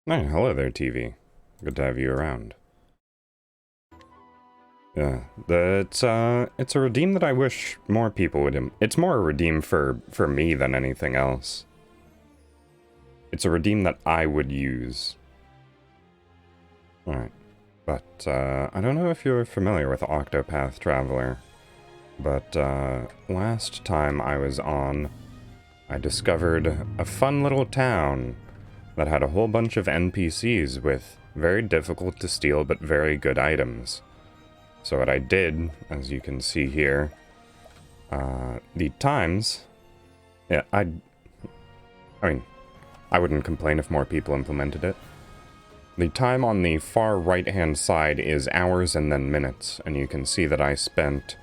Hey, hello there, TV. Good to have you around. Yeah, it's a redeem that I wish more people would. It's more a redeem for me than anything else. It's a redeem that I would use. Alright, but I don't know if you're familiar with Octopath Traveler, but last time I was on, I discovered a fun little town that had a whole bunch of NPCs with very difficult to steal but very good items. So what I did, as you can see here, the times, yeah, I mean, I wouldn't complain if more people implemented it. The time on the far right-hand side is hours and then minutes, and you can see that I spent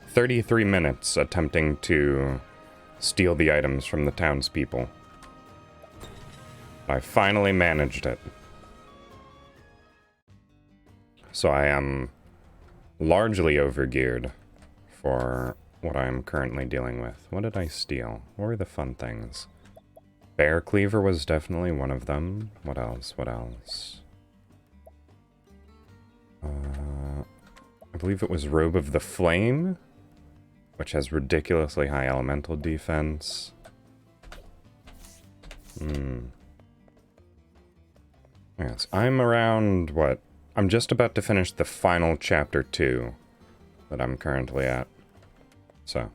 33 minutes attempting to steal the items from the townspeople. I finally managed it. So I am largely overgeared for what I am currently dealing with. What did I steal? What were the fun things? Bear Cleaver was definitely one of them. What else? What else? I believe it was Robe of the Flame, which has ridiculously high elemental defense. Yes, I'm around, what? I'm just about to finish the final chapter 2 that I'm currently at. So.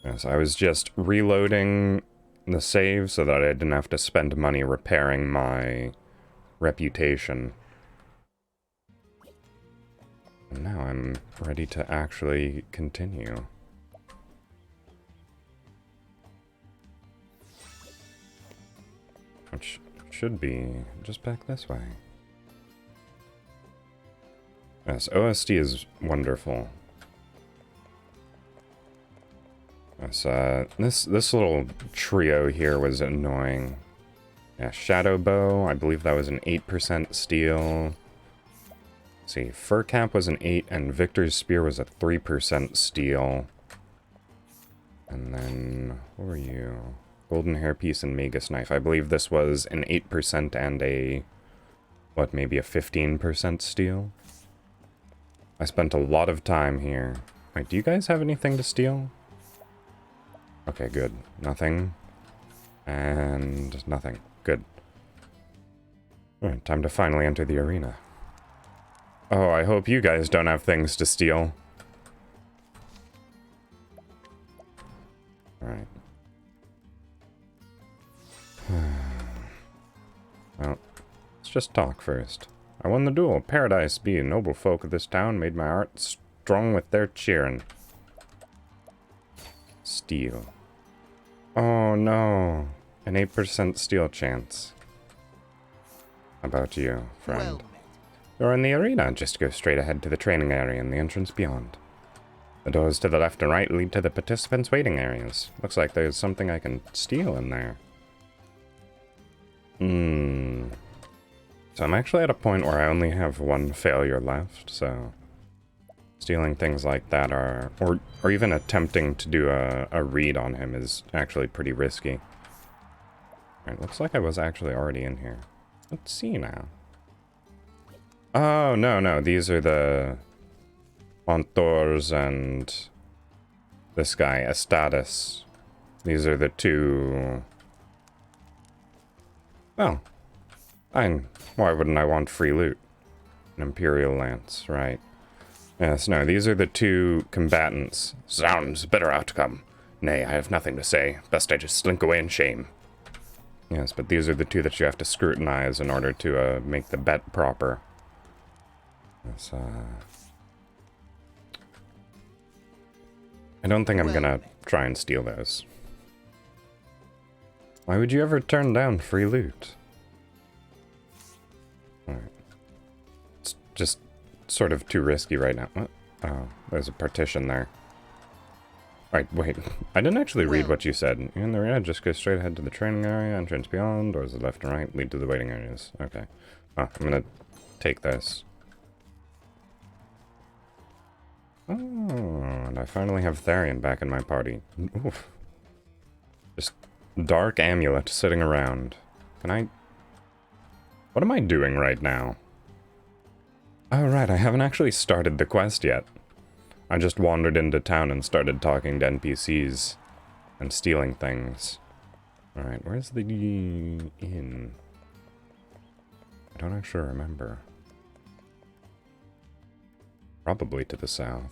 Yes, I was just reloading the save so that I didn't have to spend money repairing my reputation. And now I'm ready to actually continue. Which should be just back this way. Yes, OSD is wonderful. Yes, this little trio here was annoying. Yeah, Shadow Bow, I believe that was an 8% steal. Let's see, Fur Cap was an 8, and Victor's Spear was a 3% steal. And then, what were you? Golden Hairpiece and Magus Knife. I believe this was an 8% and a, what, maybe a 15% steal? I spent a lot of time here. Wait, do you guys have anything to steal? Okay, good. Nothing. And nothing. Good. Alright, time to finally enter the arena. Oh, I hope you guys don't have things to steal. Alright. Well, let's just talk first. I won the duel. Paradise be. Noble folk of this town made my heart strong with their cheering. Steal. Oh no. An 8% steal chance. How about you, friend? Well, You're in the arena. Just go straight ahead to the training area and the entrance beyond. The doors to the left and right lead to the participants' waiting areas. Looks like there's something I can steal in there. So I'm actually at a point where I only have one failure left, so stealing things like that are, or even attempting to do a read on him is actually pretty risky. Alright, looks like I was actually already in here. Let's see now. Oh, no, these are the Montors and this guy, Estatus. These are the two... Well, why wouldn't I want free loot? An Imperial Lance, right. Yes, no, these are the two combatants. Sounds, better outcome. Nay, I have nothing to say. Best I just slink away in shame. Yes, but these are the two that you have to scrutinize in order to make the bet proper. Yes, I don't think I'm gonna try and steal those. Why would you ever turn down free loot? Alright. It's just sort of too risky right now. What? Oh, there's a partition there. Alright, wait. I didn't actually read what you said. In the arena, just go straight ahead to the training area, entrance beyond, doors to the left and right, lead to the waiting areas. Okay. Oh, I'm gonna take this. Oh, and I finally have Therian back in my party. Oof. Just dark amulet sitting around. Can I What am I doing right now? Oh, right, I haven't actually started the quest yet. I just wandered into town and started talking to NPCs and stealing things. Alright, where's the inn? I don't actually remember. Probably to the south.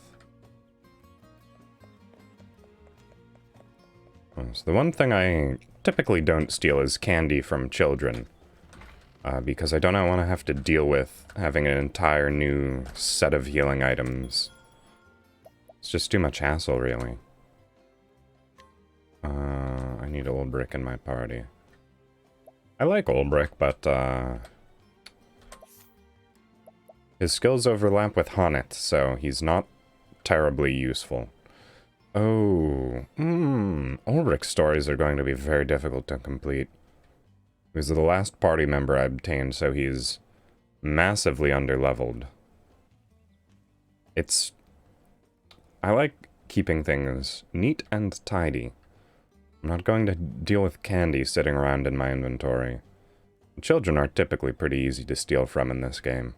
So the one thing I typically don't steal is candy from children. Because I don't want to have to deal with having an entire new set of healing items. It's just too much hassle, really. I need Ulbrich in my party. I like Ulbrich, but his skills overlap with Honnet, so he's not terribly useful. Oh, Ulbrich's stories are going to be very difficult to complete. He was the last party member I obtained, so he's massively underleveled. I like keeping things neat and tidy. I'm not going to deal with candy sitting around in my inventory. Children are typically pretty easy to steal from in this game.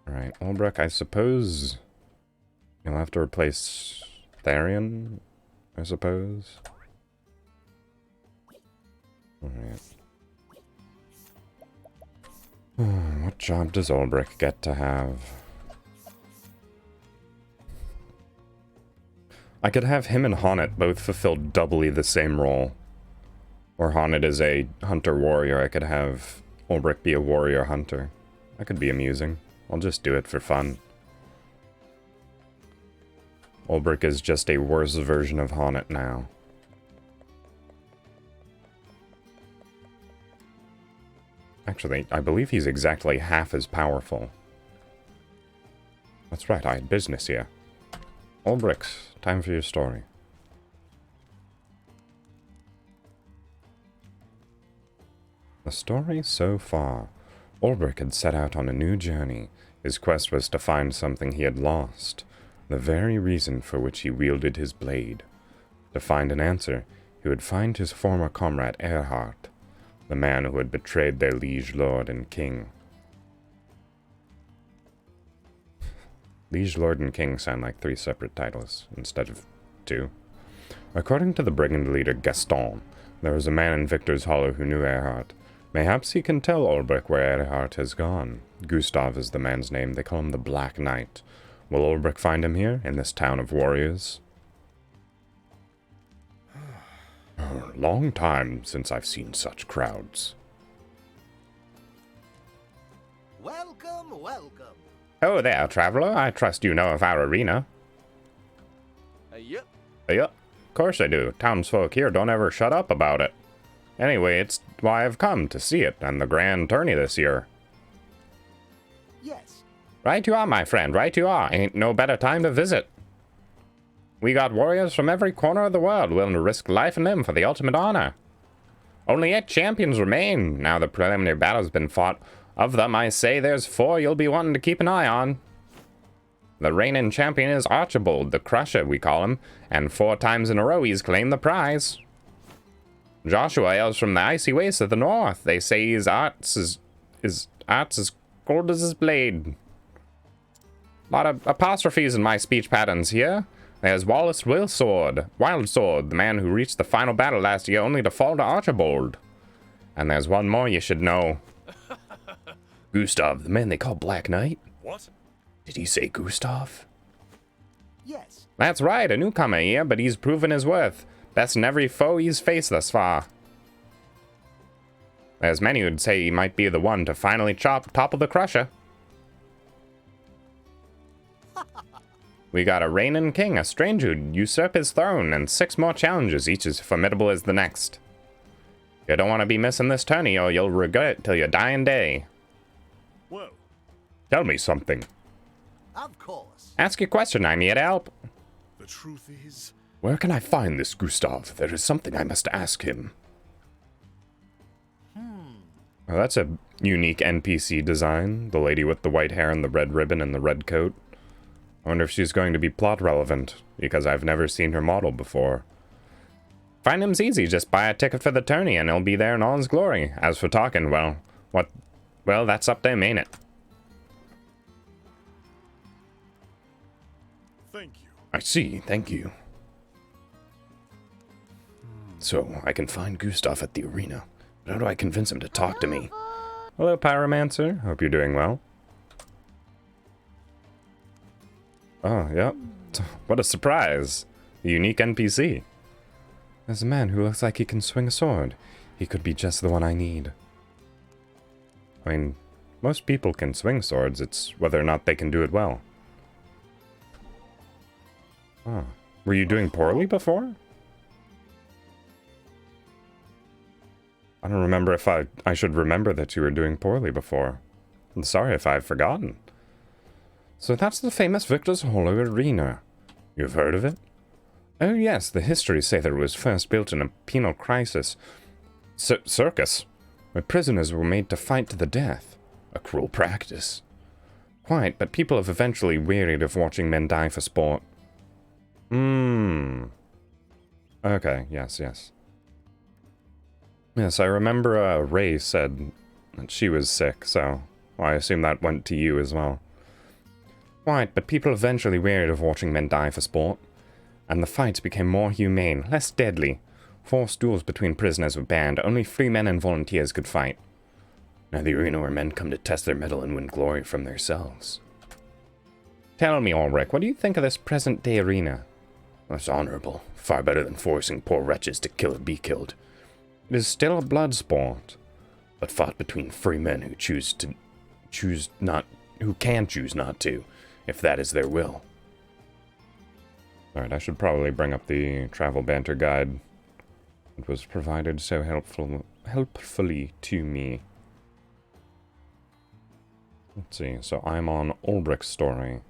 Alright, Ulbrich, I suppose you'll have to replace Therian, I suppose. Alright. What job does Ulbrich get to have? I could have him and Honnet both fulfill doubly the same role. Or Honnet is a hunter-warrior. I could have Ulbrich be a warrior-hunter. That could be amusing. I'll just do it for fun. Ulbrich is just a worse version of Honnet now. Actually, I believe he's exactly half as powerful. That's right, I had business here. Ulbrich, time for your story. The story so far. Ulbrich had set out on a new journey. His quest was to find something he had lost, the very reason for which he wielded his blade. To find an answer, he would find his former comrade Erhard, the man who had betrayed their liege lord and king. Liege lord and king sound like 3 separate titles, instead of 2. According to the brigand leader Gaston, there was a man in Victor's Hollow who knew Erhard. Mayhaps he can tell Ulbrich where Erhard has gone. Gustav is the man's name. They call him the Black Knight. Will Ulbrich find him here, in this town of warriors? Long time since I've seen such crowds. Welcome, welcome. Oh there, traveler. I trust you know of our arena. Yep. Yep, of course I do. Townsfolk here don't ever shut up about it. Anyway, it's why I've come to see it and the grand tourney this year. Yes. Right you are, my friend, right you are. Ain't no better time to visit. We got warriors from every corner of the world willing to risk life and limb for the ultimate honor. Only 8 champions remain. Now the preliminary battle's been fought. Of them, I say there's 4 you'll be wanting to keep an eye on. The reigning champion is Archibald the Crusher, we call him, and 4 times in a row he's claimed the prize. Joshua hails from the icy wastes of the north. They say his arts is as cold as his blade. A lot of apostrophes in my speech patterns here. There's Wallace Wildsword, the man who reached the final battle last year only to fall to Archibald. And there's one more you should know. Gustav, the man they call Black Knight. What? Did he say Gustav? Yes. That's right, a newcomer here, but he's proven his worth. Best in every foe he's faced thus far. There's many who'd say he might be the one to finally topple the Crusher. We got a reigning king, a stranger who'd usurp his throne, and 6 more challengers, each as formidable as the next. You don't want to be missing this tourney, or you'll regret it till your dying day. Whoa. Tell me something. Of course. Ask your question, I'm here to help. The truth is... Where can I find this Gustav? There is something I must ask him. Well, that's a unique NPC design. The lady with the white hair and the red ribbon and the red coat. I wonder if she's going to be plot relevant, because I've never seen her model before. Find him's easy, just buy a ticket for the tourney and he'll be there in all his glory. As for talking, well, what Well, that's up them, ain't it? Thank you. I see, thank you. So, I can find Gustav at the arena. But how do I convince him to talk to me? Hello, Pyromancer. Hope you're doing well. Oh, yep. What a surprise. A unique NPC. There's a man who looks like he can swing a sword. He could be just the one I need. I mean, most people can swing swords. It's whether or not they can do it well. Oh. Were you doing poorly before? I don't remember if I should remember that you were doing poorly before. I'm sorry if I've forgotten. So that's the famous Victor's Hollow Arena. You've heard of it? Oh yes, the histories say that it was first built in a penal crisis. Circus, where prisoners were made to fight to the death. A cruel practice. Quite, but people have eventually wearied of watching men die for sport. Okay, yes. Yes, I remember Ray said that she was sick, so I assume that went to you as well. Quite, but people eventually wearied of watching men die for sport, and the fights became more humane, less deadly. Forced duels between prisoners were banned, only free men and volunteers could fight. Now the arena where men come to test their mettle and win glory from their cells. Tell me, Ulrich, what do you think of this present-day arena? That's honorable, far better than forcing poor wretches to kill or be killed. It is still a blood sport, but fought between free men who can choose not to, if that is their will. Alright, I should probably bring up the travel banter guide. It was provided so helpfully to me. Let's see, so I'm on Ulbrich's story.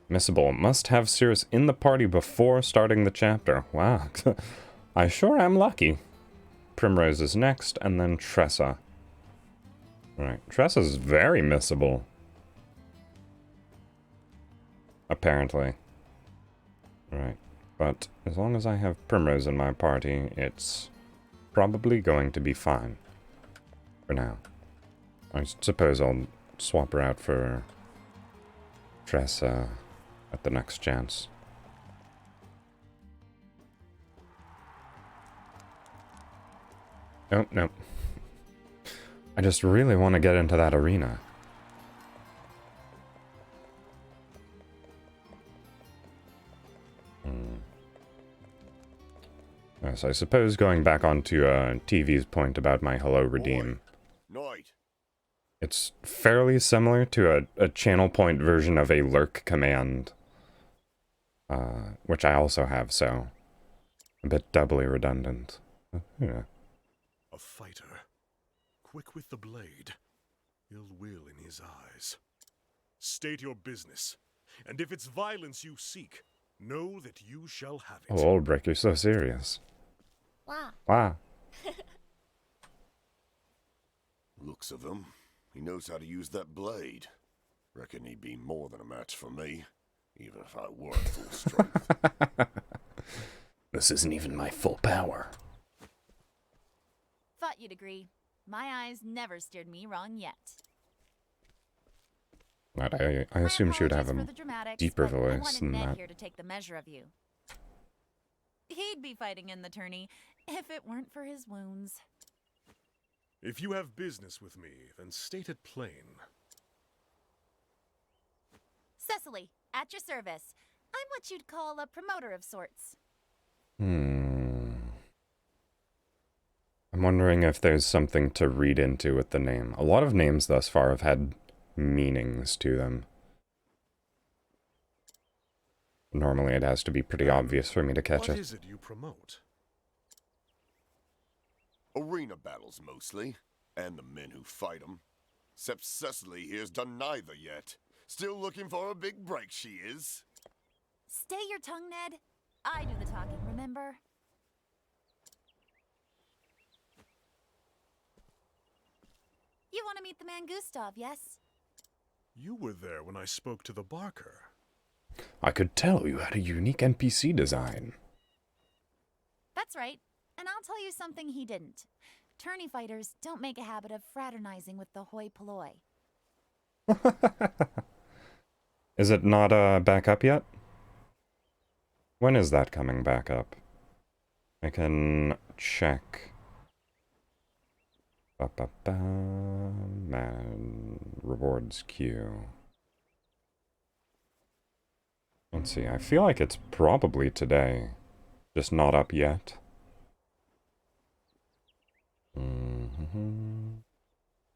Missable, must have Cirrus in the party before starting the chapter. Wow, I sure am lucky. Primrose is next, and then Tressa. Right, Tressa's very missable. Apparently. Right, but as long as I have Primrose in my party, it's probably going to be fine. For now. I suppose I'll swap her out for Tressa at the next chance. Oh, no. I just really want to get into that arena. Yes, I suppose going back onto TV's point about my Hello Redeem. Night. It's fairly similar to a channel point version of a lurk command. Which I also have, so a bit doubly redundant. Yeah. A fighter, quick with the blade, ill will in his eyes. State your business, and if it's violence you seek, know that you shall have it. Oh, Ulbrich, you're so serious. Wow. Wow. Looks of him, he knows how to use that blade. Reckon he'd be more than a match for me, even if I were at full strength. This isn't even my full power. Thought you'd agree. My eyes never steered me wrong yet. Right, I assume she would have a deeper voice than Ned that. here to take the measure of you. He'd be fighting in the tourney if it weren't for his wounds. If you have business with me, then state it plain. Cecily, at your service. I'm what you'd call a promoter of sorts. I'm wondering if there's something to read into with the name. A lot of names thus far have had meanings to them. Normally it has to be pretty obvious for me to catch What it. is it you promote? Arena battles, mostly. And the men who fight them. Except Cecily here's done neither yet. Still looking for a big break, she is. Stay your tongue, Ned. I do the talking, remember? You want to meet the man Gustav, yes? You were there when I spoke to the Barker. I could tell you had a unique NPC design. That's right. And I'll tell you something he didn't. Tourney fighters don't make a habit of fraternizing with the hoi polloi. Is it not back up yet? When is that coming back up? I can check. Man, rewards queue. Let's see, I feel like it's probably today. Just not up yet.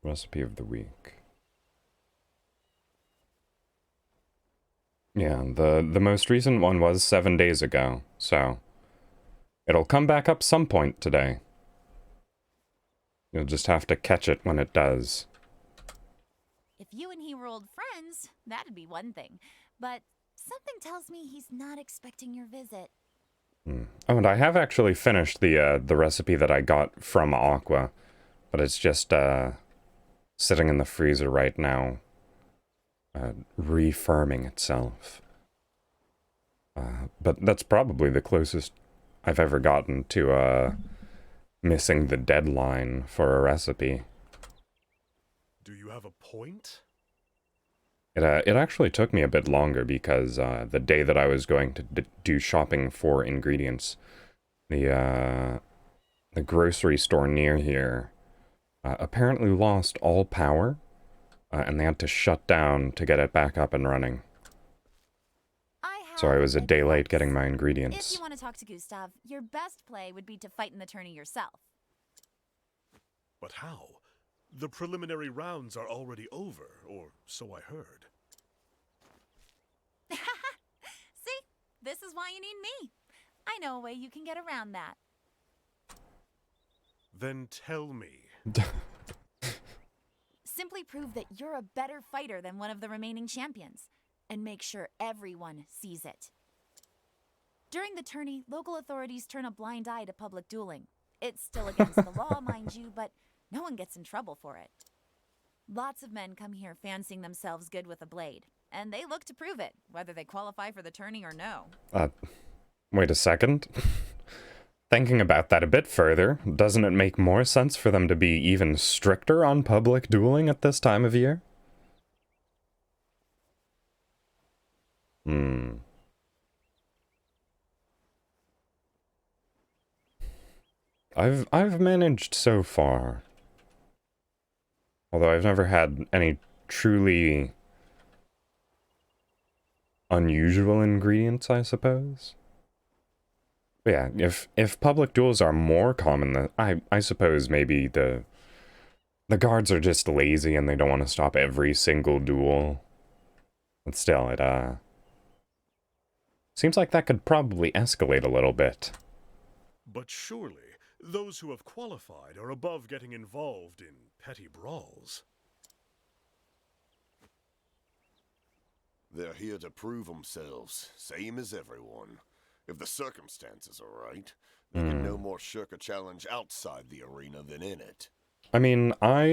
Recipe of the week. Yeah, the most recent one was 7 days ago, so it'll come back up some point today. You'll just have to catch it when it does. If you and he were old friends, that'd be one thing. But something tells me he's not expecting your visit. Oh, and I have actually finished the recipe that I got from Aqua, but it's just sitting in the freezer right now, refirming itself. But that's probably the closest I've ever gotten to missing the deadline for a recipe. Do you have a point? It actually took me a bit longer because the day that I was going to do shopping for ingredients, the grocery store near here apparently lost all power, and they had to shut down to get it back up and running. So I was a day late getting my ingredients. If you want to talk to Gustav, your best play would be to fight in the tourney yourself. But how? The preliminary rounds are already over, or so I heard. See? This is why you need me. I know a way you can get around that. Then tell me. Simply prove that you're a better fighter than one of the remaining champions, and make sure everyone sees it. During the tourney, local authorities turn a blind eye to public dueling. It's still against the law, mind you, but no one gets in trouble for it. Lots of men come here fancying themselves good with a blade, and they look to prove it, whether they qualify for the tourney or no. Wait a second. Thinking about that a bit further, doesn't it make more sense for them to be even stricter on public dueling at this time of year? I've managed so far. Although I've never had any truly unusual ingredients, I suppose. But yeah, if public duels are more common, then I suppose maybe the guards are just lazy and they don't want to stop every single duel. But still, it seems like that could probably escalate a little bit. But surely, those who have qualified are above getting involved in petty brawls. They're here to prove themselves, same as everyone. If the circumstances are right, they can no more shirk a challenge outside the arena than in it. I mean, what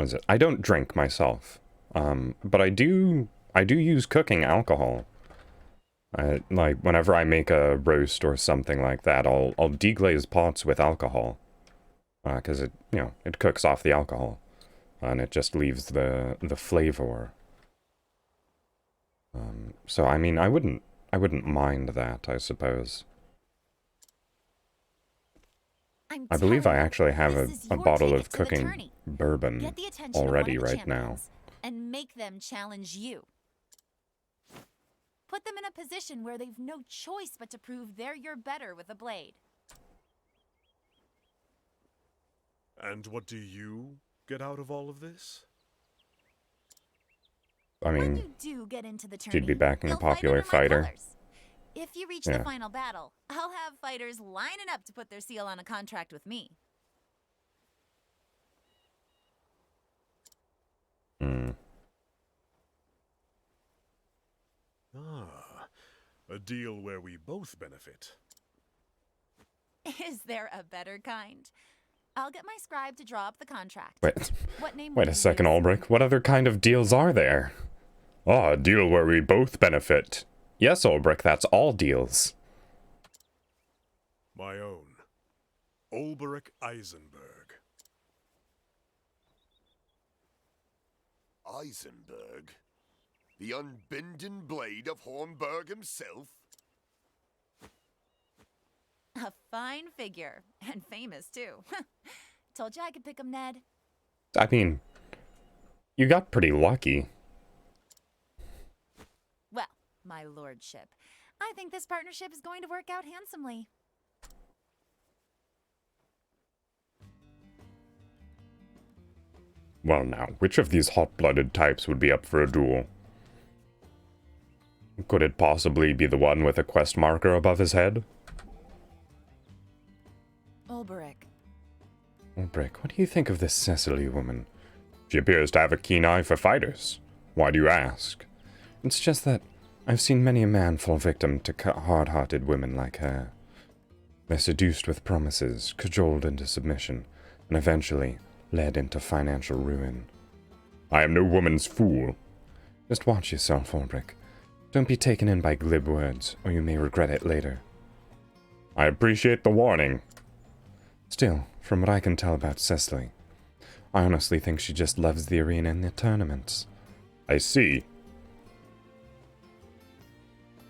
is it? I don't drink myself, but I do use cooking alcohol. Like, whenever I make a roast or something like that, I'll deglaze pots with alcohol. Because it cooks off the alcohol. And it just leaves the flavor. So, I mean, I wouldn't mind that, I suppose. I believe I actually have a bottle of cooking bourbon already right now. And make them challenge you. Put them in a position where they've no choice but to prove they're your better with a blade. And what do you get out of all of this? I When mean, you do get into the tourney, she'd be backing a you'll fight popular under my fighter. colors. If you reach Yeah. the final battle, I'll have fighters lining up to put their seal on a contract with me. Ah, a deal where we both benefit. Is there a better kind? I'll get my scribe to draw up the contract. Wait, What name wait would a you second, use? Ulbrich. What other kind of deals are there? Ah, a deal where we both benefit. Yes, Ulbrich, that's all deals. My own. Ulberich Eisenberg. Eisenberg? The unbending blade of Hornburg himself? A fine figure. And famous, too. Told you I could pick him, Ned. I mean, you got pretty lucky. Well, my lordship, I think this partnership is going to work out handsomely. Well now, which of these hot-blooded types would be up for a duel? Could it possibly be the one with a quest marker above his head? Ulberich. Ulberich, what do you think of this Cecily woman? She appears to have a keen eye for fighters. Why do you ask? It's just that I've seen many a man fall victim to hard-hearted women like her. They're seduced with promises, cajoled into submission, and eventually led into financial ruin. I am no woman's fool. Just watch yourself, Ulberich. Don't be taken in by glib words, or you may regret it later. I appreciate the warning. Still, from what I can tell about Cecily, I honestly think she just loves the arena and the tournaments. I see.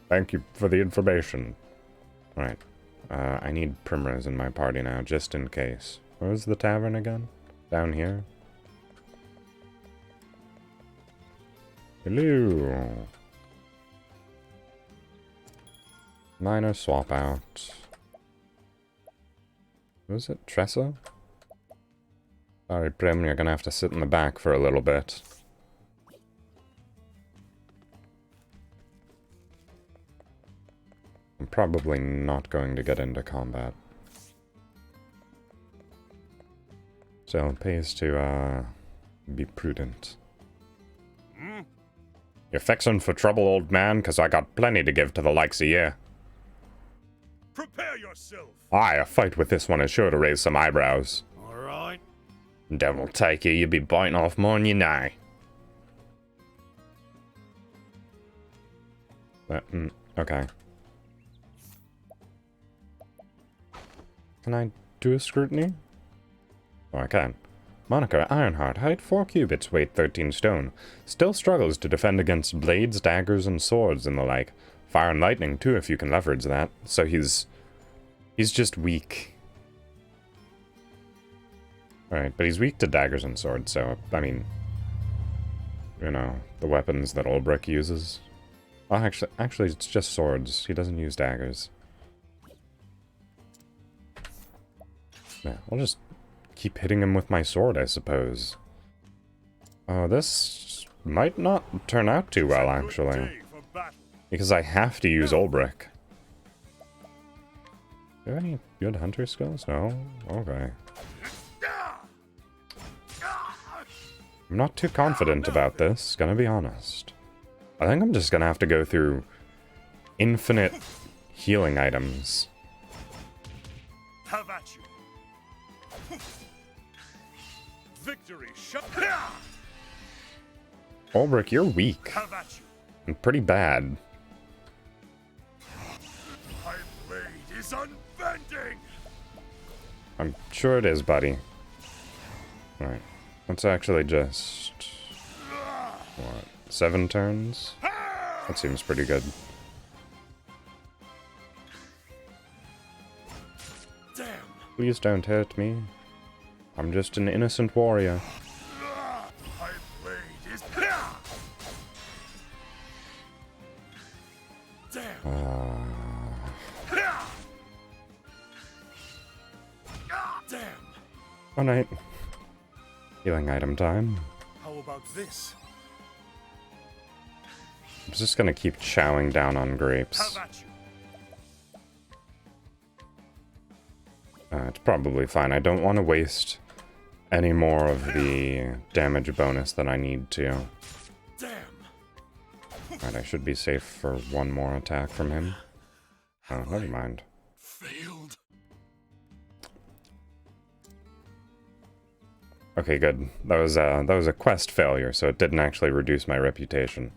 Thank you for the information. Alright. I need Primrose in my party now, just in case. Where's the tavern again? Down here? Hello. Minor swap out. Was it Tressa? Sorry, Prim, you're gonna have to sit in the back for a little bit. I'm probably not going to get into combat. So it pays to, be prudent. You're fixin' for trouble, old man, 'cause I got plenty to give to the likes of you. Prepare yourself! Aye, a fight with this one is sure to raise some eyebrows. Alright. Devil take you, be biting off more'n you know. Okay. Can I do a scrutiny? Oh, I can. Monica Ironheart, height 4 cubits, weight 13 stone. Still struggles to defend against blades, daggers, and swords and the like. Fire and lightning, too, if you can leverage that. So he's just weak. Alright, but he's weak to daggers and swords, so, I mean, you know, the weapons that Ulberich uses. Oh, actually, it's just swords. He doesn't use daggers. Yeah, I'll just keep hitting him with my sword, I suppose. Oh, this might not turn out too well, actually. Because I have to use Ulberich. Do you have any good hunter skills? No? Okay. I'm not too confident about this, gonna be honest. I think I'm just gonna have to go through infinite healing items. Have at you. Victory shut. Ulberich, you're weak. Have at you. And pretty bad. My blade is unbending. I'm sure it is, buddy. Alright. Let's actually just... what? 7 turns? That seems pretty good. Damn. Please don't hurt me. I'm just an innocent warrior. My blade is. Damn. Damn. Alright. Healing item time. How about this? I'm just gonna keep chowing down on grapes. Have at you. It's probably fine. I don't want to waste any more of the damage bonus than I need to. Damn. Alright, I should be safe for one more attack from him. Oh, never mind. Failed. Okay, good. That was a quest failure, so it didn't actually reduce my reputation.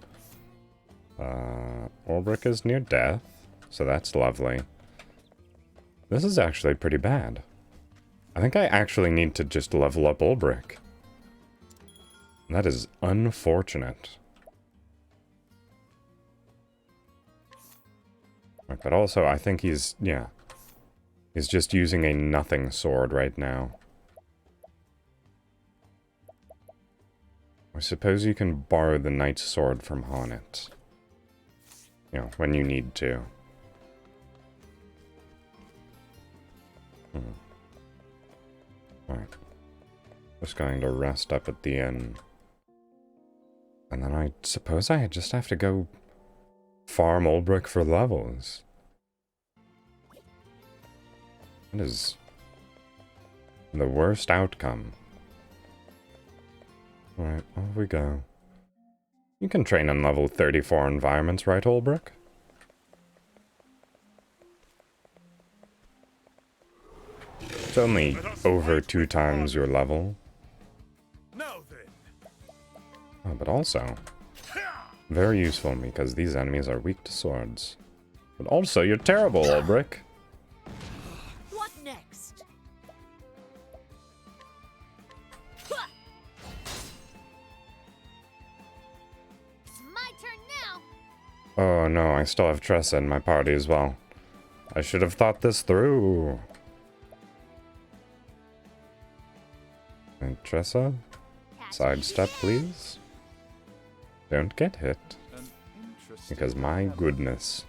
Ulberich is near death, so that's lovely. This is actually pretty bad. I think I actually need to just level up Ulbrich. That is unfortunate. Right, but also, I think he's, yeah. He's just using a nothing sword right now. I suppose you can borrow the knight's sword from Honnet. You know, when you need to. Alright. Just going to rest up at the inn. And then I suppose I just have to go farm Ulbrich for levels. That is the worst outcome. Alright, off we go. You can train in level 34 environments, right, Ulbrich? It's only over 2 times your level. Now then. Oh, but also, very useful because these enemies are weak to swords. But also, you're terrible, Ulbrich. What next? It's my turn now. Oh no, I still have Tressa in my party as well. I should have thought this through. And Tressa, sidestep please. Don't get hit. Because my goodness.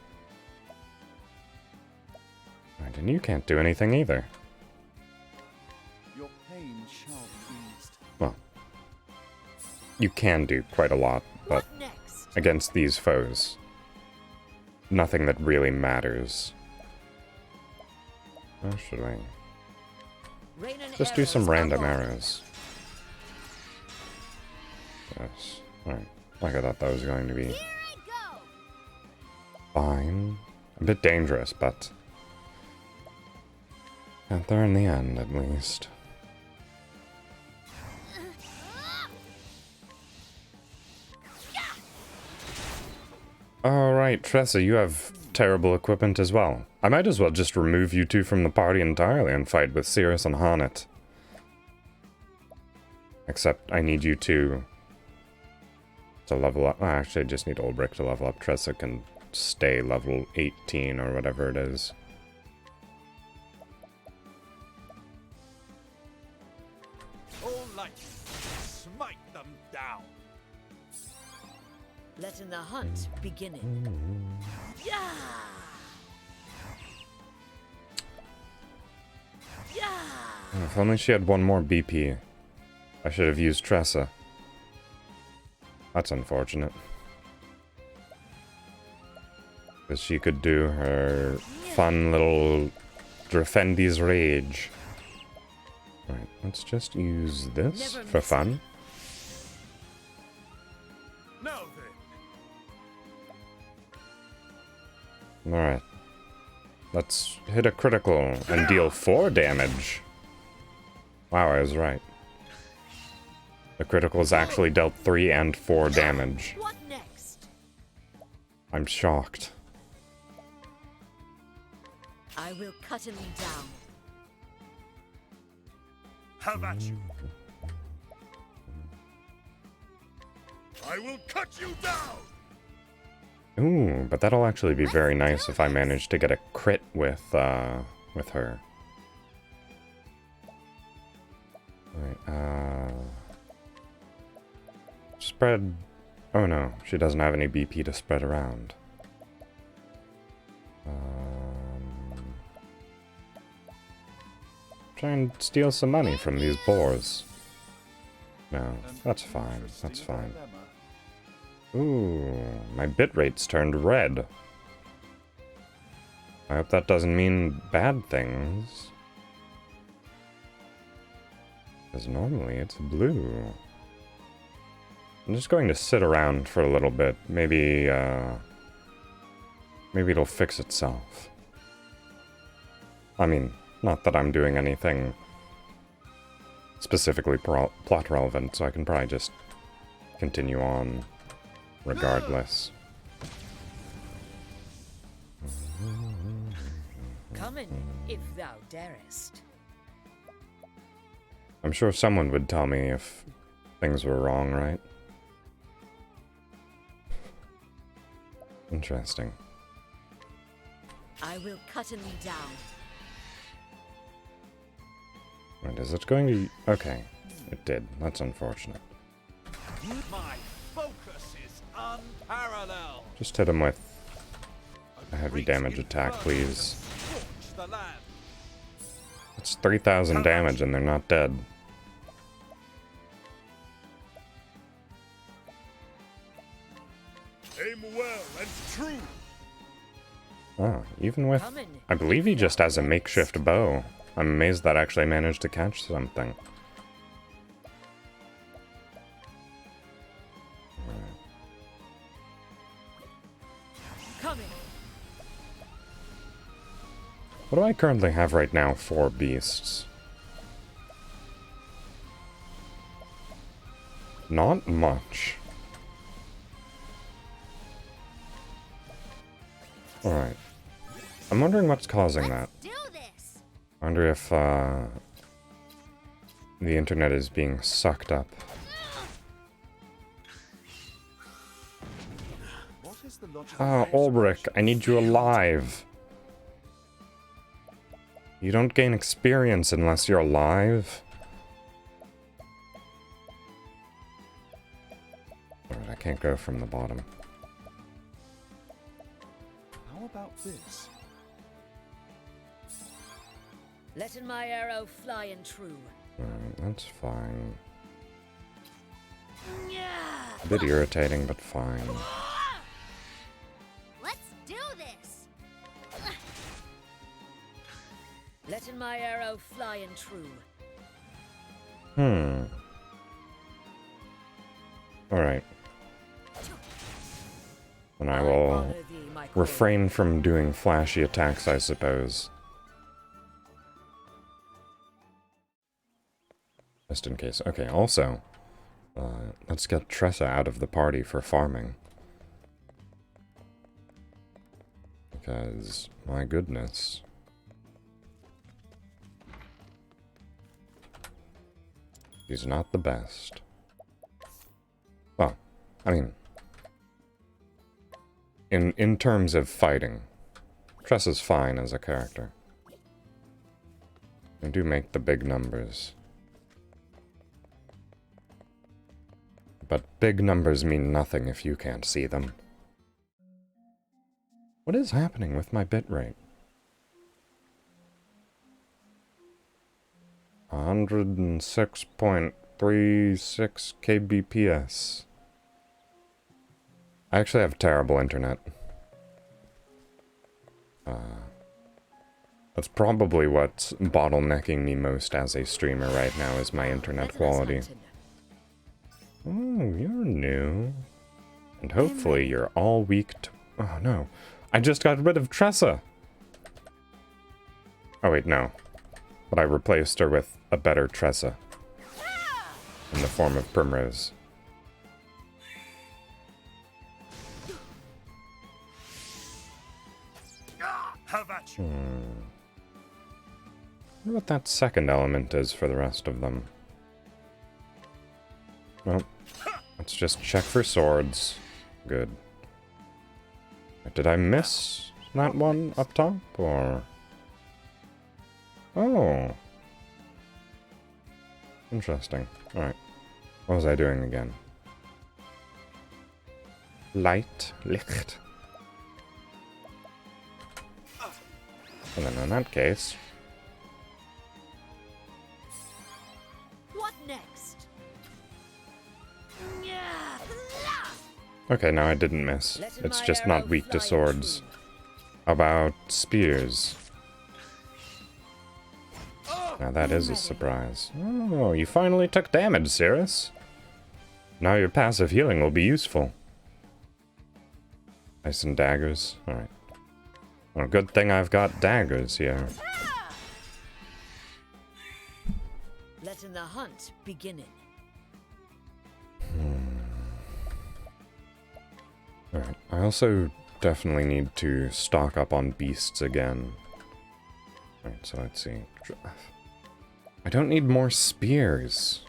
Right, and you can't do anything either. Your pain shall be eased. Well, you can do quite a lot, but What next? against these foes, nothing that really matters. Or should I? Just do some random arrows. Yes. Alright. Like I thought that was going to be Here I go. fine. A bit dangerous, but got there in the end, at least. Alright, Tressa, you have terrible equipment as well. I might as well just remove you two from the party entirely and fight with Cirrus and Honnet. Except I need you two to level up. Actually, I just need Ulbrich to level up. Tressa can stay level 18 or whatever it is. All light, smite them down. Letting the hunt beginning. Yeah! Yeah! If only she had one more BP. I should have used Tressa. That's unfortunate. Because she could do her fun little Drefendi's Rage. Alright, let's just use this Never for miss fun. Now then. Alright. Let's hit a critical and deal 4 damage. Wow, I was right. The criticals actually dealt 3 and 4 damage. What next? I'm shocked. I will cut him down. Have at you. I will cut you down. Ooh, but that'll actually be very nice if I manage to get a crit with her. Alright, spread... Oh no, she doesn't have any BP to spread around. Try and steal some money from these boars. No, that's fine, that's fine. Ooh, my bitrate's turned red. I hope that doesn't mean bad things. Because normally it's blue. I'm just going to sit around for a little bit. Maybe it'll fix itself. I mean, not that I'm doing anything specifically plot relevant, so I can probably just continue on regardless. Come in, if thou darest. I'm sure someone would tell me if things were wrong, right? Interesting. I will cut him down. Wait, is it going to... Okay, it did. That's unfortunate. My focus is unparalleled. Just hit him with a heavy damage attack, please. Scorch the land. It's 3,000 damage and they're not dead. Aim well and true. Oh, even with... Coming. I believe he just has a makeshift bow. I'm amazed that actually managed to catch something. Coming. What do I currently have right now for beasts? Not much. Alright. I'm wondering what's causing that. Do this. I wonder if, the internet is being sucked up. What is the logic? Ah, Ulrich, I need you alive. You don't gain experience unless you're alive. Alright, I can't go from the bottom. How about this? Letting my arrow fly and true. Alright, that's fine. Yeah. A bit irritating, but fine. Let's do this. Letting my arrow fly and true. Alright. And I I will honor thee, my queen. refrain from doing flashy attacks, I suppose. Just in case. Okay, also, let's get Tressa out of the party for farming. Because, my goodness. He's not the best. Well, I mean, in terms of fighting, Tressa's fine as a character. They do make the big numbers. But big numbers mean nothing if you can't see them. What is happening with my bitrate? 106.36 kbps. I actually have terrible internet. That's probably what's bottlenecking me most as a streamer right now is my internet Letting us quality. hunt him. Oh, you're new. And hopefully you're all weak to... Oh no. I just got rid of Tressa! Oh wait, no. But I replaced her with a better Tressa. In the form of Primrose. Have at you. I wonder what that second element is for the rest of them. Well, let's just check for swords. Good. Did I miss that one up top, or...? Oh. Interesting. Alright. What was I doing again? Light. Licht. And then in that case... What next? Okay, no, I didn't miss. Letting It's my just arrow not weak to fly and swords. true. How about spears? Now that is a surprise. Oh, you finally took damage, Cirrus. Now your passive healing will be useful. Ice and daggers. Alright. Well, good thing I've got daggers here. Letting the hunt beginning. Alright. I also definitely need to stock up on beasts again. Alright, so let's see. I don't need more spears.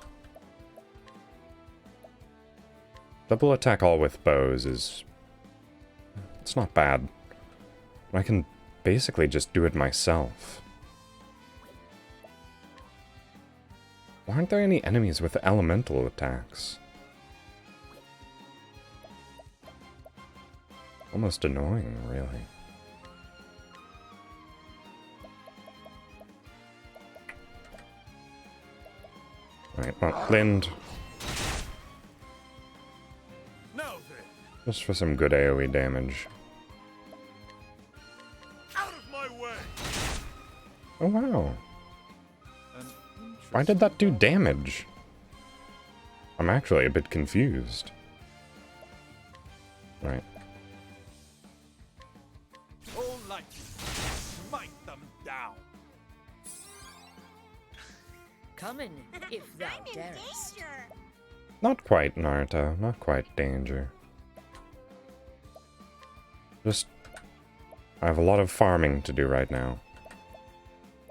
Double attack all with bows is... it's not bad. I can basically just do it myself. Why aren't there any enemies with elemental attacks? Almost annoying, really. Right, well, Lind. Now then, Just for some good AoE damage. out of my way! Oh wow. An Why did that do interesting damage? I'm actually a bit confused. Right. All light, smite them down. Come in, if thou darest. Not quite, Naruto. Not quite danger. Just... I have a lot of farming to do right now.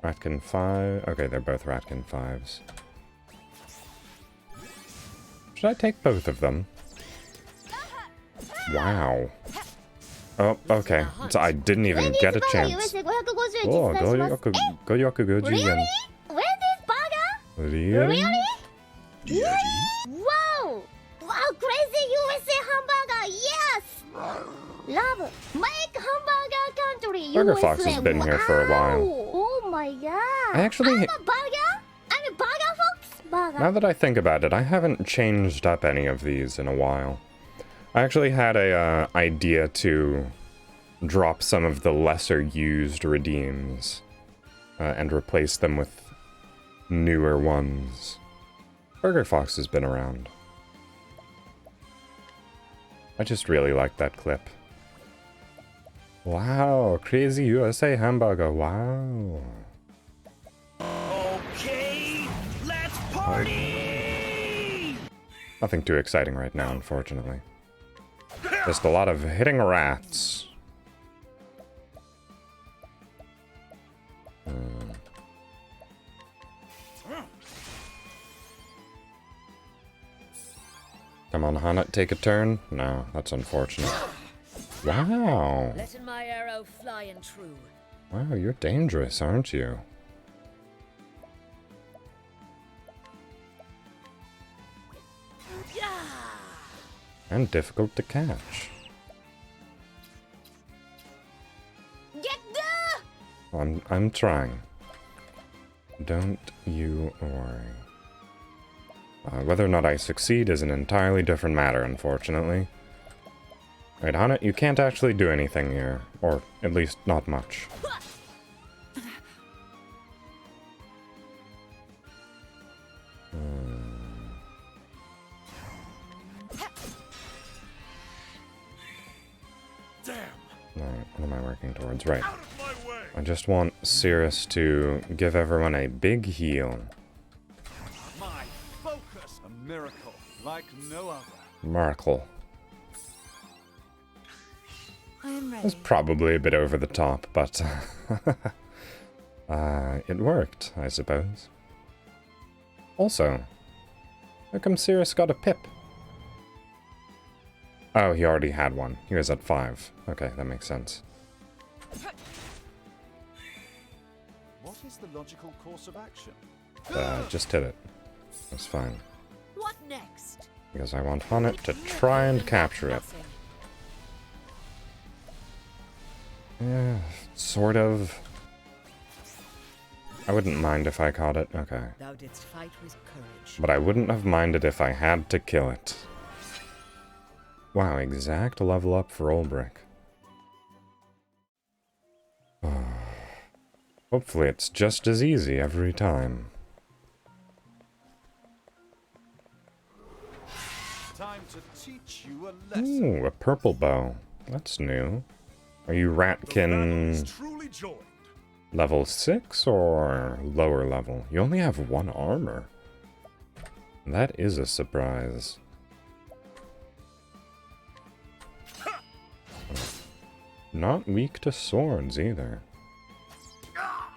Ratkin 5... Okay, they're both Ratkin 5s. Should I take both of them? Wow. Oh, okay. So I didn't even get a chance. Oh, Goyoku Goji yen. When this burger? Really? Wow! Wow, crazy USA hamburger, yes! Love, make hamburger country, Burger USA. Fox has been here for a while. Oh my god. I actually... I'm a burger? I'm a burger fox? Burger. Now that I think about it, I haven't changed up any of these in a while. I actually had a idea to drop some of the lesser used redeems and replace them with newer ones. Burger Fox has been around. I just really like that clip. Wow, crazy USA hamburger, wow. Okay, let's party! Nothing too exciting right now, unfortunately. Just a lot of hitting rats. Come on, Hanat, take a turn? No, that's unfortunate. Wow. Letting my arrow fly and true. Wow, you're dangerous, aren't you? Yeah! And difficult to catch. Get the... I'm trying. Don't you worry. Whether or not I succeed is an entirely different matter, unfortunately. Right, Hanat, you can't actually do anything here. Or, at least, not much. Damn! Alright, what am I working towards? Right. Out of my way! I just want Cirrus to give everyone a big heal. My focus, a miracle like no other. Miracle. I am It's ready. probably a bit over the top, but... it worked, I suppose. Also, how come Cirrus got a pip? Oh, he already had one. He was at 5. Okay, that makes sense. What is the logical course of action? Just hit it. That's fine. What next? Because I want Hanat to try and capture it. Nothing. Yeah, sort of. I wouldn't mind if I caught it. Okay. Thou didst fight with courage. But I wouldn't have minded if I had to kill it. Wow, exact level up for Olbrick. Hopefully it's just as easy every time. Time to teach you a lesson. Ooh, a purple bow. That's new. Are you The battle Ratkin is truly joined. level 6 or lower level? You only have 1 armor. That is a surprise. Not weak to swords either.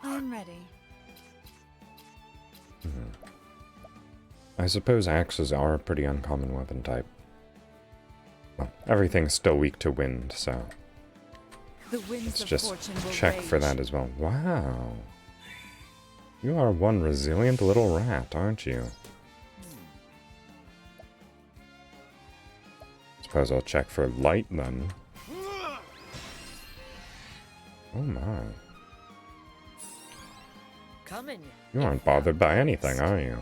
I am ready. I suppose axes are a pretty uncommon weapon type. Well, everything's still weak to wind, so The winds let's of just fortune will check for rage. that as well. Wow. You are one resilient little rat, aren't you? Suppose I'll check for light then. Oh my. Coming. You aren't bothered by anything, are you?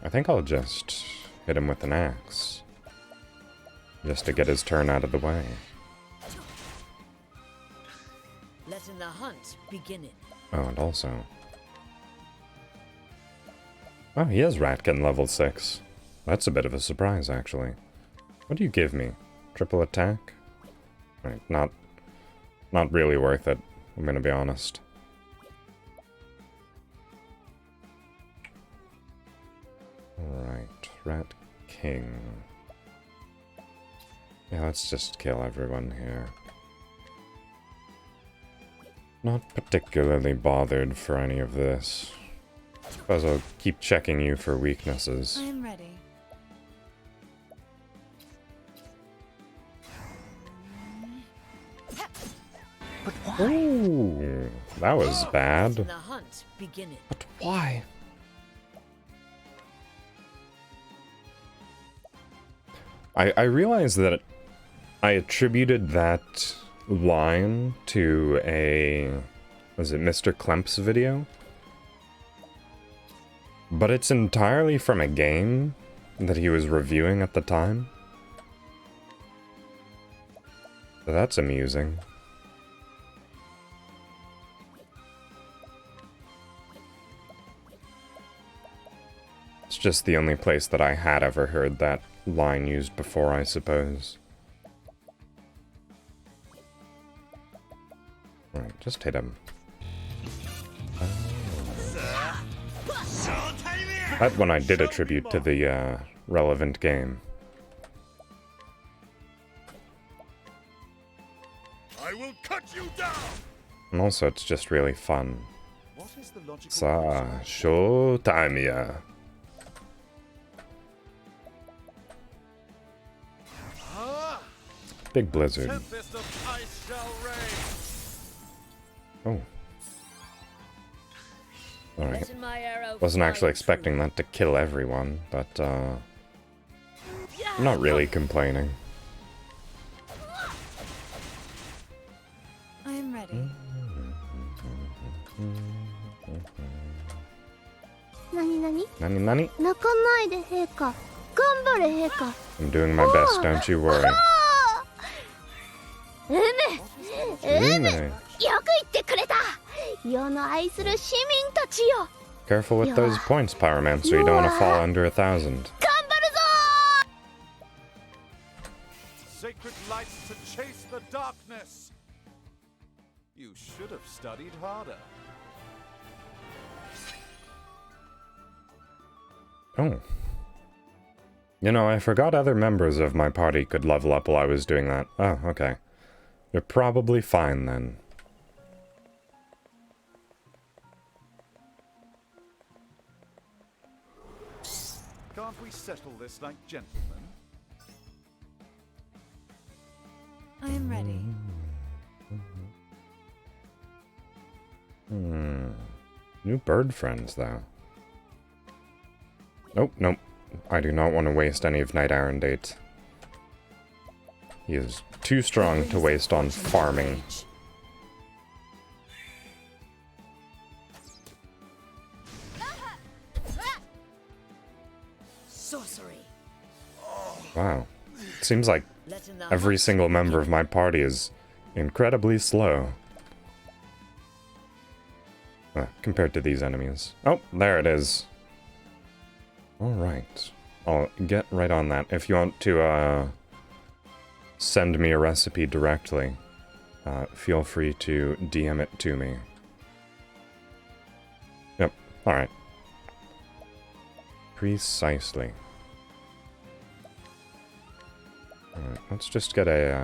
I think I'll just hit him with an axe. Just to get his turn out of the way. Letting the hunt begin. Oh, and also... Oh, he is Ratkin level 6. That's a bit of a surprise, actually. What do you give me? Triple attack? Right, not really worth it, I'm gonna be honest. Alright, Rat King. Yeah, let's just kill everyone here. Not particularly bothered for any of this. Suppose I'll keep checking you for weaknesses. I am ready. Ooh, that was bad. Letting the hunt begin. But why? I realized that I attributed that line to a... was it Mr. Klemp's video? But it's entirely from a game that he was reviewing at the time. So that's amusing. It's just the only place that I had ever heard that line used before, I suppose. Right, just hit him. That one I did attribute to the relevant game. I will cut you down! And also, it's just really fun. What is the logical Sa show time, yeah. Big blizzard. tempest of ice shall reign? Oh. Alright. Letting my arrow Wasn't fly actually expecting true. that to kill everyone, but I'm not really complaining. I am ready. 何々 Nani nani? 泣かないで陛下頑張れ陛下 I'm doing my best, don't you worry. うむうむ Ume. よく言ってくれた世の愛する市民たちよ Careful with those points, Pyromancer. You don't want to fall under 1,000. 頑張るぞ Sacred lights to chase the darkness. You should have studied harder. Oh. You know, I forgot other members of my party could level up while I was doing that. Oh, okay. You're probably fine then. Can't we settle this like gentlemen? I am ready. New bird friends, though. Nope, nope. I do not want to waste any of Knight Arundate. He is too strong to waste on farming. Sorcery. Wow. Seems like Letting the every hunt single member of my party is incredibly slow. Compared to these enemies. Oh, there it is. Alright. I'll get right on that. If you want to, send me a recipe directly, feel free to DM it to me. Yep, alright. Precisely. Alright, let's just get a,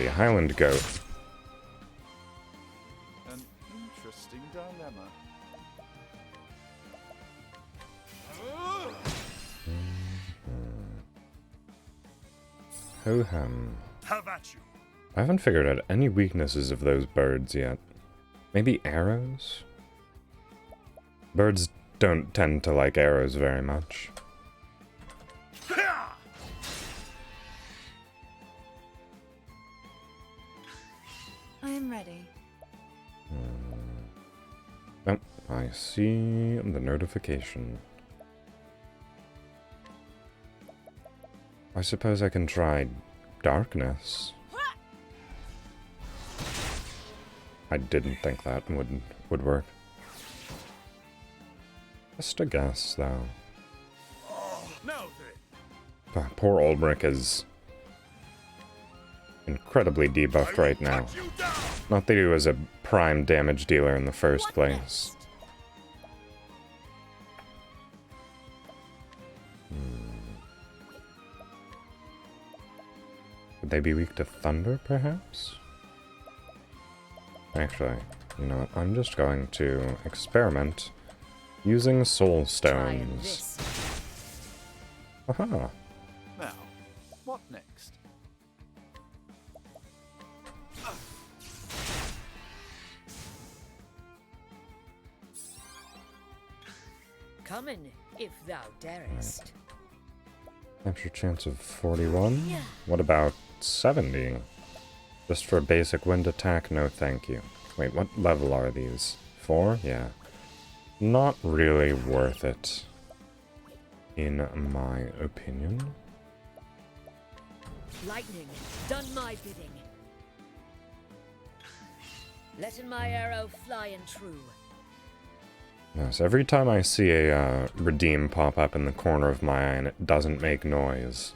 see, Highland Goat. An interesting dilemma. Ho-hum. Have at you. I haven't figured out any weaknesses of those birds yet. Maybe arrows? Birds don't tend to like arrows very much. I am ready. Oh, I see the notification. I suppose I can try darkness. I didn't think that would work. Just a guess, though. Now then. Ah, poor Ulbrich is incredibly debuffed right now. Cut you down. Not that he was a prime damage dealer in the first What place. next? Would they be weak to thunder, perhaps? Actually, you know what? I'm just going to experiment using soul Try stones. this. Aha! Now, what next? Come in, if thou darest. Capture chance of 41? What about 70? Just for basic wind attack? No thank you. Wait, what level are these? 4? Yeah. Not really worth it, in my opinion. Lightning, done my bidding. Letting my arrow fly and true. Yes, every time I see a redeem pop up in the corner of my eye and it doesn't make noise,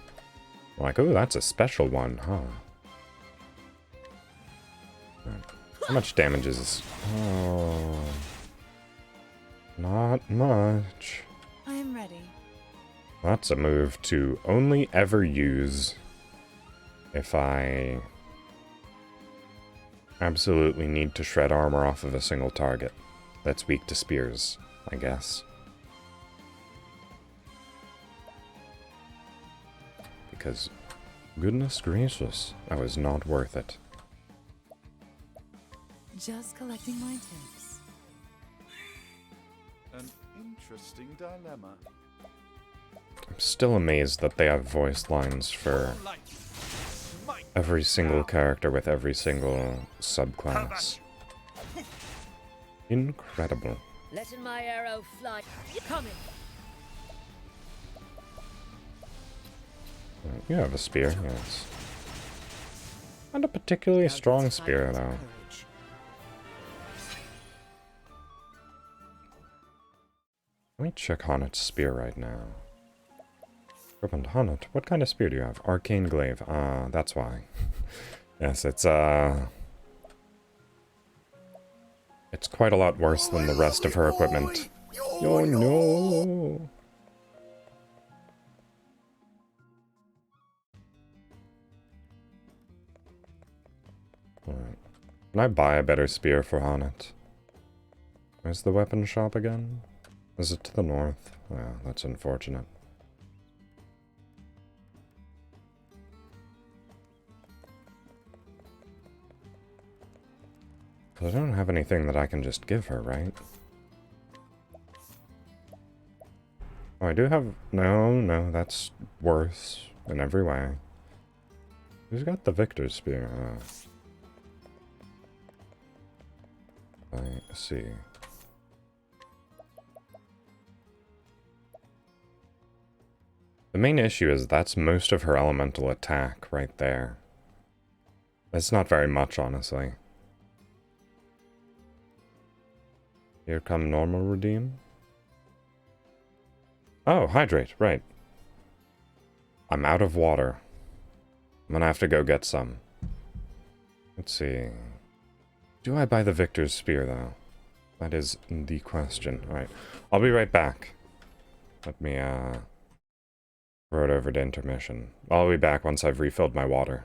I'm like, oh, that's a special one, huh? Right. How much damage is this? Oh, not much. I am ready. That's a move to only ever use if I absolutely need to shred armor off of a single target that's weak to spears, I guess. Because, goodness gracious, that was not worth it. Just collecting my tips. An interesting dilemma. I'm still amazed that they have voice lines for Light, smite. every single character with every single subclass. Incredible. Letting my arrow fly. Coming. You have a spear, yes. Not a particularly strong spear, though. Let me check Honnet's spear right now. Opened Honnet. What kind of spear do you have? Arcane Glaive. Ah, that's why. Yes, it's quite a lot worse than the rest of her equipment. Oh no! Alright. Can I buy a better spear for Honnet? Where's the weapon shop again? Is it to the north? Yeah, that's unfortunate. But I don't have anything that I can just give her, right? Oh, I do have... No, that's worse in every way. Who's got the Victor's Spear? I see. The main issue is that's most of her elemental attack right there. It's not very much, honestly. Here come normal redeem. Oh, hydrate, right. I'm out of water. I'm gonna have to go get some. Let's see. Do I buy the Victor's Spear, though? That is the question. Alright, I'll be right back. Let me, throw it over to intermission. I'll be back once I've refilled my water.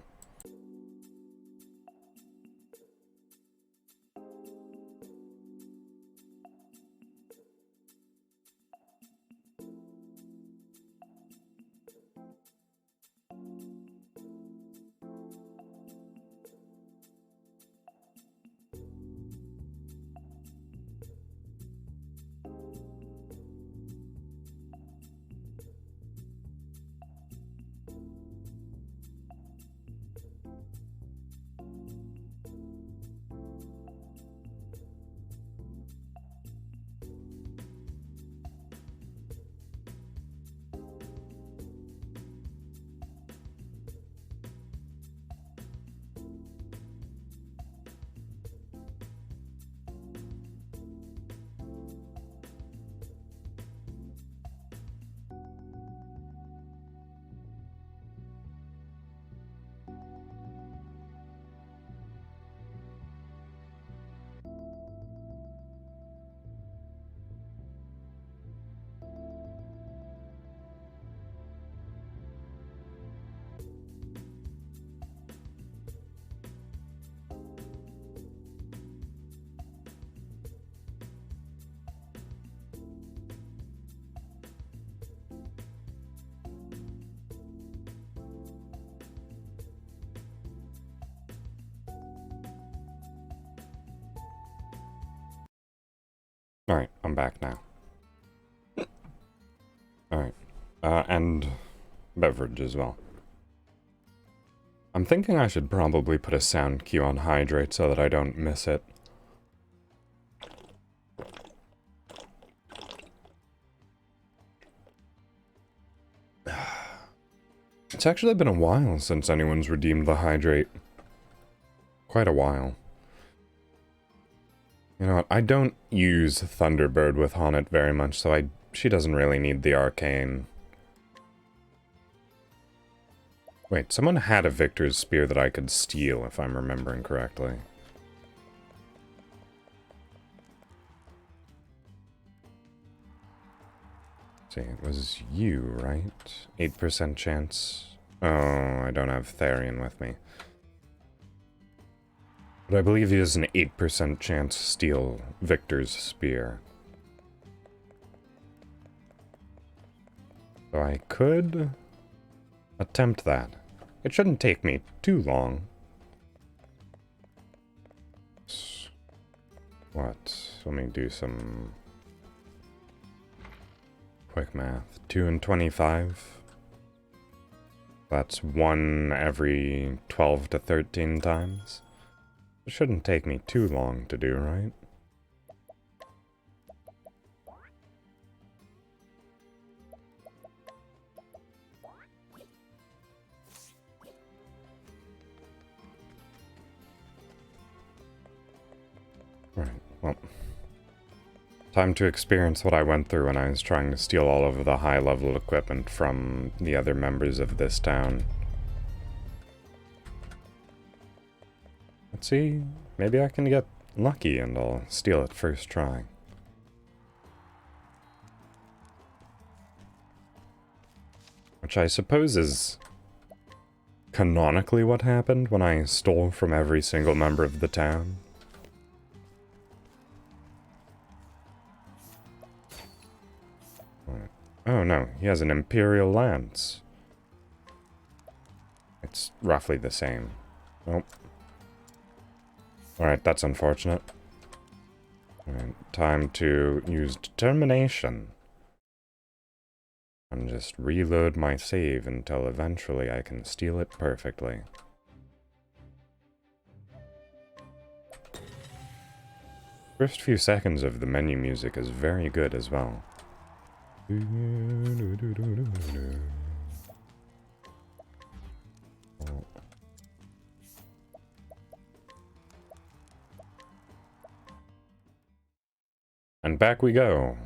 Alright, I'm back now. Alright. And beverage as well. I'm thinking I should probably put a sound cue on hydrate so that I don't miss it. It's actually been a while since anyone's redeemed the hydrate. Quite a while. You know what, I don't use Thunderbird with Honnet very much, so she doesn't really need the arcane. Wait, someone had a Victor's Spear that I could steal, if I'm remembering correctly. See, it was you, right? 8% chance. Oh, I don't have Therian with me. But I believe he has an 8% chance to steal Victor's Spear. So I could attempt that. It shouldn't take me too long. What? Let me do some quick math. 2 and 25. That's 1 every 12 to 13 times. It shouldn't take me too long to do, right? Right, well. Time to experience what I went through when I was trying to steal all of the high-level equipment from the other members of this town. Let's see, maybe I can get lucky and I'll steal it first try. Which I suppose is canonically what happened when I stole from every single member of the town. Oh no, he has an Imperial Lance. It's roughly the same. Nope. Alright, that's unfortunate. Alright, time to use Determination. And just reload my save until eventually I can steal it perfectly. First few seconds of the menu music is very good as well. And back we go.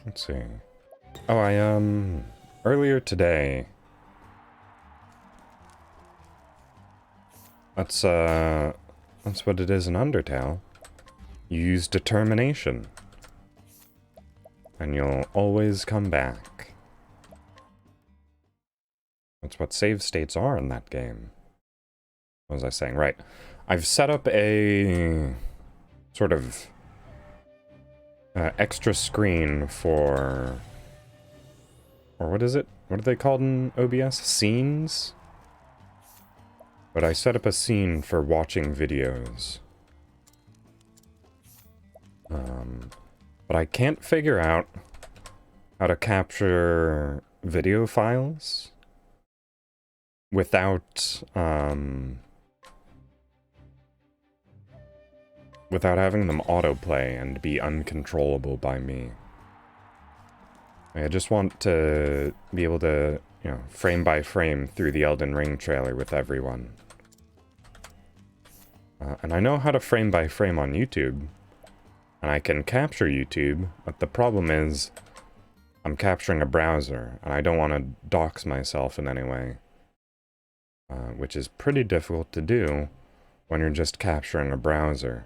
Let's see. Oh, earlier today. That's what it is in Undertale. You use Determination. And you'll always come back. That's what save states are in that game. What was I saying? Right. I've set up a sort of extra screen for... Or what is it? What are they called in OBS? Scenes? But I set up a scene for watching videos. But I can't figure out how to capture video files without having them autoplay and be uncontrollable by me. I just want to be able to, you know, frame by frame through the Elden Ring trailer with everyone. And I know how to frame by frame on YouTube. And I can capture YouTube, but the problem is I'm capturing a browser, and I don't want to dox myself in any way. Which is pretty difficult to do when you're just capturing a browser.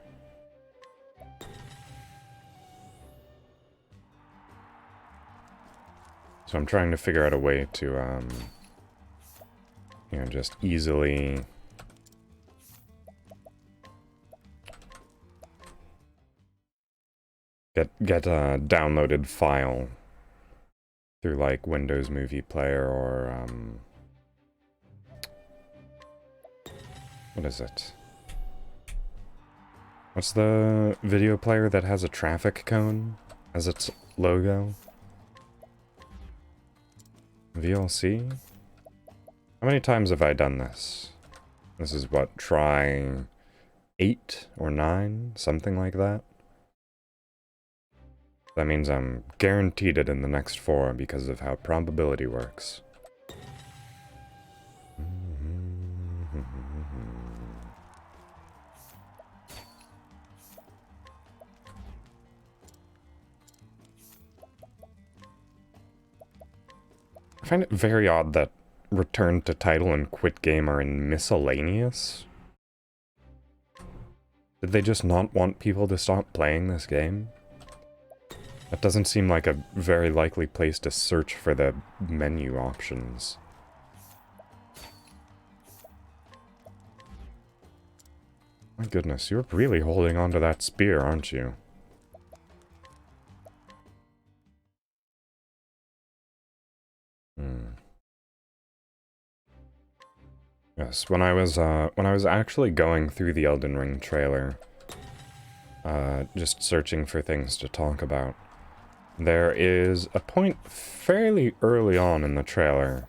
So I'm trying to figure out a way to, you know, just easily get a downloaded file through like Windows Movie Player or What is it? What's the video player that has a traffic cone as its logo? VLC? How many times have I done this? This is what, try 8 or 9? Something like that? That means I'm guaranteed it in the next 4 because of how probability works. I find it very odd that return to title and quit game are in miscellaneous. Did they just not want people to stop playing this game? That doesn't seem like a very likely place to search for the menu options. My goodness, you're really holding onto that spear, aren't you? Yes, when I was actually going through the Elden Ring trailer, just searching for things to talk about, there is a point fairly early on in the trailer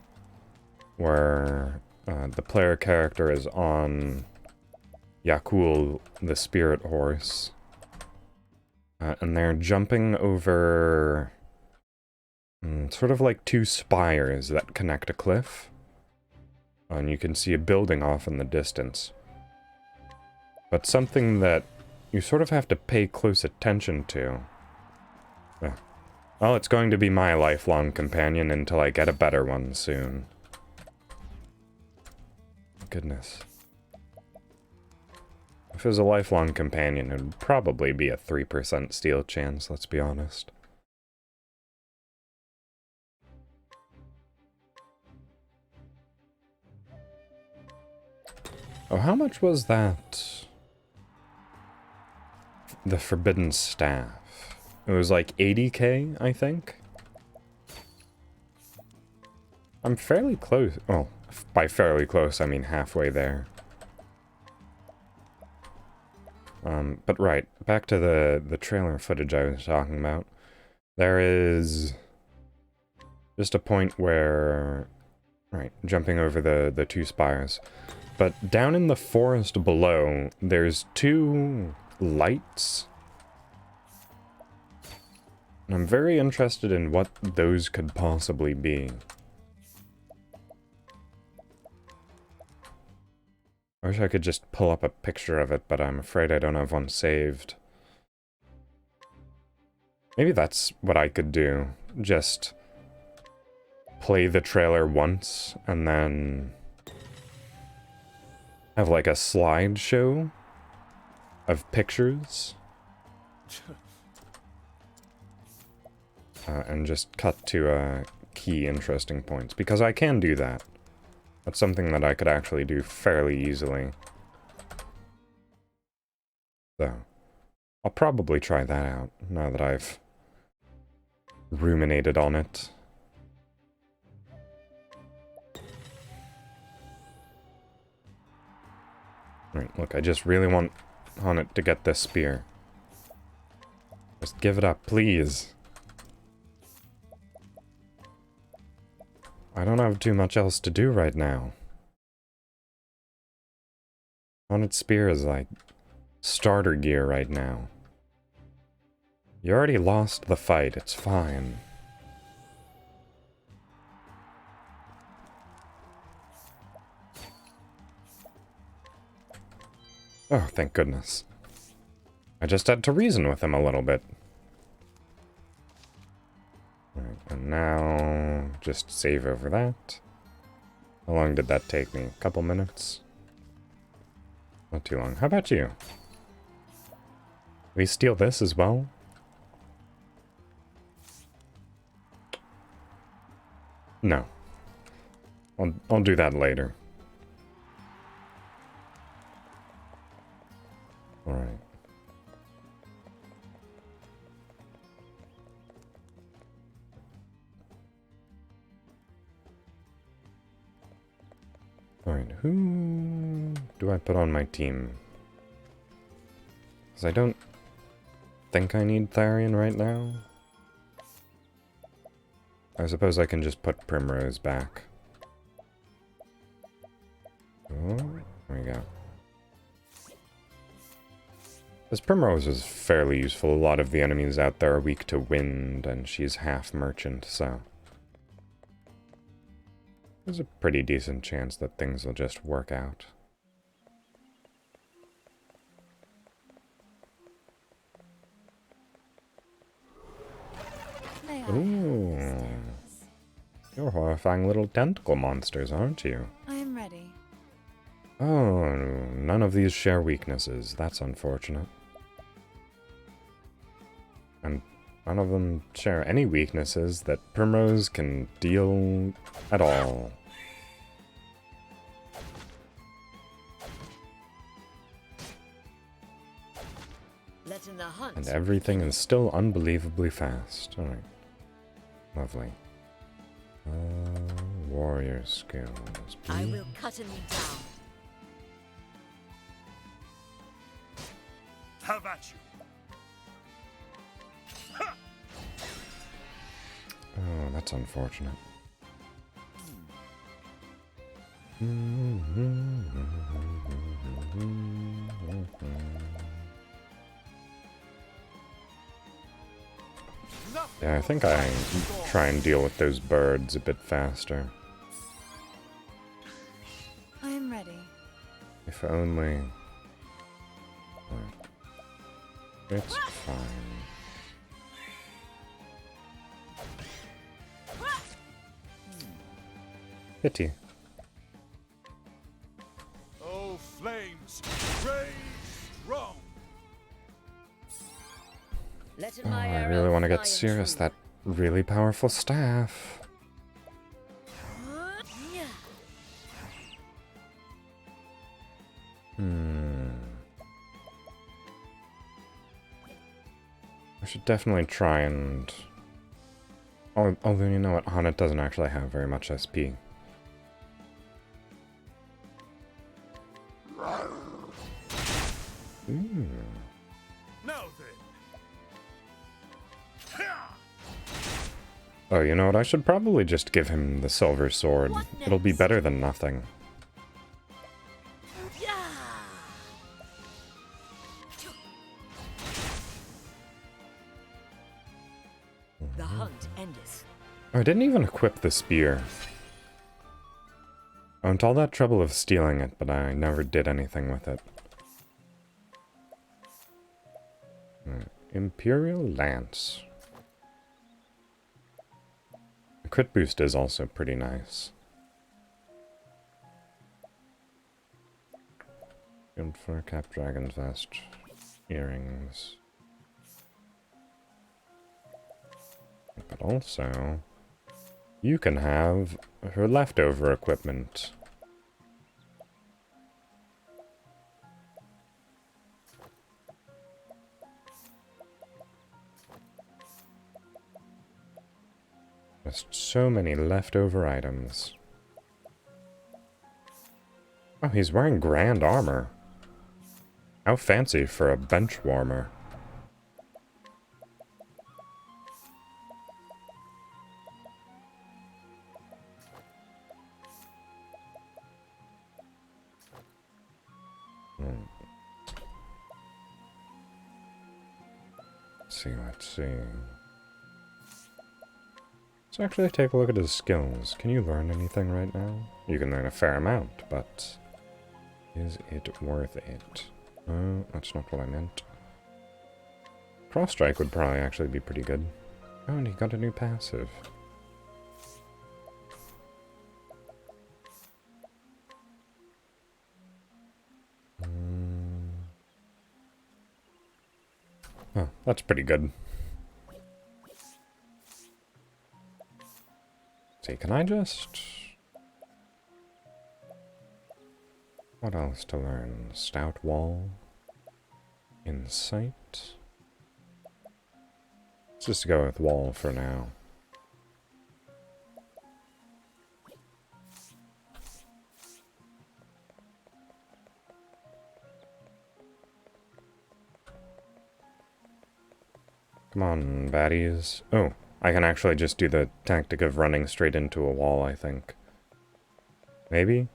where the player character is on Yakul, the spirit horse, and they're jumping over sort of like 2 spires that connect a cliff. And you can see a building off in the distance. But something that you sort of have to pay close attention to. Well, it's going to be my lifelong companion until I get a better one soon. Goodness. If it was a lifelong companion, it would probably be a 3% steal chance, let's be honest. Oh, how much was that? The Forbidden Staff. It was like 80k, I think? I'm fairly close. Oh, by fairly close, I mean halfway there. But right, back to the trailer footage I was talking about. There is just a point where, right, jumping over the 2 spires. But down in the forest below, there's 2 lights. And I'm very interested in what those could possibly be. I wish I could just pull up a picture of it, but I'm afraid I don't have one saved. Maybe that's what I could do. Just play the trailer once, and then have like a slideshow of pictures. And just cut to key interesting points, because I can do that. That's something that I could actually do fairly easily. So, I'll probably try that out, now that I've ruminated on it. Right, look, I just really want on it to get this spear. Just give it up, please. I don't have too much else to do right now. Haunted Spear is like starter gear right now. You already lost the fight, it's fine. Oh, thank goodness. I just had to reason with him a little bit. Right, and now, just save over that. How long did that take me? A couple minutes? Not too long. How about you? We steal this as well? No. I'll do that later. Alright. Alright, who do I put on my team? Because I don't think I need Tharian right now. I suppose I can just put Primrose back. Oh, there we go. This Primrose is fairly useful. A lot of the enemies out there are weak to wind, and she's half merchant, so there's a pretty decent chance that things will just work out. May I Ooh. have this? You're horrifying little tentacle monsters, aren't you? I am ready. Oh, none of these share weaknesses. That's unfortunate. And none of them share any weaknesses that Primrose can deal at all. Let in the hunt. And everything is still unbelievably fast. Alright. Lovely. Warrior skills. I will cut him down. Have at you. Oh, that's unfortunate. Yeah, I think I try and deal with those birds a bit faster. I am ready. If only... It's fine. Pity. Oh, flames, raise strong. Let in Oh, my I arrow really want to fly get Cirrus true. that really powerful staff. I should definitely try and... Although, you know what, Haunted doesn't actually have very much SP. Ooh. Now then. Oh, you know what, I should probably just give him the silver sword. What It'll be next? better than nothing. Yeah. The hunt endeth. Oh, I didn't even equip the spear. I went all that trouble of stealing it, but I never did anything with it. Imperial Lance. The crit boost is also pretty nice. Good for Cap Dragon's Vest. Earrings. But also, you can have her leftover equipment. Just so many leftover items. Oh, he's wearing grand armor. How fancy for a bench warmer. Let's see. Let's actually take a look at his skills. Can you learn anything right now? You can learn a fair amount, but is it worth it? Oh, that's not what I meant. Cross Strike would probably actually be pretty good. Oh, and he got a new passive. Oh, that's pretty good. See, can I just... What else to learn? Stout Wall? Insight? Let's just go with Wall for now. Come on, baddies. Oh, I can actually just do the tactic of running straight into a wall, I think. Maybe?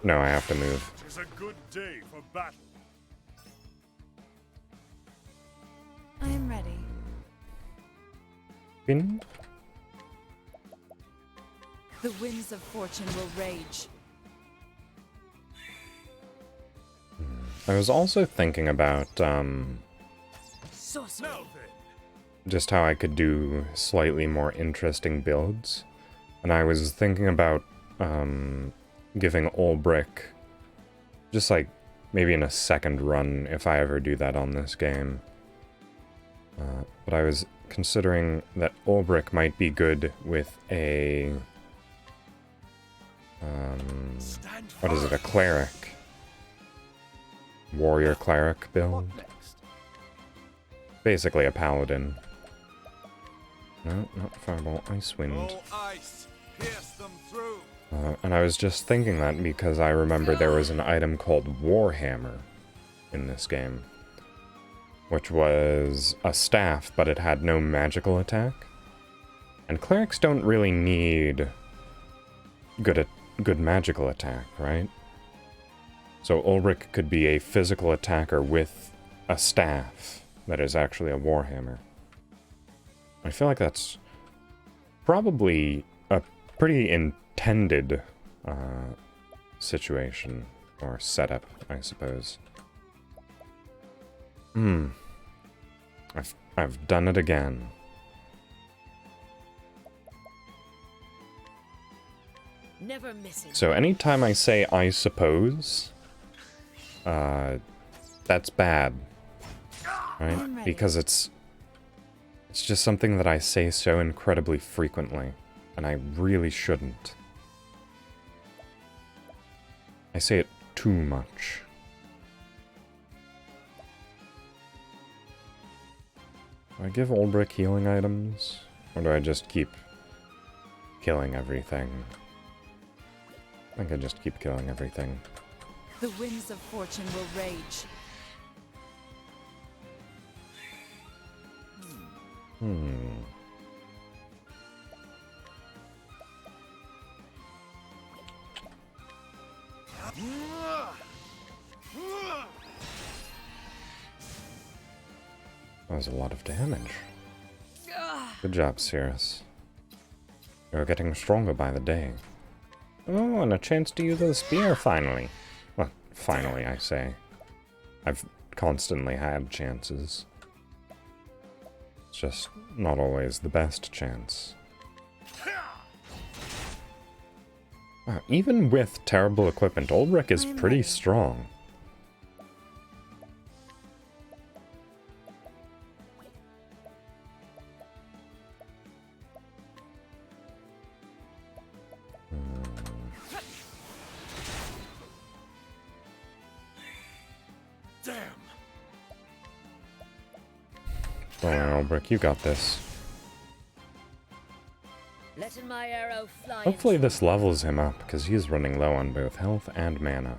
No, I have to move. Tis a good day for battle. I am ready. Pin? The winds of fortune will rage. I was also thinking about, Sorcery. Now then, just how I could do slightly more interesting builds. And I was thinking about, giving Ulbrich just like maybe in a second run if I ever do that on this game. But I was considering that Ulbrich might be good with a what is it, a cleric? Warrior cleric build? Basically a paladin. No, not fireball, ice wind. Oh, ice, pierce them through. And I was just thinking that because I remember there was an item called Warhammer in this game, which was a staff, but it had no magical attack. And clerics don't really need good magical attack, right? So Ulrich could be a physical attacker with a staff that is actually a Warhammer. I feel like that's probably a pretty intended situation, or setup, I suppose. I've done it again. Never missing. So anytime I say I suppose, that's bad, right? Because it's just something that I say so incredibly frequently, and I really shouldn't. I say it too much. Do I give Ulbrich healing items? Or do I just keep killing everything? I think I just keep killing everything. The winds of fortune will rage. That was a lot of damage. Good job, Cirrus. You're getting stronger by the day. Oh, and a chance to use the spear, finally. Well, finally, I say. I've constantly had chances. It's just not always the best chance. Wow, even with terrible equipment, Ulrich is pretty strong. Ulbrich, you got this. Letting my arrow fly. Hopefully this levels him up, because he's running low on both health and mana.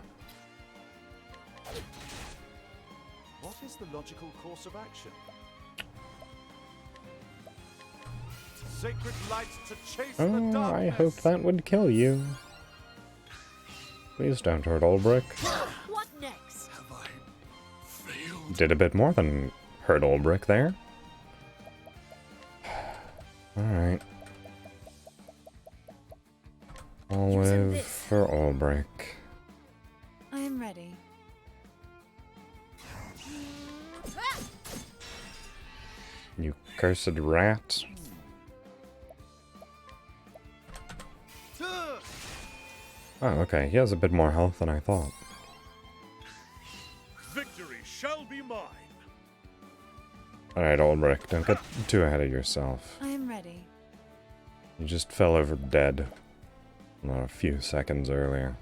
What is the logical course of action? Sacred lights to chase the Oh, darkness. I hope that would kill you. Please don't hurt Ulbrich. What next? have I failed? Did a bit more than hurt Ulbrich there. Alright. I'll live for Ulbrich. I am ready. You cursed rat. Oh, okay. He has a bit more health than I thought. Victory shall be mine. Alright, Ulbrich, don't get too ahead of yourself. I am ready. You just fell over dead. Not a few seconds earlier.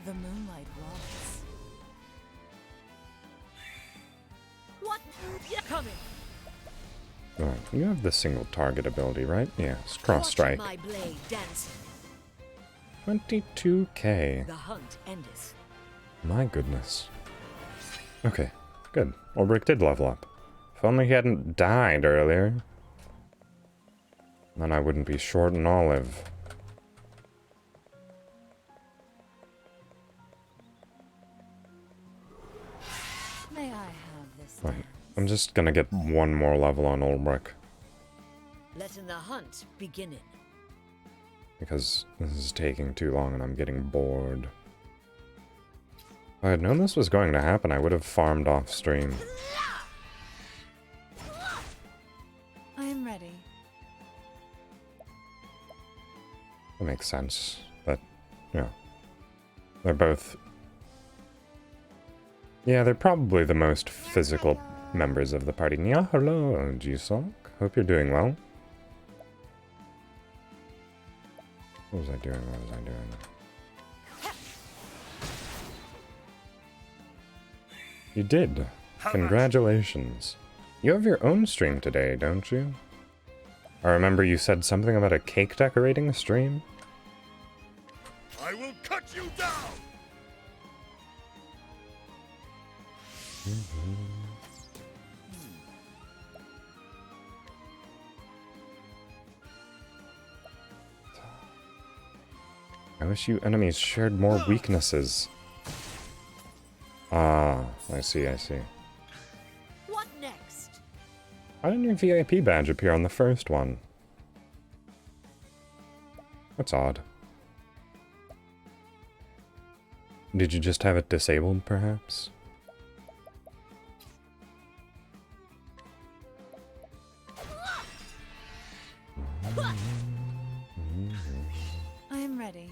The moonlight walks. What? Coming. Alright, you have the single target ability, right? Yes, cross Watch strike. my blade dancing. 22k. The hunt endeth. My goodness. Okay, good. Ulbrich did level up. If only he hadn't died earlier. Then I wouldn't be short an olive. May I have this? Right. I'm just gonna get one more level on Ulbrich. Letting the hunt begin. Because this is taking too long and I'm getting bored. If I had known this was going to happen, I would have farmed off stream. I am ready. That makes sense. But, yeah. They're both... Yeah, they're probably the most physical members of the party. Yeah, hello, Jisok. Hope you're doing well. What was I doing? What was I doing? You did. Congratulations. You have your own stream today, don't you? I remember you said something about a cake decorating stream. I will cut you down! I wish you enemies shared more weaknesses. Ah, I see, I see. What next? Why didn't your VIP badge appear on the first one? That's odd. Did you just have it disabled, perhaps? I am ready.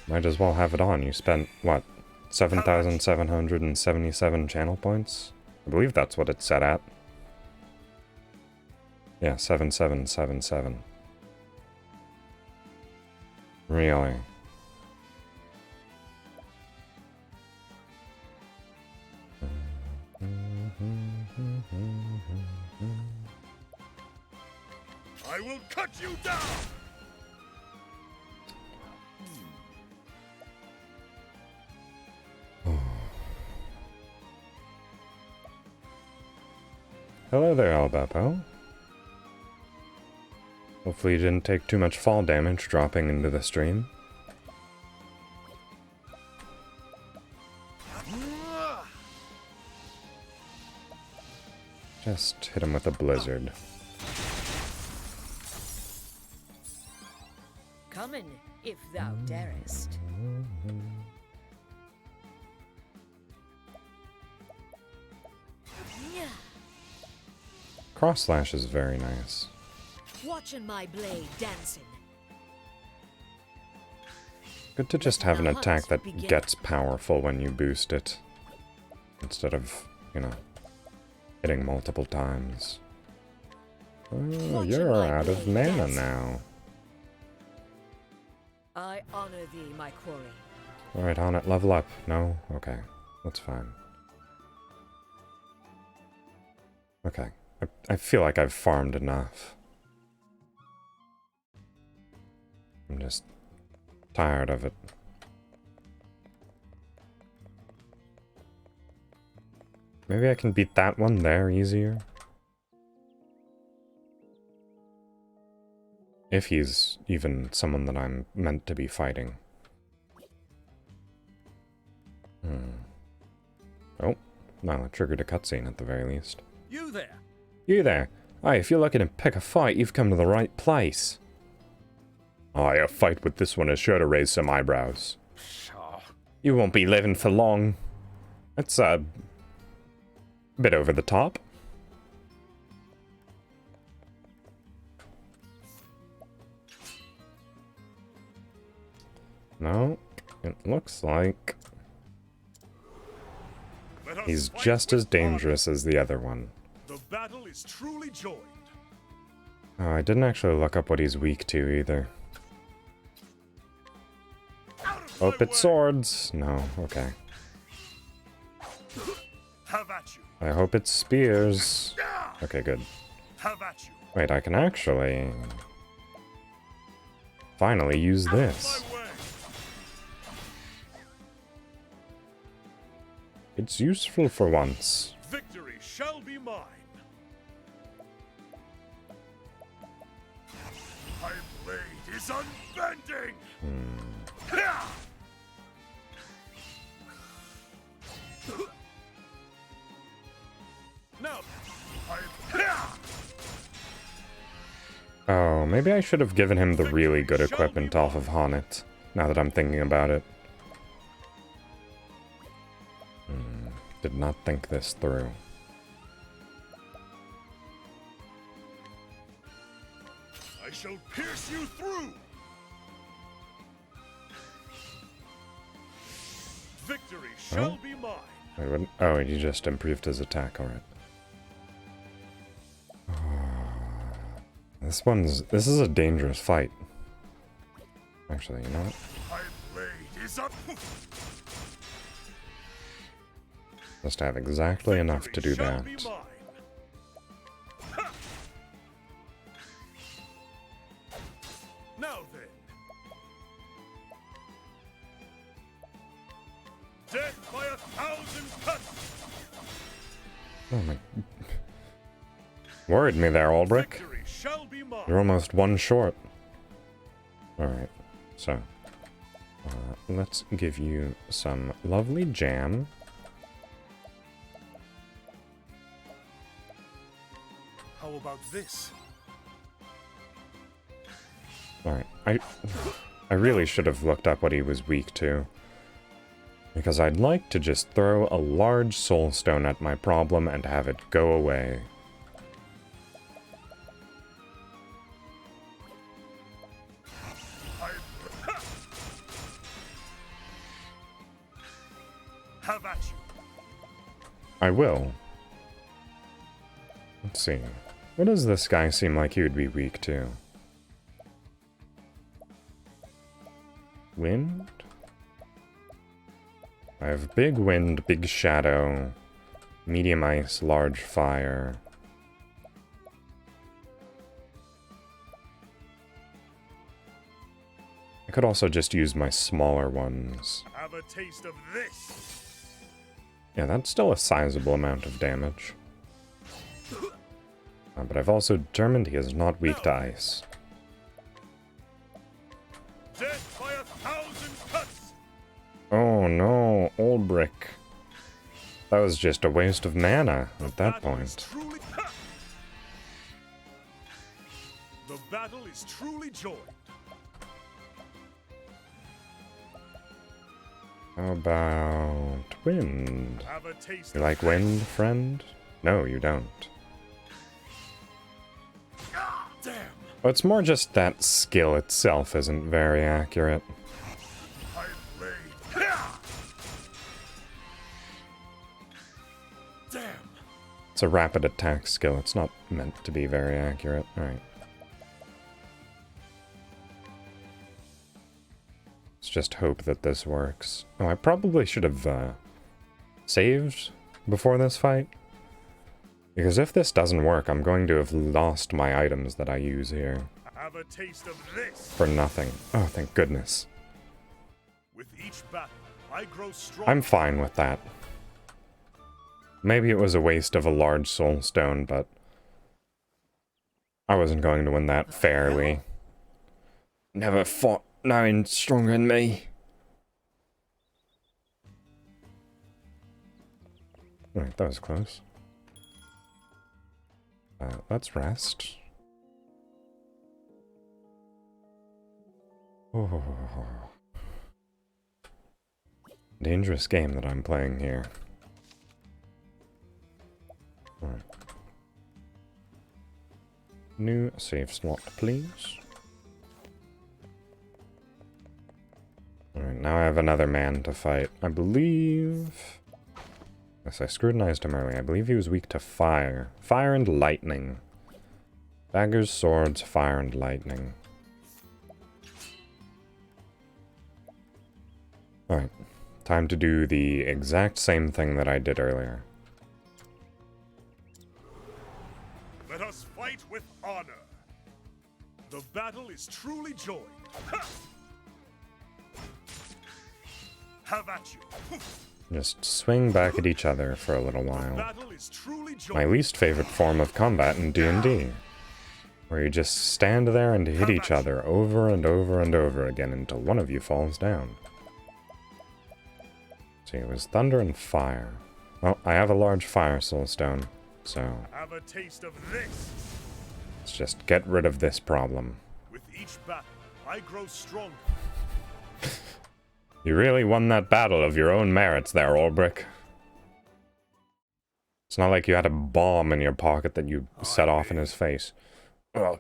Might as well have it on. You spent, what, 7,777 channel points? I believe that's what it's set at. Yeah, 7777. Really? I will cut you down! Hello there, Albepo. Hopefully you didn't take too much fall damage dropping into the stream. Just hit him with a blizzard. Come in, if thou darest. Cross slash is very nice. Watching my blade dancing. Good to just have an attack that gets powerful when you boost it. Instead of, you know, hitting multiple times. Oh, you're out of mana now. I honor thee, my quarry. Alright, on it, level up. No? Okay. That's fine. Okay. I feel like I've farmed enough. I'm just tired of it. Maybe I can beat that one there easier? If he's even someone that I'm meant to be fighting. Oh, well, it triggered a cutscene at the very least. You there! You there! Aye, if you're looking to pick a fight, you've come to the right place. Aye, a fight with this one is sure to raise some eyebrows. Pshaw. You won't be living for long. That's a bit over the top. No, it looks like he's just as dangerous as the other one. The battle is truly joined. Oh, I didn't actually look up what he's weak to either. Hope it's swords. No, okay. Have at you. I hope it's spears. Okay, good. Have at you. Wait, I can actually finally use this. My way. It's useful for once. mine. My blade is unbending. Ha! No. Oh, maybe I should have given him the really good equipment off of Honnet, now that I'm thinking about it. Did not think this through. I shall pierce you through. Victory shall be mine. Wait, what? Oh, he just improved his attack, alright. This is a dangerous fight. Actually, you know what? My blade is up. Must have exactly enough to do that. Now then. Death by 1,000 cuts. Oh my... Worried me there, Ulbrich. Victory shall be mine. You're almost one short. Alright, so... let's give you some lovely jam. How about this? Alright, I really should have looked up what he was weak to. Because I'd like to just throw a large soul stone at my problem and have it go away. Have at you. I will. Let's see. What does this guy seem like he would be weak to? Wind? I have big wind, big shadow, medium ice, large fire. I could also just use my smaller ones. Have a taste of this. Yeah, that's still a sizable amount of damage. But I've also determined he is not weak to ice. Death by 1,000 cuts. Oh no, Ulbrich. That was just a waste of mana at that point. The battle is truly joined. How about wind? Have a taste You of like wind, friend? No, you don't. Damn. Oh, it's more just that skill itself isn't very accurate. My blade. Damn. It's a rapid attack skill, it's not meant to be very accurate. Alright. Let's just hope that this works. Oh, I probably should have saved before this fight. Because if this doesn't work, I'm going to have lost my items that I use here. Have a taste of this. For nothing. Oh, thank goodness. With each battle, I grow strong. I'm fine with that. Maybe it was a waste of a large soul stone, but I wasn't going to win that fairly. Never fought knowing stronger than me. Alright, that was close. Let's rest. Oh. Dangerous game that I'm playing here. Alright. New save slot, please. Alright, now I have another man to fight. I believe... Yes, I scrutinized him earlier. I believe he was weak to fire. Fire and lightning. Daggers, swords, fire and lightning. Alright. Time to do the exact same thing that I did earlier. Let us fight with honor. The battle is truly joined. Ha! Have at you. Just swing back at each other for a little while. Battle is truly My joyous. least favorite form of combat in D&D. Where you just stand there and hit each other over and over and over again until one of you falls down. See, it was thunder and fire. Well, I have a large fire soulstone, so Have a taste of this. let's just get rid of this problem. With each battle, I grow stronger. You really won that battle of your own merits there, Ulbrich. It's not like you had a bomb in your pocket that you set off in his face. Well,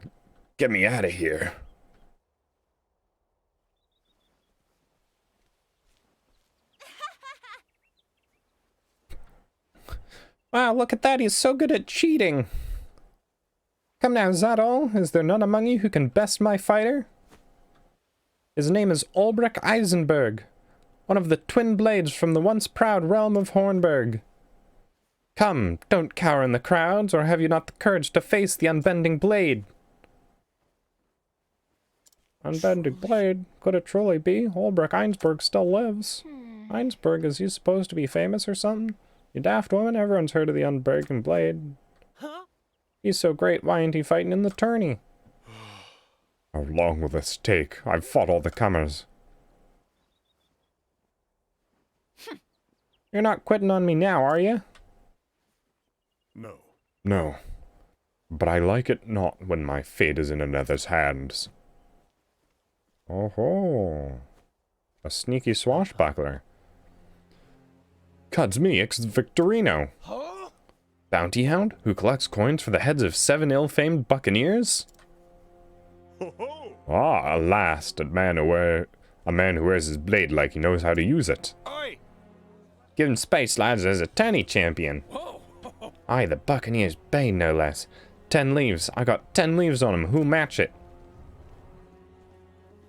get me out of here. Wow, look at that, he's so good at cheating. Come now, is that all? Is there none among you who can best my fighter? His name is Ulbrich Eisenberg, one of the twin blades from the once proud realm of Hornburg. Come, don't cower in the crowds, or have you not the courage to face the unbending blade? Unbending blade? Could it truly be? Ulbrich Eisenberg still lives. Eisenberg, is he supposed to be famous or something? You daft woman, everyone's heard of the unbreaking blade. Huh? He's so great, why ain't he fighting in the tourney? How long will this take? I've fought all the comers. You're not quitting on me now, are you? No. No. But I like it not when my fate is in another's hands. Oh ho. A sneaky swashbuckler. Cuds me, ex-Victorino. Huh? Bounty hound who collects coins for the heads of 7 ill-famed buccaneers? Ho ho! Ah, alas, a man who wears his blade like he knows how to use it. Oi! Give him space, lads, as a tourney champion. Whoa! Aye, the Buccaneer's bane, no less. 10 leaves. I got 10 leaves on him. Who'll match it?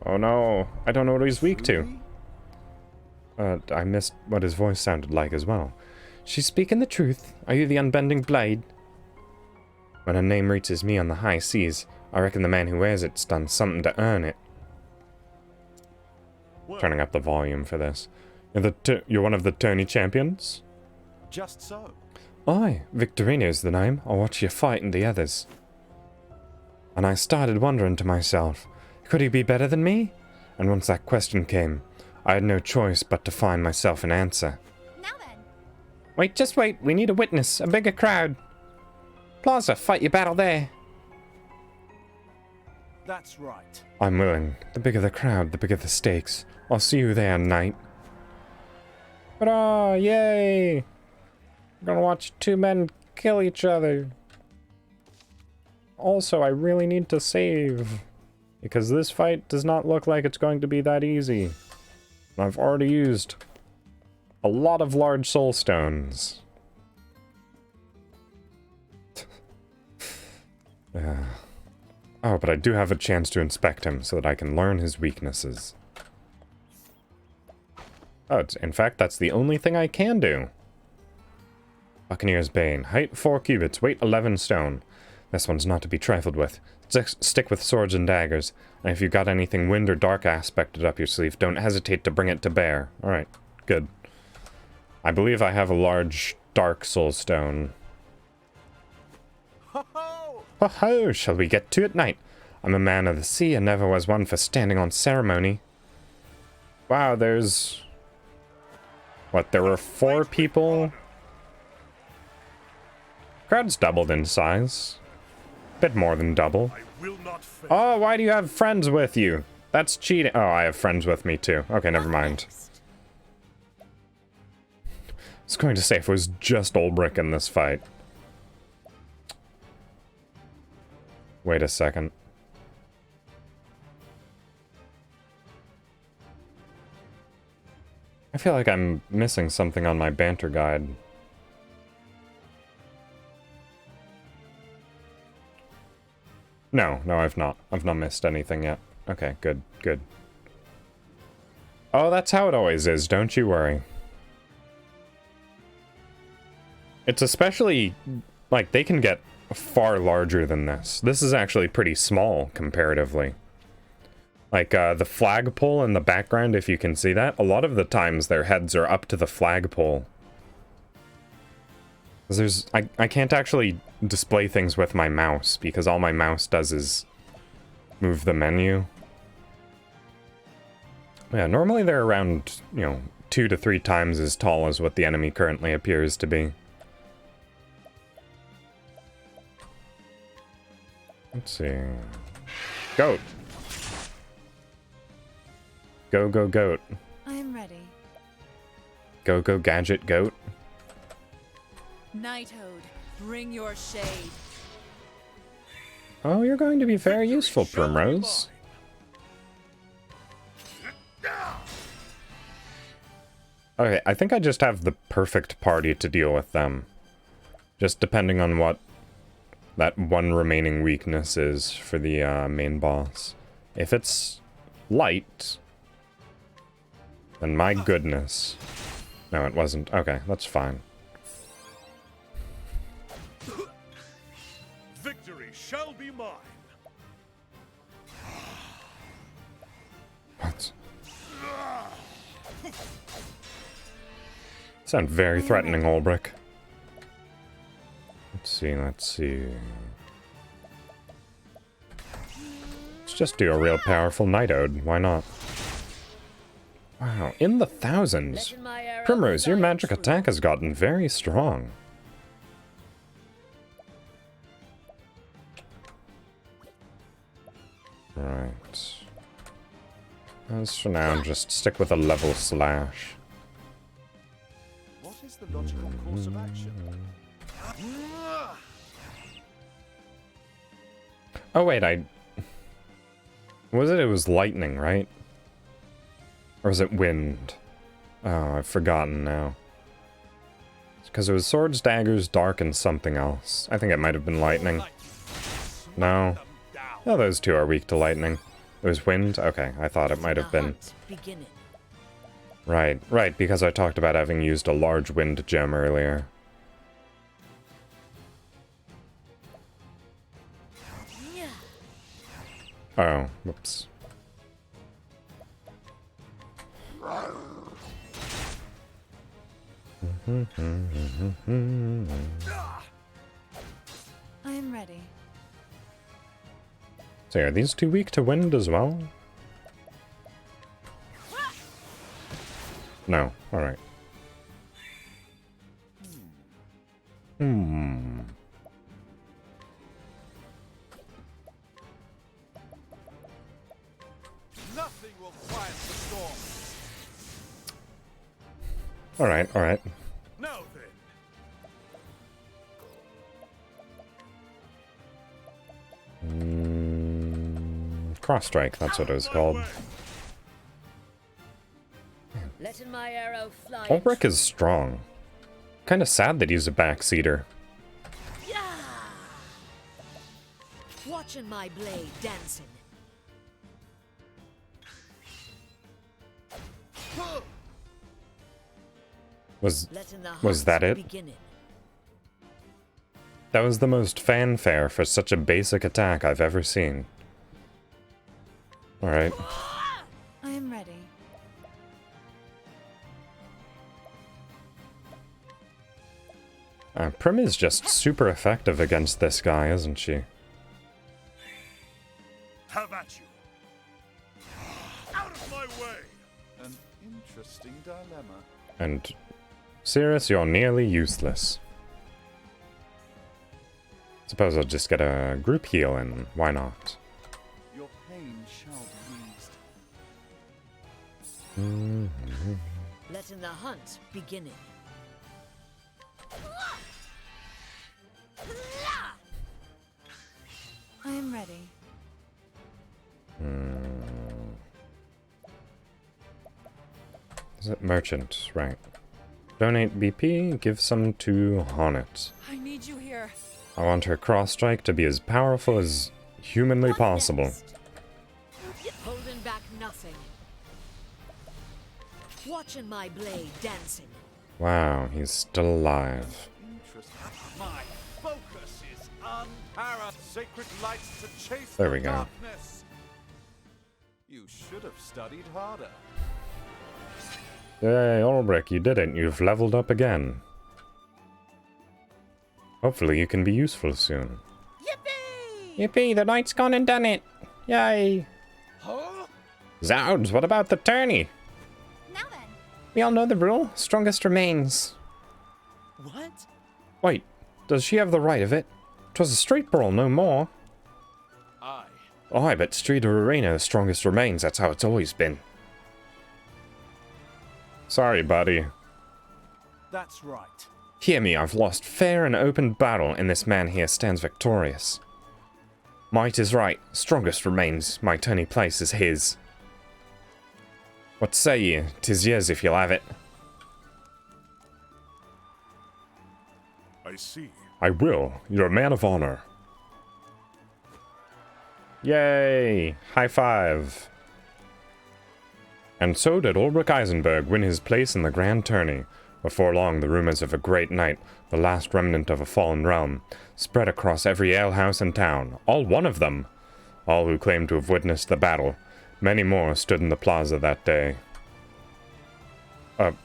Oh no, I don't know what he's weak to. I missed what his voice sounded like as well. She's speaking the truth. Are you the unbending blade? When a name reaches me on the high seas, I reckon the man who wears it's done something to earn it. Well, Turning up the volume for this. You're one of the tourney champions? Just so. Aye, Victorino's the name. I'll watch you fight and the others. And I started wondering to myself, could he be better than me? And once that question came, I had no choice but to find myself an answer. Now then. Wait, just wait. We need a witness, a bigger crowd. Plaza, fight your battle there. That's right. I'm willing. The bigger the crowd, the bigger the stakes. I'll see you there, knight. Hurrah! Yay! I'm gonna watch two men kill each other. Also, I really need to save. Because this fight does not look like it's going to be that easy. I've already used a lot of large soul stones. Oh, but I do have a chance to inspect him so that I can learn his weaknesses. Oh, in fact, that's the only thing I can do. Buccaneer's Bane. Height 4 cubits, weight 11 stone. This one's not to be trifled with. Stick with swords and daggers, and if you got anything wind or dark aspected up your sleeve, don't hesitate to bring it to bear. Alright, good. I believe I have a large dark soul stone. Ho ho! Ho ho, shall we get to it, knight? I'm a man of the sea and never was one for standing on ceremony. Wow, there's... What, there were 4 people? Crowd's doubled in size. Bit more than double. I will not fail. Oh, why do you have friends with you? That's cheating. Oh, I have friends with me too. Okay, never mind. I was going to say if it was just Ulbrich in this fight. Wait a second. I feel like I'm missing something on my banter guide. No, I've not. I've not missed anything yet. Okay, good, good. Oh, that's how it always is, don't you worry. It's especially, like, they can get far larger than this. This is actually pretty small, comparatively. Like, the flagpole in the background, if you can see that, a lot of the times their heads are up to the flagpole. 'Cause I can't actually display things with my mouse, because all my mouse does is move the menu. Yeah, normally they're around, 2 to 3 times as tall as what the enemy currently appears to be. Let's see. Goat! Go, go, goat. I'm ready. Go, go, gadget, goat. Nighthode, bring your shade. Oh, you're going to be very useful, Primrose. Okay, I think I just have the perfect party to deal with them. Just depending on what that one remaining weakness is for the main boss. If it's light, then my goodness. No, it wasn't. Okay, that's fine. Victory shall be mine. What? Sound very threatening, Olbrich. Let's see, let's see. Let's just do a real powerful Night Ode, why not? Wow, in the thousands. Primrose, your magic attack has gotten very strong. Right. As for now, just stick with a level slash. What is the logical course of action? Oh wait, it was lightning, right? Or was it wind? Oh, I've forgotten now. Because it was swords, daggers, dark, and something else. I think it might have been lightning. No. No, those two are weak to lightning. It was wind? Okay, I thought it might have been. Right, because I talked about having used a large wind gem earlier. Oh, whoops. I am ready. So are these two weak to wind as well? No, alright. Nothing will quiet the storm. Alright. Now then. Cross strike, that's what it was called. Letting my arrow fly. Olbrich is strong. Kinda sad that he's a backseater. Yeah. Watching my blade dancing. Was Was that it? That was the most fanfare for such a basic attack I've ever seen. Alright. I am ready. Prim is just super effective against this guy, isn't she? Have at you. Out of my way. An interesting dilemma. And Cirrus, you're nearly useless. Suppose I'll just get a group heal in. Why not? Your pain shall be eased. Letting the hunt beginning. I am ready. Is it merchant? Right. Donate BP, give some to Honnet. I need you here. I want her cross strike to be as powerful as humanly possible. Holding back nothing. Watching my blade dancing. Wow, he's still alive. Interesting. My focus is unparalleled. Sacred lights to chase There the we go. darkness. You You should have studied harder. Yay, Ulrich, you did it. You've leveled up again. Hopefully you can be useful soon. Yippee! Yippee, the knight's gone and done it. Yay. Huh? Zounds, what about the tourney? Now then, We all know the rule. Strongest remains. What? Wait, does she have the right of it? 'Twas a street brawl, no more. Aye. Aye, but street or arena, the strongest remains. That's how it's always been. Sorry, buddy. That's right. Hear me, I've lost fair and open battle, and this man here stands victorious. Might is right, strongest remains, my tourney place is his. What say ye? 'Tis yours if you'll have it. I see. I will. You're a man of honor. Yay! High five. And so did Ulrich Eisenberg win his place in the grand tourney. Before long, the rumors of a great knight, the last remnant of a fallen realm, spread across every alehouse in town. All one of them! All who claimed to have witnessed the battle. Many more stood in the plaza that day.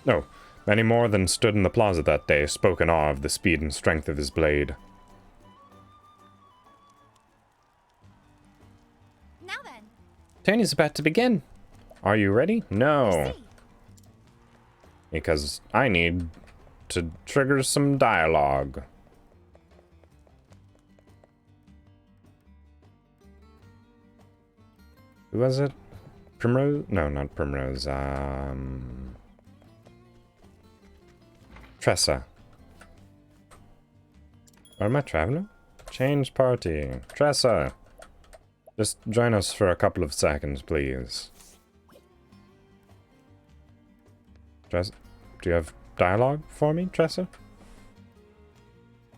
No. Many more than stood in the plaza that day spoke in awe of the speed and strength of his blade. now then. Tourney's about to begin. Are you ready? No. See. Because I need to trigger some dialogue. Who was it? Primrose? No, not Primrose. Tressa. Where am I traveling? Change party. Tressa. Just join us for a couple of seconds, please. Tressa, do you have dialogue for me, Tressa?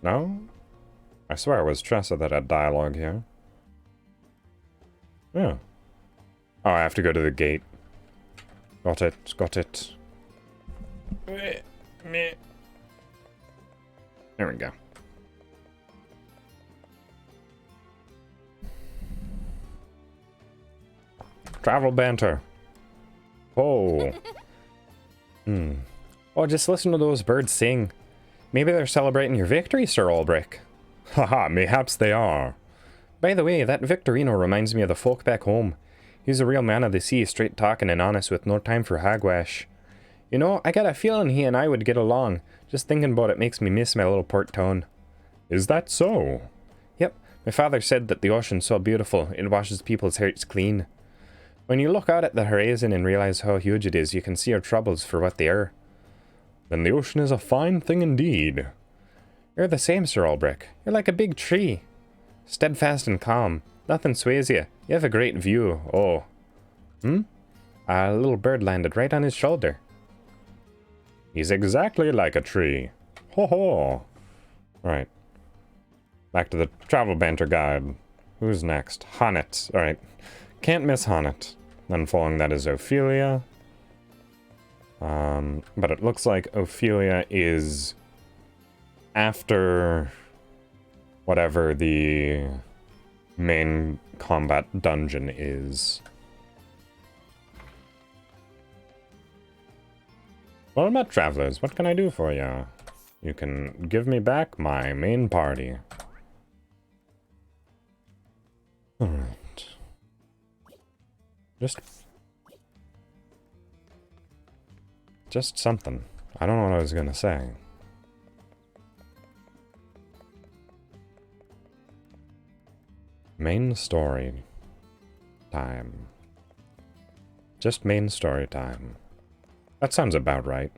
No? I swear it was Tressa that had dialogue here. Yeah. Oh, I have to go to the gate. Got it, got it. There we go. Travel banter. Oh. Oh, just listen to those birds sing. Maybe they're celebrating your victory, Sir Ulrich. Haha, mayhaps they are. By the way, that Victorino reminds me of the folk back home. He's a real man of the sea, straight talking and honest with no time for hagwash. You know, I got a feeling he and I would get along. Just thinking about it makes me miss my little port town. Is that so? Yep, my father said that the ocean's so beautiful, it washes people's hearts clean. When you look out at the horizon and realize how huge it is, you can see our troubles for what they are. Then the ocean is a fine thing indeed. You're the same, Sir Ulrich. You're like a big tree. Steadfast and calm. Nothing sways you. You have a great view. Oh. A little bird landed right on his shoulder. He's exactly like a tree. Ho ho. Alright. Back to the travel banter guide. Who's next? Honnet. Alright. Can't miss Honnet. Then following that is Ophelia. But it looks like Ophelia is after whatever the main combat dungeon is. Well, about travelers, what can I do for you? You can give me back my main party. Alright. Just something. I don't know what I was gonna say. Main story time. Just main story time. That sounds about right.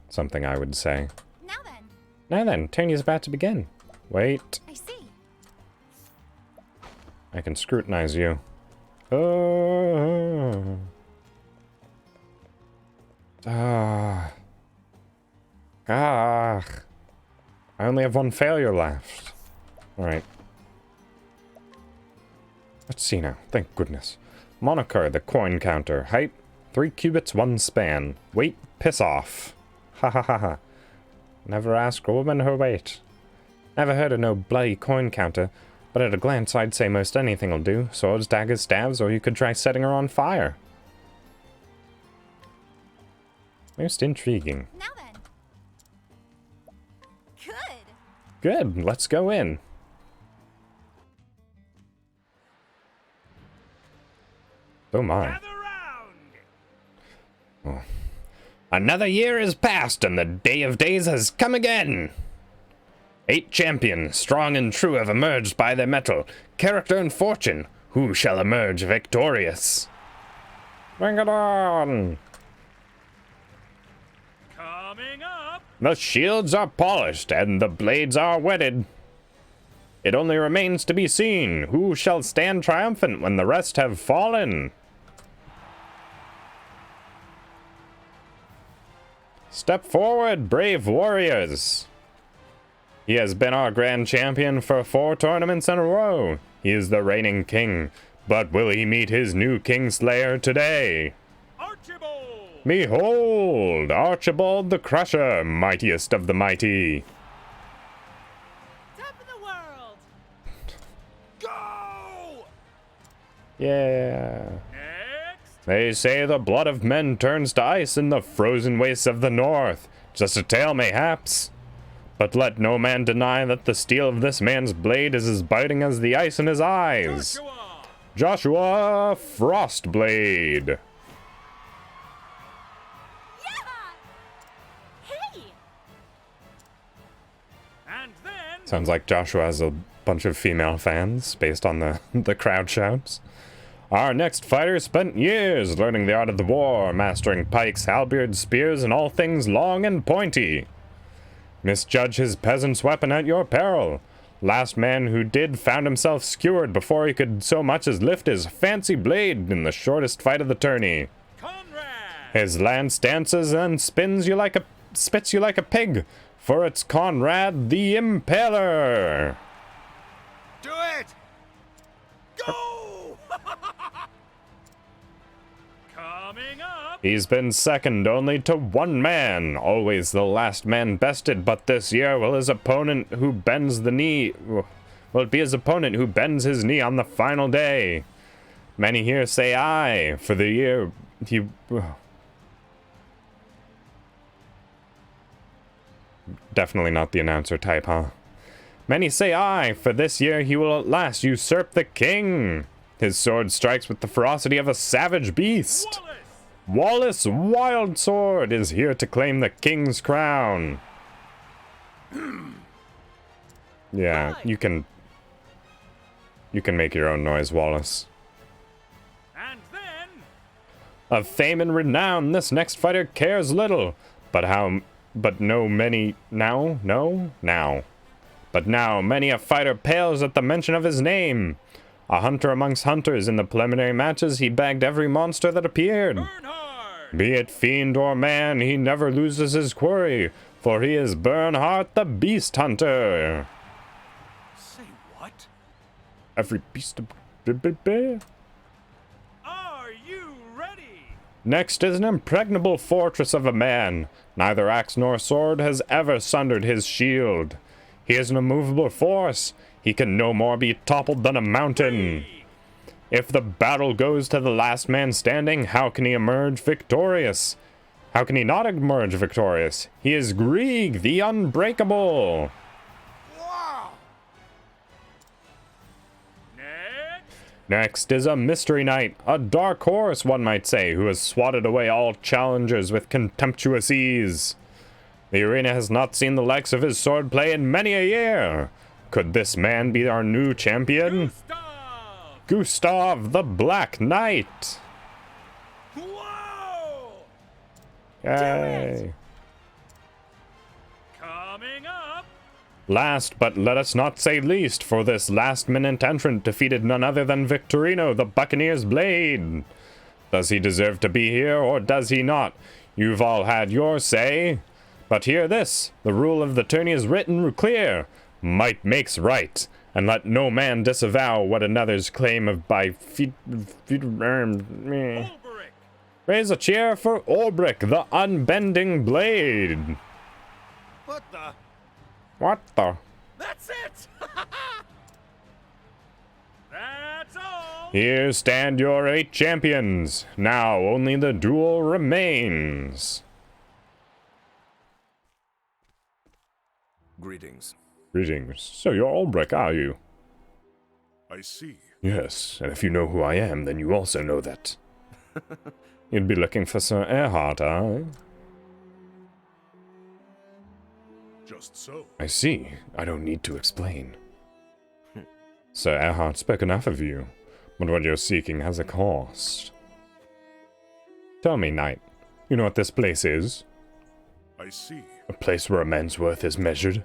Something I would say. Now then. Now then, tourney's about to begin. Wait, I see. I can scrutinize you. Oh. Ah. Ah. I only have one failure left. Alright. Let's see now. Thank goodness. Moniker, the coin counter. Height, 3 cubits, 1 span. Weight, piss off. Ha ha ha ha. Never ask a woman her weight. Never heard of no bloody coin counter. But at a glance, I'd say most anything will do. Swords, daggers, stabs, or you could try setting her on fire. Most intriguing. Now then. Good. Good, let's go in. Oh my. Oh. Another year has passed and the day of days has come again. 8 champions, strong and true, have emerged by their mettle, character and fortune. Who shall emerge victorious? Bring it on! Coming up! The shields are polished and the blades are whetted. It only remains to be seen who shall stand triumphant when the rest have fallen. Step forward, brave warriors. He has been our grand champion for 4 tournaments in a row. He is the reigning king, but will he meet his new Kingslayer today? Archibald! Behold, Archibald the Crusher, mightiest of the mighty. Top of the world! Go! Yeah. Next! They say the blood of men turns to ice in the frozen wastes of the north. Just a tale, mayhaps. But let no man deny that the steel of this man's blade is as biting as the ice in his eyes. Joshua Frostblade. Yeah! Hey! And then... Sounds like Joshua has a bunch of female fans based on the crowd shouts. Our next fighter spent years learning the art of the war, mastering pikes, halberds, spears, and all things long and pointy. Misjudge his peasant's weapon at your peril. Last man who did found himself skewered before he could so much as lift his fancy blade in the shortest fight of the tourney. Conrad! His lance dances and spits you like a pig, for it's Conrad the Impaler. Do it! Go! Coming up! He's been second only to one man, always the last man bested, but this year will his opponent who bends the knee... Will it be his opponent who bends his knee on the final day? Many here say aye, for the year he... Definitely not the announcer type, huh? Many say aye, for this year he will at last usurp the king. His sword strikes with the ferocity of a savage beast. Wallace Wild Sword is here to claim the king's crown. Yeah, you can make your own noise, Wallace. And then... Of fame and renown, this next fighter cares little. But now many a fighter pales at the mention of his name. A hunter amongst hunters, in the preliminary matches he bagged every monster that appeared. Bernhard! Be it fiend or man, he never loses his quarry, for he is Bernhard the Beast Hunter. Say what? Every beast... Are you ready? Next is an impregnable fortress of a man. Neither axe nor sword has ever sundered his shield. He is an immovable force. He can no more be toppled than a mountain. If the battle goes to the last man standing, how can he emerge victorious? How can he not emerge victorious? He is Grieg, the Unbreakable. Wow! Next! Next is a mystery knight, a dark horse, one might say, who has swatted away all challengers with contemptuous ease. The arena has not seen the likes of his swordplay in many a year. Could this man be our new champion? Gustav the Black Knight! Whoa! Yay! Coming up! Last, but let us not say least, for this last-minute entrant defeated none other than Victorino, the Buccaneer's Blade. Does he deserve to be here, or does he not? You've all had your say. But hear this, the rule of the tourney is written clear. Might makes right, and let no man disavow what another's claim of by Ulbrich! Raise a cheer for Ulbrich, the Unbending Blade. What the? What the? That's it! Here stand your 8 champions. Now only the duel remains. Greetings. Greetings. So you're Ulbrich, are you? I see. Yes, and if you know who I am, then you also know that. You'd be looking for Sir Erhard, eh? Just so. I see. I don't need to explain. Sir Erhard spoke enough of you, but what you're seeking has a cost. Tell me, knight, you know what this place is? I see. A place where a man's worth is measured?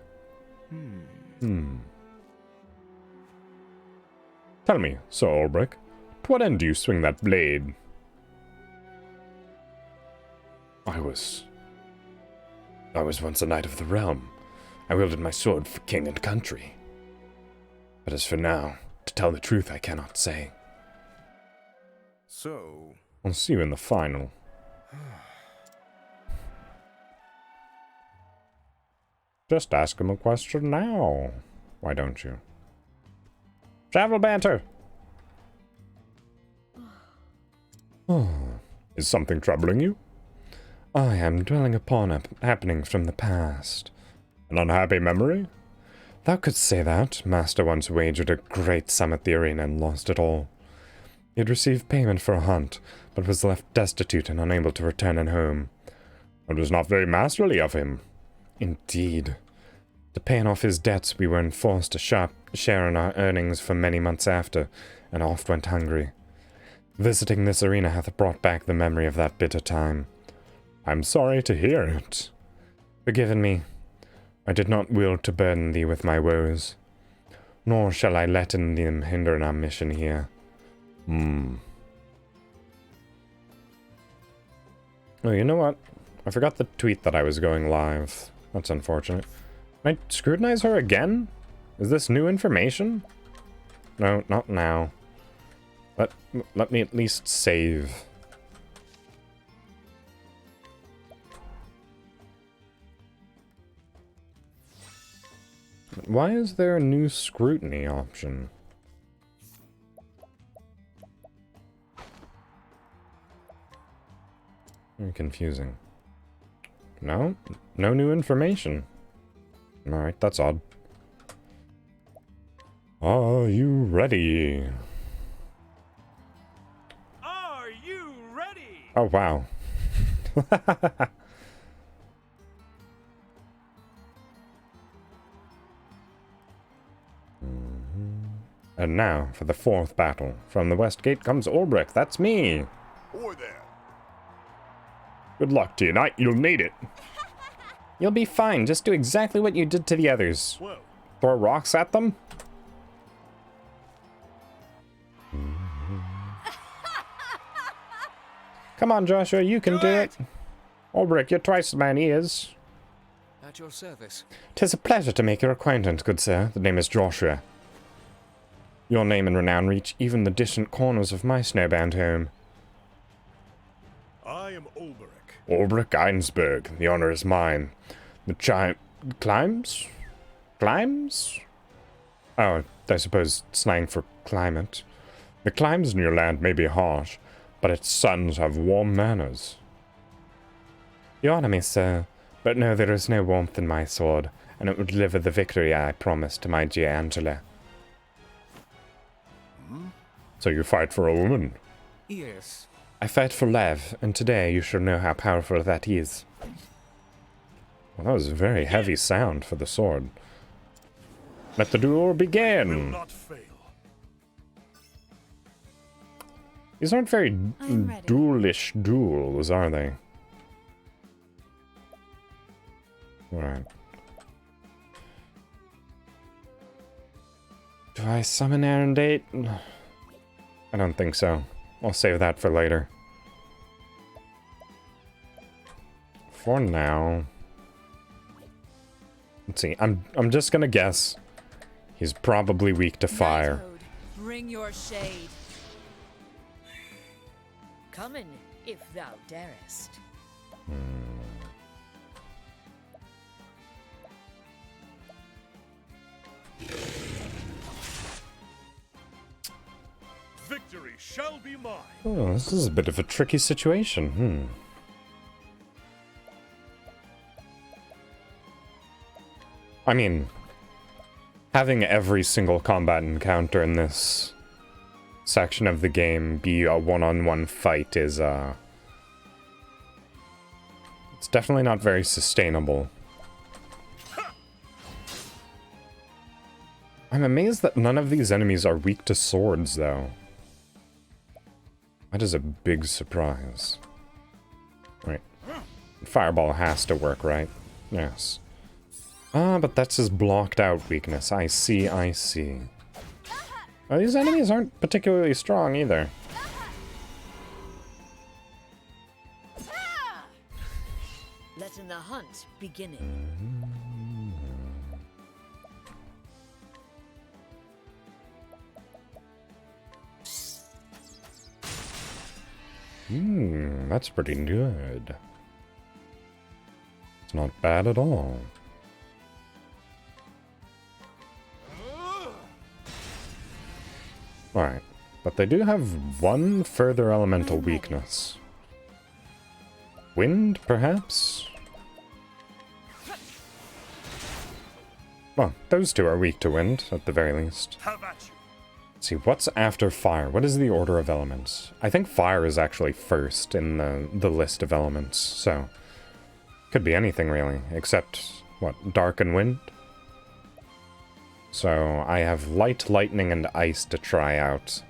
Tell me, Sir Ulbrich, to what end do you swing that blade? I was once a knight of the realm. I wielded my sword for king and country. But as for now, to tell the truth, I cannot say. So, I'll see you in the final. Just ask him a question now. Why don't you? Travel banter! Is something troubling you? I am dwelling upon happenings from the past. An unhappy memory? Thou couldst say that. Master once wagered a great sum at the arena and lost it all. He had received payment for a hunt, but was left destitute and unable to return home. It was not very masterly of him. Indeed. To pay off his debts, we were enforced to share in our earnings for many months after, and oft went hungry. Visiting this arena hath brought back the memory of that bitter time. I am sorry to hear it. Forgive me. I did not will to burden thee with my woes, nor shall I let in them hinder our mission here. Oh, you know what? I forgot the tweet that I was going live. That's unfortunate. Can I scrutinize her again? Is this new information? No, not now. Let me at least save. Why is there a new scrutiny option? Very confusing. No? No new information. Alright, that's odd. Are you ready? Are you ready? Oh, wow. And now, for the 4th battle. From the west gate comes Ulbrich. That's me! Or there. Good luck to you, knight. You'll need it. You'll be fine. Just do exactly what you did to the others. Well, Throw rocks at them? Come on, Joshua. You can do it. Ulbrich, you're twice the man he is. at your service. 'Tis a pleasure to make your acquaintance, good sir. The name is Joshua. Your name and renown reach even the distant corners of my snowbound home. I am Ulbrich. Ulbrich Einsberg. The honor is mine. The climbs? Oh, I suppose slang for climate. The climbs in your land may be harsh, but its sons have warm manners. You honor me, sir, but no, there is no warmth in my sword, and it would deliver the victory I promised to my dear Angela. So you fight for a woman? Yes. I fight for Lev, and today you shall know how powerful that is. Well, that was a very heavy sound for the sword. Let the duel Will begin! not fail. These aren't very I'm ready. duelish duels, are they? Alright. Do I summon Arendate? I don't think so. I'll save that for later. For now. Let's see. I'm just gonna guess. He's probably weak to fire. Knighthood, bring your shade. Come in, if thou darest. Victory! mine. Oh, this is a bit of a tricky situation. I mean, having every single combat encounter in this section of the game be a one-on-one fight is, it's definitely not very sustainable. I'm amazed that none of these enemies are weak to swords, though. That is a big surprise. Right. Fireball has to work, right? Yes. Ah, but that's his blocked out weakness. I see, I see. Well, these enemies aren't particularly strong either. Letting the hunt begin. That's pretty good. It's not bad at all. Alright, but they do have one further elemental weakness. Wind, perhaps? Well, those two are weak to wind, at the very least. How about you? Let's see, what's after fire? What is the order of elements? I think fire is actually first in the list of elements, so... Could be anything, really, except, what, dark and wind? So, I have light, lightning, and ice to try out.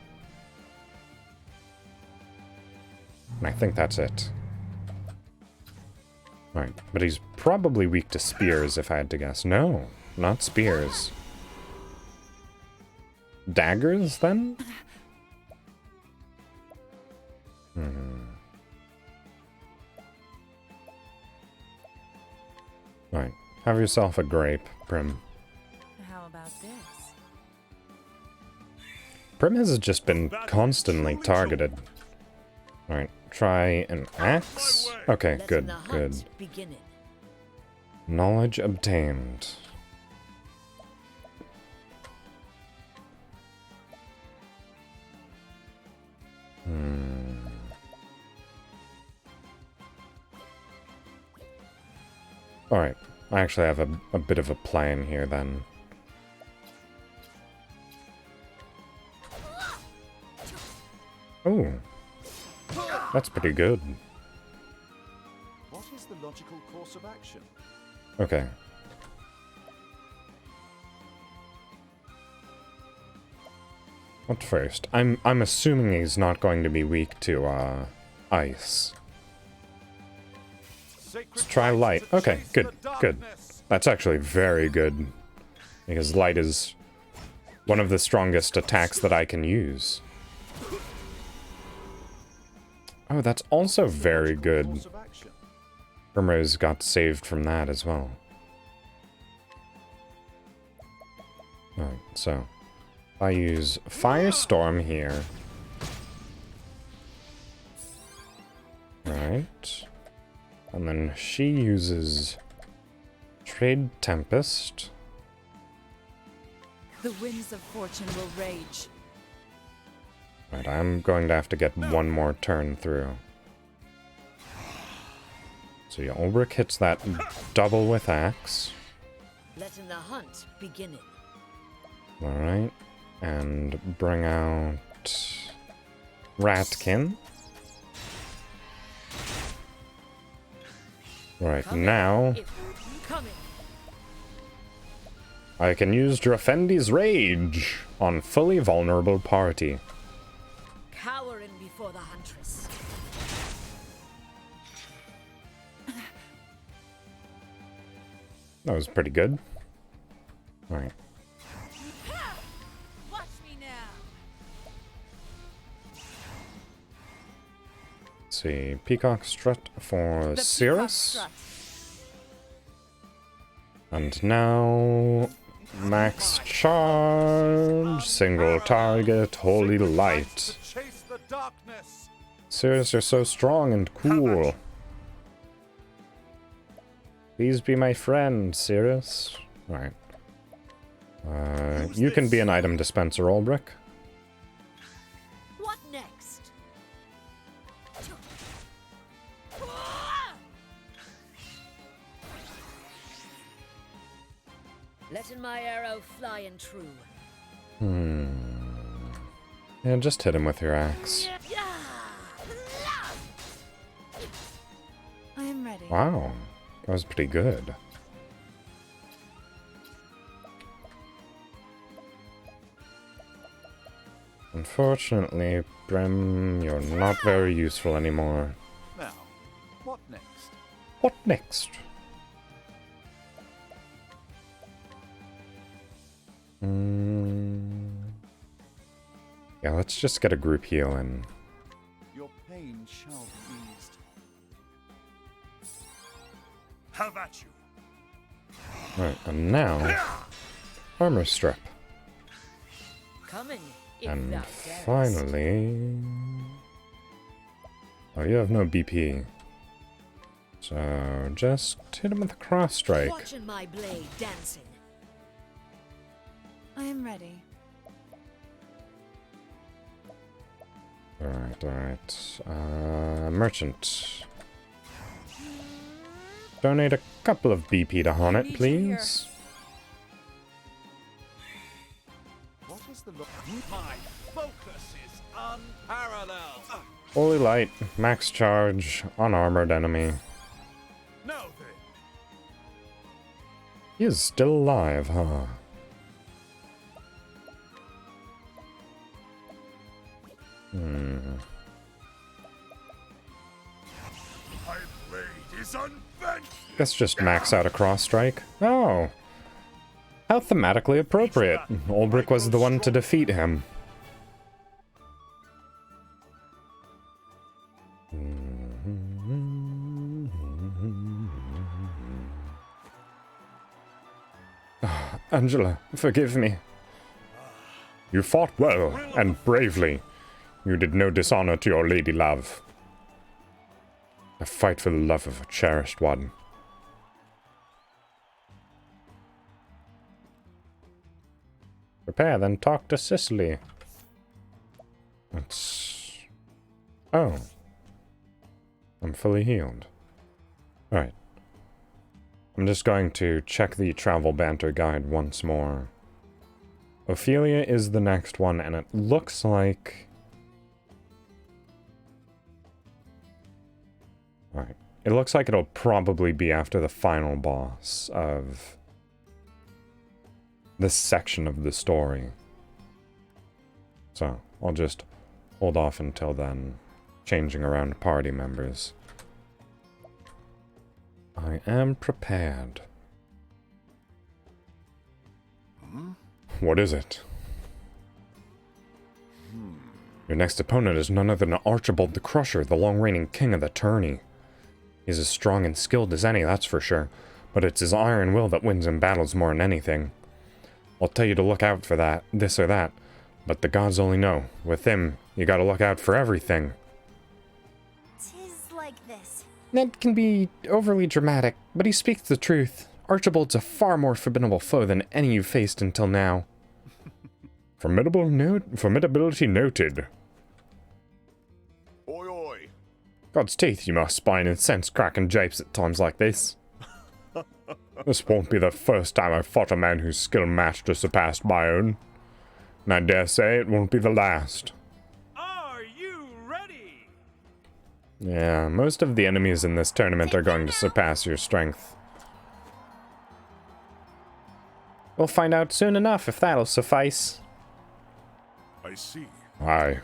And I think that's it. Right, but he's probably weak to spears, if I had to guess. No, not spears. Daggers, then? Right, have yourself a grape, Prim. How about this? Prim has just been constantly targeted. Alright, try an axe. Okay, good, good. Knowledge obtained. Alright, I actually have a bit of a plan here then. Oh, that's pretty good. What is the logical course of action? Okay. What first? I'm assuming he's not going to be weak to ice. Let's try light. Okay, good, good. That's actually very good. Because light is one of the strongest attacks that I can use. Oh, that's also very good. Primrose got saved from that as well. Alright, so I use Firestorm here. Alright. And then she uses Trade Tempest. The winds of fortune will rage. Right, I'm going to have to get one more turn through. So yeah, Ulrich hits that double with axe. Letting the hunt begin. Alright, and bring out Ratkin. Right, now I can use Drafendi's Rage on fully vulnerable party. Cowering before the huntress. That was pretty good. Alright. Watch me now. Let's see. Peacock Strut for Cirrus. And now max charge, single target, holy light. Cirrus, you're so strong and cool. Please be my friend, Cirrus. Alright. You can be an item dispenser, Ulbrich. What next? Letting my arrow fly and true. Yeah, just hit him with your axe. I am ready. Wow, that was pretty good. Unfortunately, Brem, you're not very useful anymore. Now, what next? What next? Yeah, let's just get a group heal in. Your pain shall be eased. Have at you. Alright, and now, armor strip. Coming, if And thou darest. finally... Oh, you have no BP. So, just hit him with a cross strike. Watching my blade dancing. I am ready. Alright. Merchant. Donate a couple of BP to Hornet, Need you here. please. What is the look? My focus is unparalleled. Holy Light, max charge, unarmored enemy. Now then. He is still alive, huh? My blade is unbent. Guess just max out a cross strike. Oh. How thematically appropriate. Ulbrich was the one to defeat him. Angela, forgive me. You fought well and bravely. You did no dishonor to your lady love. A fight for the love of a cherished one. Prepare, then talk to Sicily. That's... Oh. I'm fully healed. Alright. I'm just going to check the travel banter guide once more. Ophelia is the next one, and it looks like... Alright. It looks like it'll probably be after the final boss of this section of the story. So, I'll just hold off until then, changing around party members. I am prepared. What is it? Your next opponent is none other than Archibald the Crusher, the long-reigning king of the tourney. He's as strong and skilled as any, that's for sure, but it's his iron will that wins in battles more than anything. I'll tell you to look out for that, this or that, but the gods only know. With him, you gotta look out for everything. 'Tis like this. That can be overly dramatic, but he speaks the truth. Archibald's a far more formidable foe than any you've faced until now. Formidability noted. Oi, oi. God's teeth, you must spine and sense cracking japes at times like this. This won't be the first time I've fought a man whose skill matched or surpassed my own. And I dare say it won't be the last. Are you ready? Yeah, most of the enemies in this tournament are going to surpass your strength. We'll find out soon enough if that'll suffice. I see. Aye.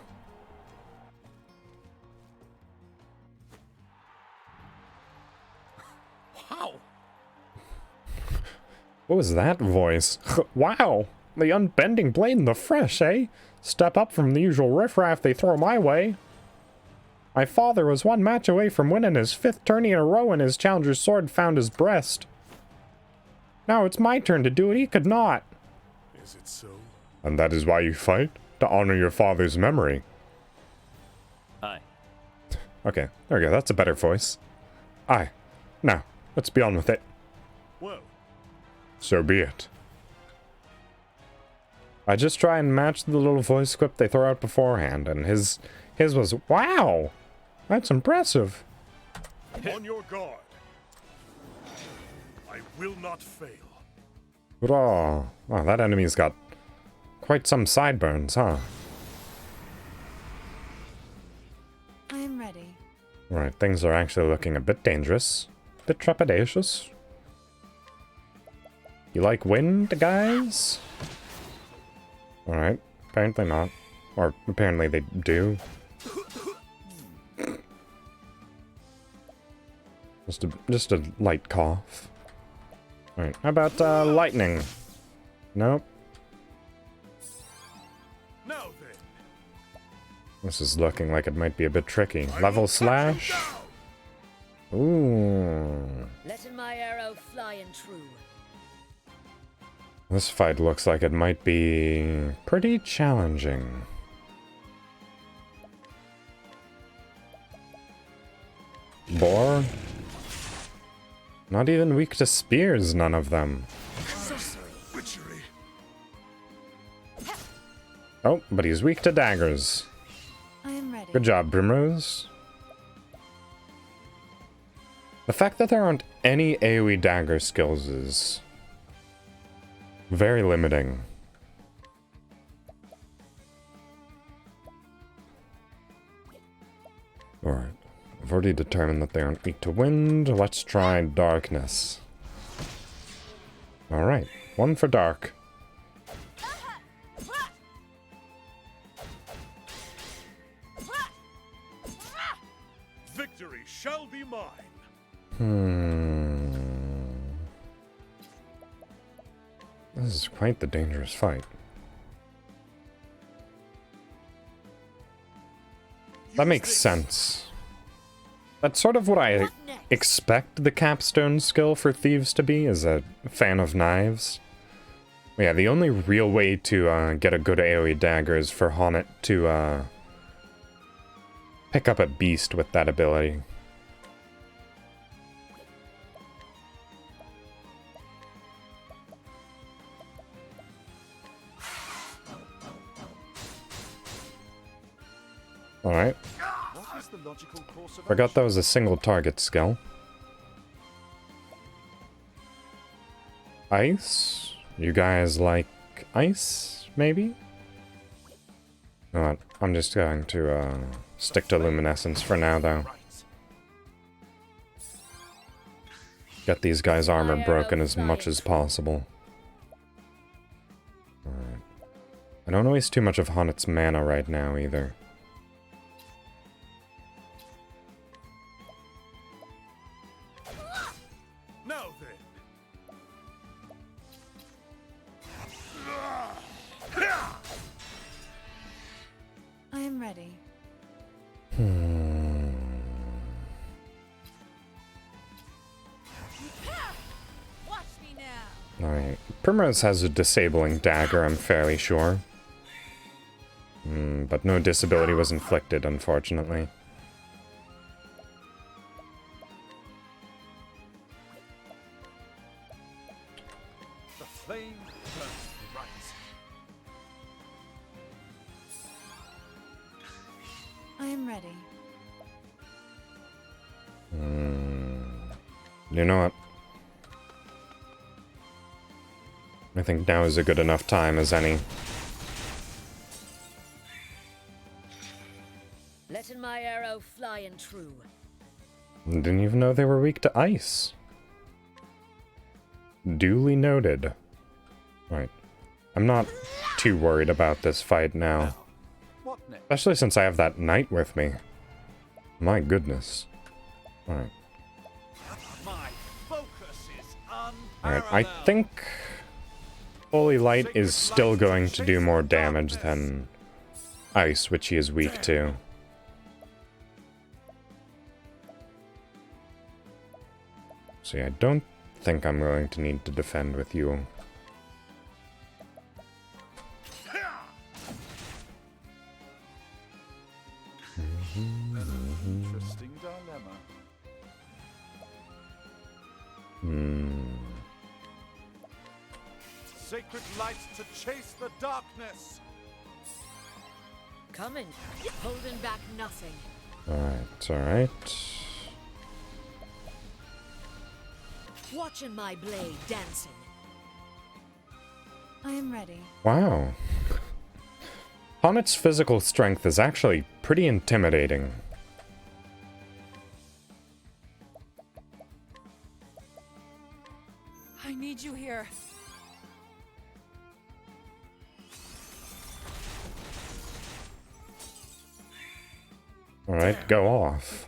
Wow. What was that voice? Wow! The unbending blade in the fresh, eh? Step up from the usual riffraff they throw my way. My father was one match away from winning his 5th tourney in a row and his challenger's sword found his breast. Now it's my turn to do it, he could not. Is it so? And that is why you fight? To honor your father's memory. Aye. Okay, there we go, that's a better voice. Aye. Now, let's be on with it. Well, So be it. I just try and match the little voice script they throw out beforehand, and his was, wow! That's impressive. on your guard. I will not fail. Oh, wow, that enemy's got quite some sideburns, huh? I am ready. Alright, things are actually looking a bit dangerous. A bit trepidatious. You like wind, guys? Alright, apparently not. Or apparently they do. Just a light cough. Alright, how about lightning? Nope. Now then, This is looking like it might be a bit tricky. Level slash? Ooh. Letting my arrow fly and true. This fight looks like it might be pretty challenging. Boar? Not even weak to spears, none of them. witchery. Oh, but he's weak to daggers. I am ready. Good job, Primrose. The fact that there aren't any AoE dagger skills is very limiting. Alright, I've already determined that they aren't weak to wind. Let's try darkness. Alright, one for dark. Victory shall be mine. This is quite the dangerous fight. That makes sense. That's sort of what I expect the capstone skill for thieves to be, as a fan of knives. Yeah, the only real way to get a good AoE dagger is for Honnet to pick up a beast with that ability. Alright. What is the logical course of Forgot that was a single target skill. Ice? You guys like ice, maybe? No, I'm just going to stick to luminescence for now, though. Get these guys' armor broken as much as possible. Alright. I don't waste too much of Honnet's mana right now, either. Now then. I am ready. Watch me now. Alright. Primrose has a disabling dagger, I'm fairly sure. But no disability was inflicted, unfortunately. the flame burns bright. I am ready. You know what? I think now is a good enough time as any. Letting my arrow fly and true. Didn't even know they were weak to ice. Duly noted. Right. I'm not too worried about this fight now. What next? Especially since I have that knight with me. My goodness. Alright. My focus is Alright, I think Holy Light is still going to do more damage than Ice, which he is weak to. So yeah, I don't think I'm going to need to defend with you. Interesting dilemma. Sacred light to chase the darkness. Coming. Holding back nothing. Alright, alright. Watching my blade dancing. I am ready. Wow. Honet's physical strength is actually pretty intimidating. I need you here. Alright, go off.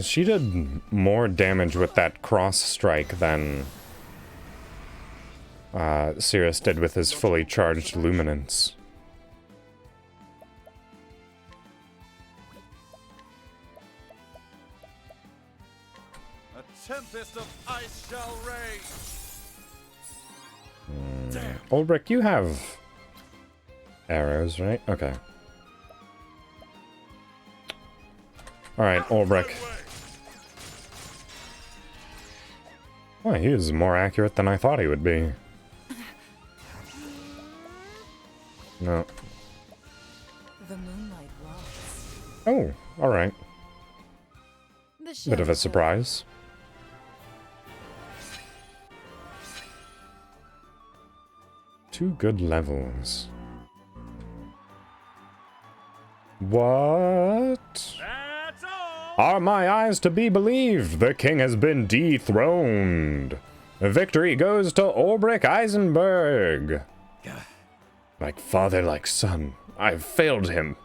She did more damage with that cross strike than Sirius did with his fully charged luminance. A tempest of ice shall rage. Ulbrich, you have arrows, right? Okay. Alright, Ulbrich. Well, he is more accurate than I thought he would be. No. The moonlight walks. Oh, alright. The Bit of a shadows surprise. Two good levels. What? That's all. Are my eyes to be believed? The king has been dethroned. The victory goes to Ulbrich Eisenberg. Like father, like son. I've failed him.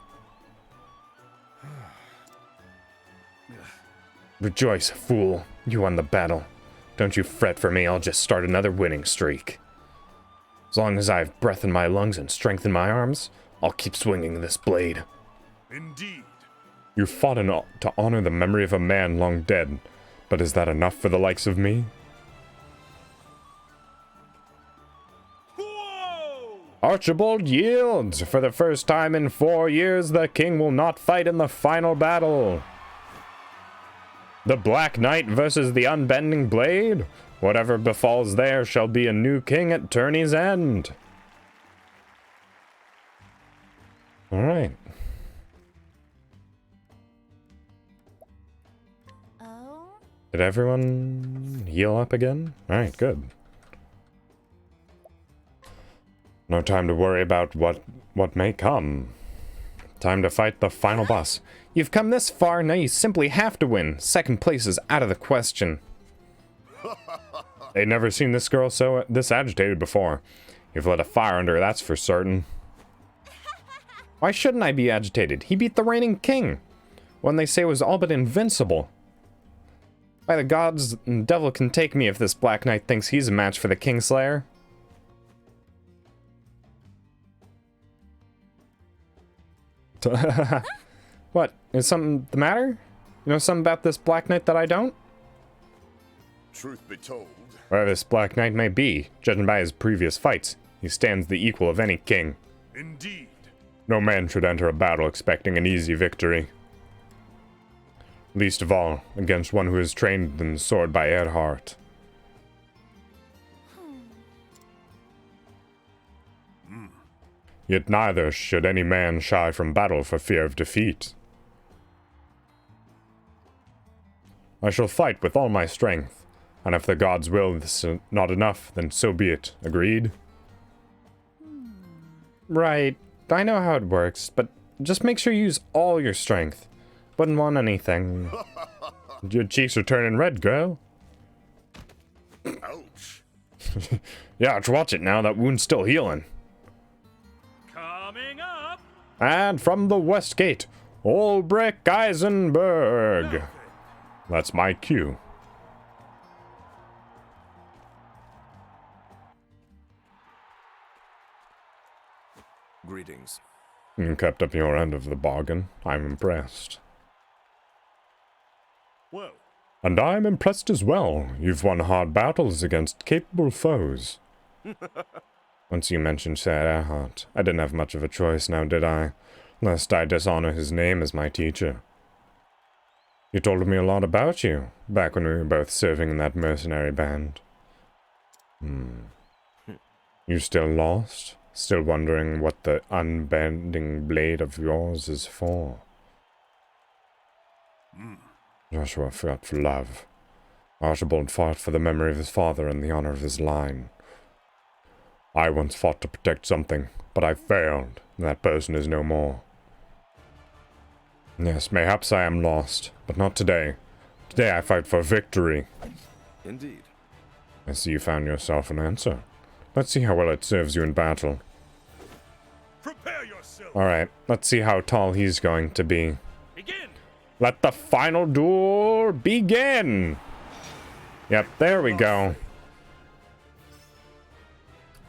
Rejoice, fool. You won the battle. Don't you fret for me, I'll just start another winning streak. As long as I have breath in my lungs and strength in my arms, I'll keep swinging this blade. Indeed. You fought to honor the memory of a man long dead, but is that enough for the likes of me? Whoa! Archibald yields! For the first time in 4 years, the king will not fight in the final battle. The Black Knight versus the Unbending Blade? Whatever befalls there shall be a new king at Tourney's End. Alright. Oh? Did everyone heal up again? Alright, good. No time to worry about what may come. Time to fight the final boss. You've come this far, now you simply have to win. Second place is out of the question. They'd never seen this girl this agitated before. You've lit a fire under her, that's for certain. Why shouldn't I be agitated? He beat the reigning king. One they say was all but invincible. By the gods, the devil can take me if this Black Knight thinks he's a match for the Kingslayer. What? Is something the matter? You know something about this Black Knight that I don't? Truth be told, Whatever this Black Knight may be, judging by his previous fights, he stands the equal of any king. Indeed. No man should enter a battle expecting an easy victory. Least of all, against one who is trained in the sword by Erhardt. Yet neither should any man shy from battle for fear of defeat. I shall fight with all my strength, and if the gods will this is not enough, then so be it. Agreed? Right. I know how it works, but just make sure you use all your strength. Wouldn't want anything. Your cheeks are turning red, girl. ouch. Yeah, watch it now. That wound's still healing. Coming up. And from the west gate, Ulbrich Eisenberg. That's my cue. Greetings. You kept up your end of the bargain. I'm impressed. Well, And I'm impressed as well. You've won hard battles against capable foes. Once you mentioned Sir Erhardt, I didn't have much of a choice now, did I? Lest I dishonor his name as my teacher. You told me a lot about you, back when we were both serving in that mercenary band. You still lost? Still wondering what the unbending blade of yours is for? Joshua fought for love. Archibald fought for the memory of his father and the honor of his line. I once fought to protect something, but I failed, and that person is no more. Yes, mayhaps I am lost, but not today. Today I fight for victory. Indeed. I see you found yourself an answer. Let's see how well it serves you in battle. Prepare yourself. Alright, let's see how tall he's going to be. Begin. Let the final duel begin! Yep, there we go.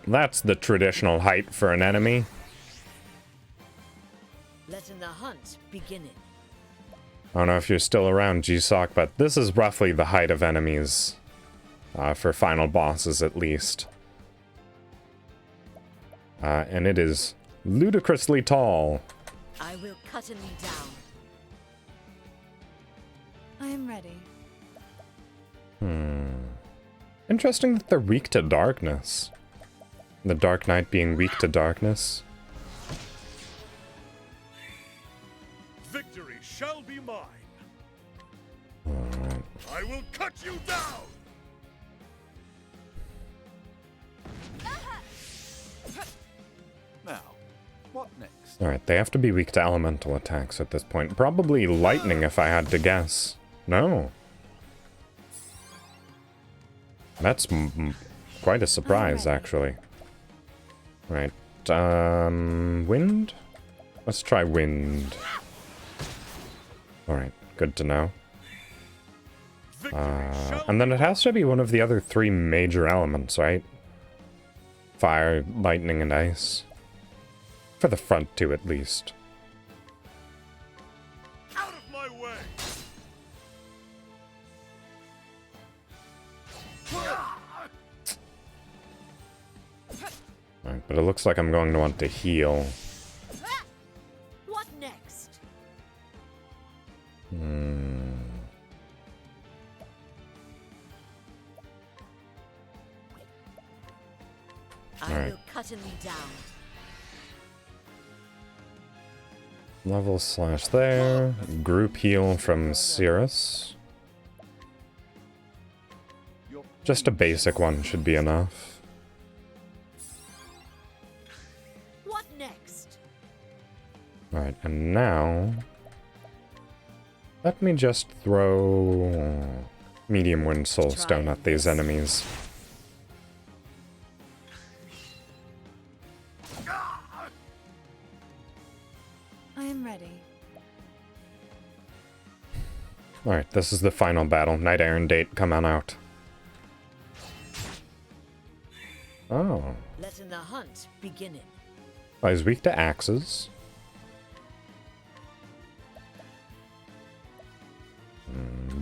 That's the traditional height for an enemy. Letting the hunt begin. I don't know if you're still around, GSOC, but this is roughly the height of enemies. For final bosses, at least. And it is ludicrously tall. I will cut thee down. I am ready. Interesting that they're weak to darkness. The Dark Knight being weak to darkness. Victory shall be mine. Alright. I will cut you down. Now, what next? Alright, they have to be weak to elemental attacks at this point. Probably lightning if I had to guess. No. That's quite a surprise, actually. Right. Wind? Let's try wind. Alright, good to know. And then it has to be one of the other three major elements, right? Fire, lightning, and ice. For the front two, at least. Out of my way. Alright, but it looks like I'm going to want to heal. What next? I Alright. will cut thee down. Level slash there. Group heal from Cirrus. Just a basic one should be enough. What next? Alright, and now... let me just throw... medium wind soulstone at these enemies. I am ready. Alright, this is the final battle. Knight Errant date, come on out. Oh. Letting the hunt begin. Oh, he's weak to axes.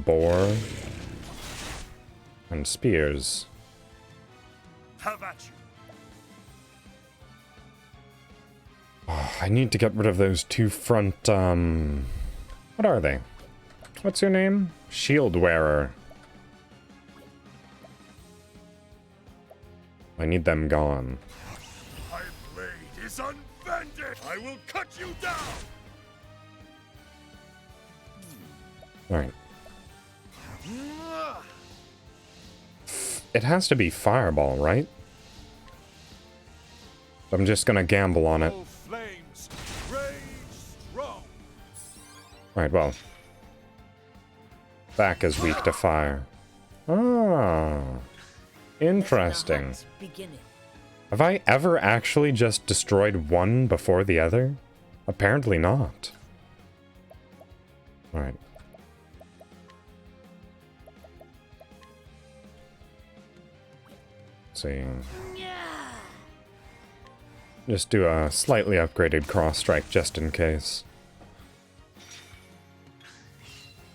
Boar. And spears. Have at you. Oh, I need to get rid of those two front, what are they? What's your name? Shield Wearer. I need them gone. My blade is unbended. I will cut you down. Alright. It has to be Fireball, right? I'm just gonna gamble on it. All flames, rage strong. Right, well. Back is weak to fire. Ah. Interesting. Hunt begin. Have I ever actually just destroyed one before the other? Apparently not. Alright. Let's see. Just do a slightly upgraded cross strike just in case.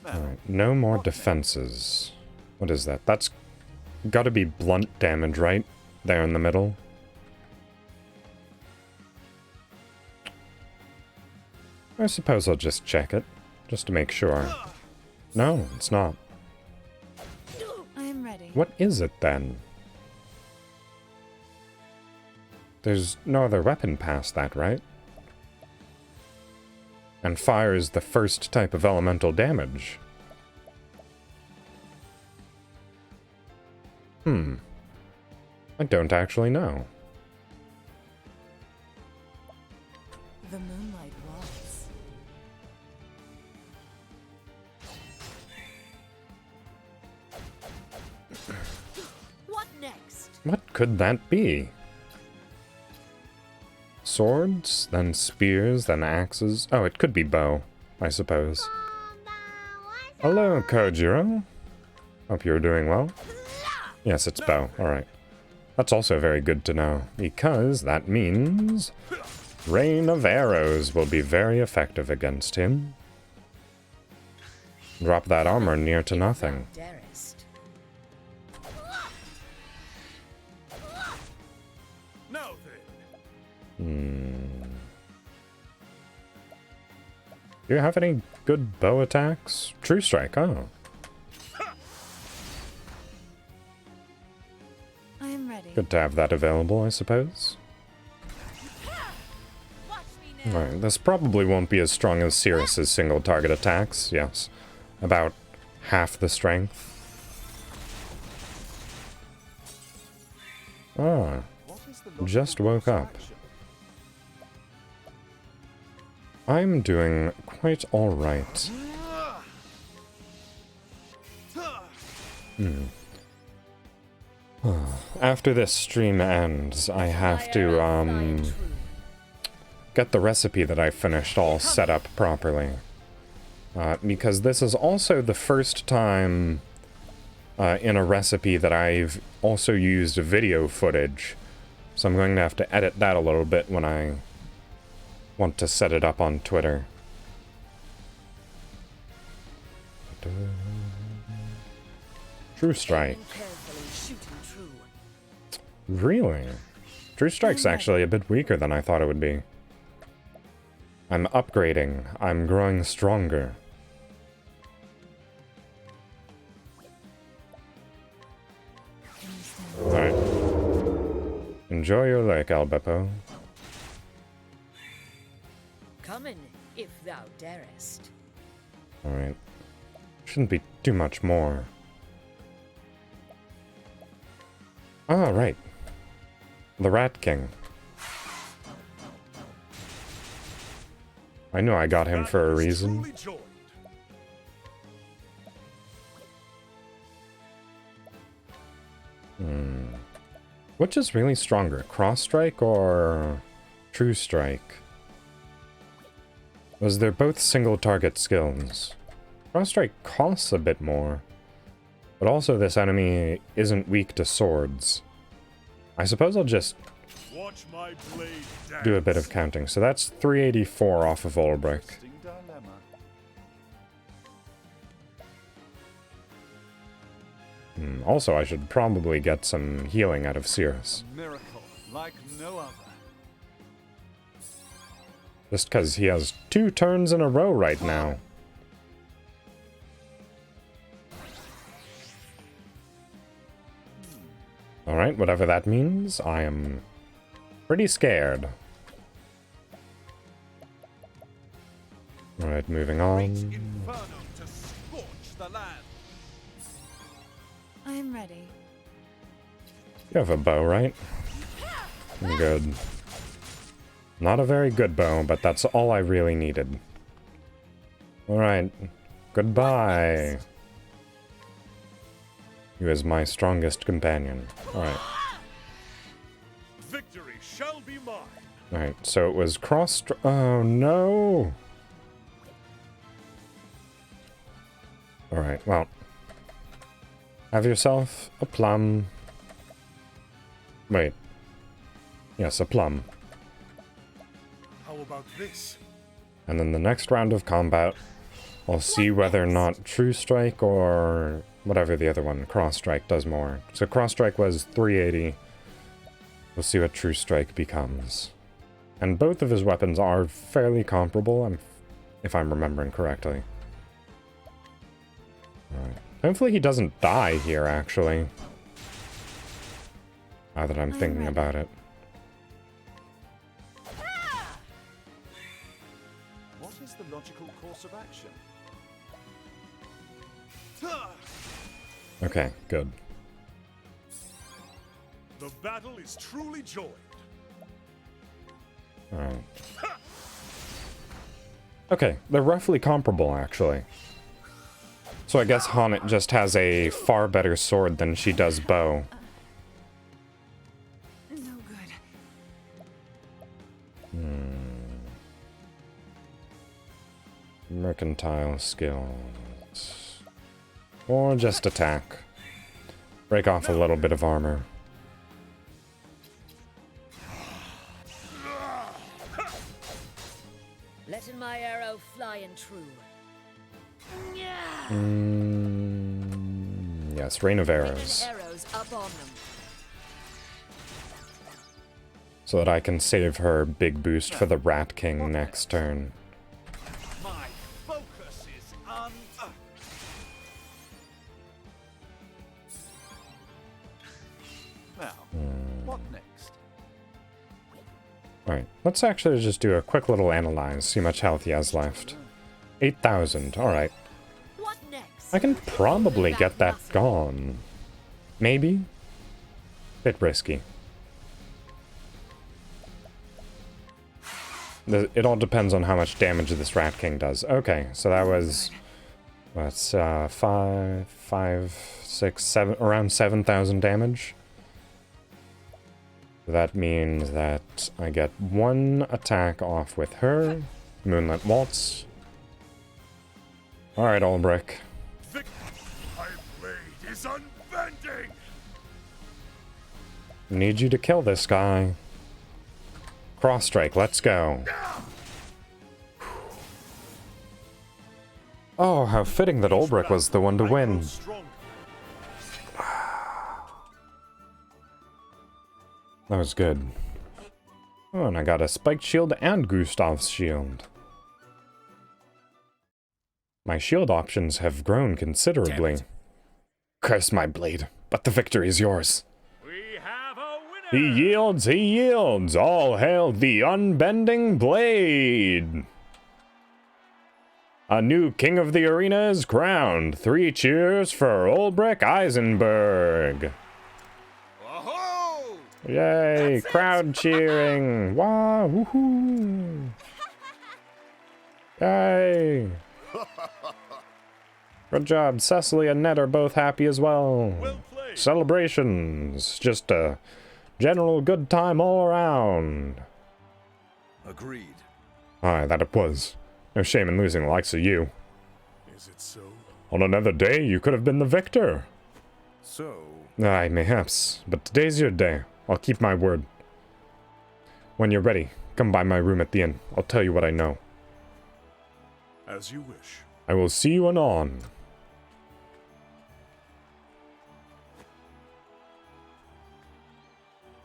Alright, no more defenses. What is that? That's gotta be blunt damage, right? There in the middle. I suppose I'll just check it, just to make sure. No, it's not. I am ready. What is it then? There's no other weapon past that, right? and fire is the first type of elemental damage. I don't actually know. The moonlight waltz. What next? What could that be? Swords, then spears, then axes. Oh, it could be bow, I suppose. Hello, Kojiro. Hope you're doing well. Yes, it's bow. Alright. That's also very good to know, because that means Rain of Arrows will be very effective against him. Drop that armor near to nothing. Darest. Now then. Do you have any good bow attacks? True Strike, oh. I am ready. Good to have that available, I suppose. Watch me now. Alright, this probably won't be as strong as Cirrus's single target attacks, yes. About half the strength. Ah, What is the logical just woke course of up. action? I'm doing quite alright. After this stream ends, I have to, get the recipe that I finished all set up properly. Because this is also the first time in a recipe that I've also used video footage. So I'm going to have to edit that a little bit when I want to set it up on Twitter. True Strike. Carefully shooting true. Really? True Strike's actually a bit weaker than I thought it would be. I'm upgrading. I'm growing stronger. Alright. Enjoy your lake, Albeppo. Come in, if thou darest. Alright. Shouldn't be too much more. Ah, right. The Rat King. I knew I got him for a reason. Truly joined. Which is really stronger, Cross Strike or True Strike? As they're both single target skills. Cross Strike costs a bit more, but also this enemy isn't weak to swords. I suppose I'll just Watch my blade dance. do a bit of counting. So that's 384 off of Olbrich. Interesting dilemma. Also, I should probably get some healing out of Cirrus. A miracle like no other. Just because he has 2 turns in a row right now. Alright, whatever that means, I am pretty scared. Alright, moving Great on. inferno to scorch the land. I am ready. You have a bow, right? Good. Not a very good bow, but that's all I really needed. Alright. Goodbye. You is my strongest companion. Alright. Victory shall be mine. Alright, so it was cross... Oh, no! Alright, well. Have yourself a plum. Wait. Yes, a plum. How about this? And then the next round of combat, I'll see whether or not True Strike or whatever the other one, Cross Strike, does more. So Cross Strike was 380. We'll see what True Strike becomes. And both of his weapons are fairly comparable, if I'm remembering correctly. Alright. Hopefully he doesn't die here, actually. Now that I'm thinking about it. What is the logical course of action. Okay, good. The battle is truly joined. Alright. Okay, they're roughly comparable, actually. So I guess Honnet just has a far better sword than she does bow. No good. Mercantile skills. Or just attack. Break off a little bit of armor. Letting my arrow fly and true. Yes, Rain of Arrows. Arrows up on them. So that I can save her big boost for the Rat King next turn. My focus is on. Now, what next? Alright, let's actually just do a quick little analyze, see how much health he has left. 8,000, alright. What next? I can probably get that gone. Maybe? Bit risky. It all depends on how much damage this Rat King does. Okay, so that was... That's 5, 6, 7, around 7,000 damage. That means that I get one attack off with her. Moonlit Waltz. Alright, Ulbrich. My blade is unbending! Need you to kill this guy. Cross strike, let's go. Oh, how fitting that Ulbrich was the one to win. That was good. Oh, and I got a spiked shield and Gustav's shield. My shield options have grown considerably. Curse my blade, but the victory is yours. We have a winner! He yields, he yields! All hail the unbending blade! A new king of the arena is crowned. 3 cheers for Ulbrich Eisenberg. Whoa! Yay, crowd cheering! Wow, woohoo! Yay! Good job, Cecily and Ned are both happy as well. Well played. Celebrations, just a general good time all around. Agreed. Aye, that it was. No shame in losing the likes of you. Is it so? On another day, you could have been the victor. So, Aye, mayhaps, but today's your day. I'll keep my word. When you're ready, come by my room at the inn. I'll tell you what I know. As you wish. I will see you anon.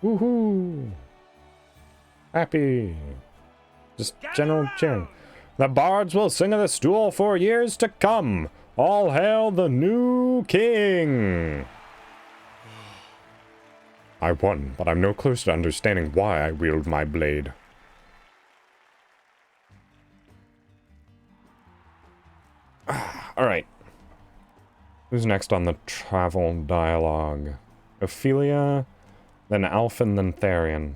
Woohoo! Happy. Just general cheering. The bards will sing of the stool for years to come. All hail the new king. I won, but I'm no closer to understanding why I wield my blade. Alright. Who's next on the travel dialogue? Ophelia, then Alphen, then Therian.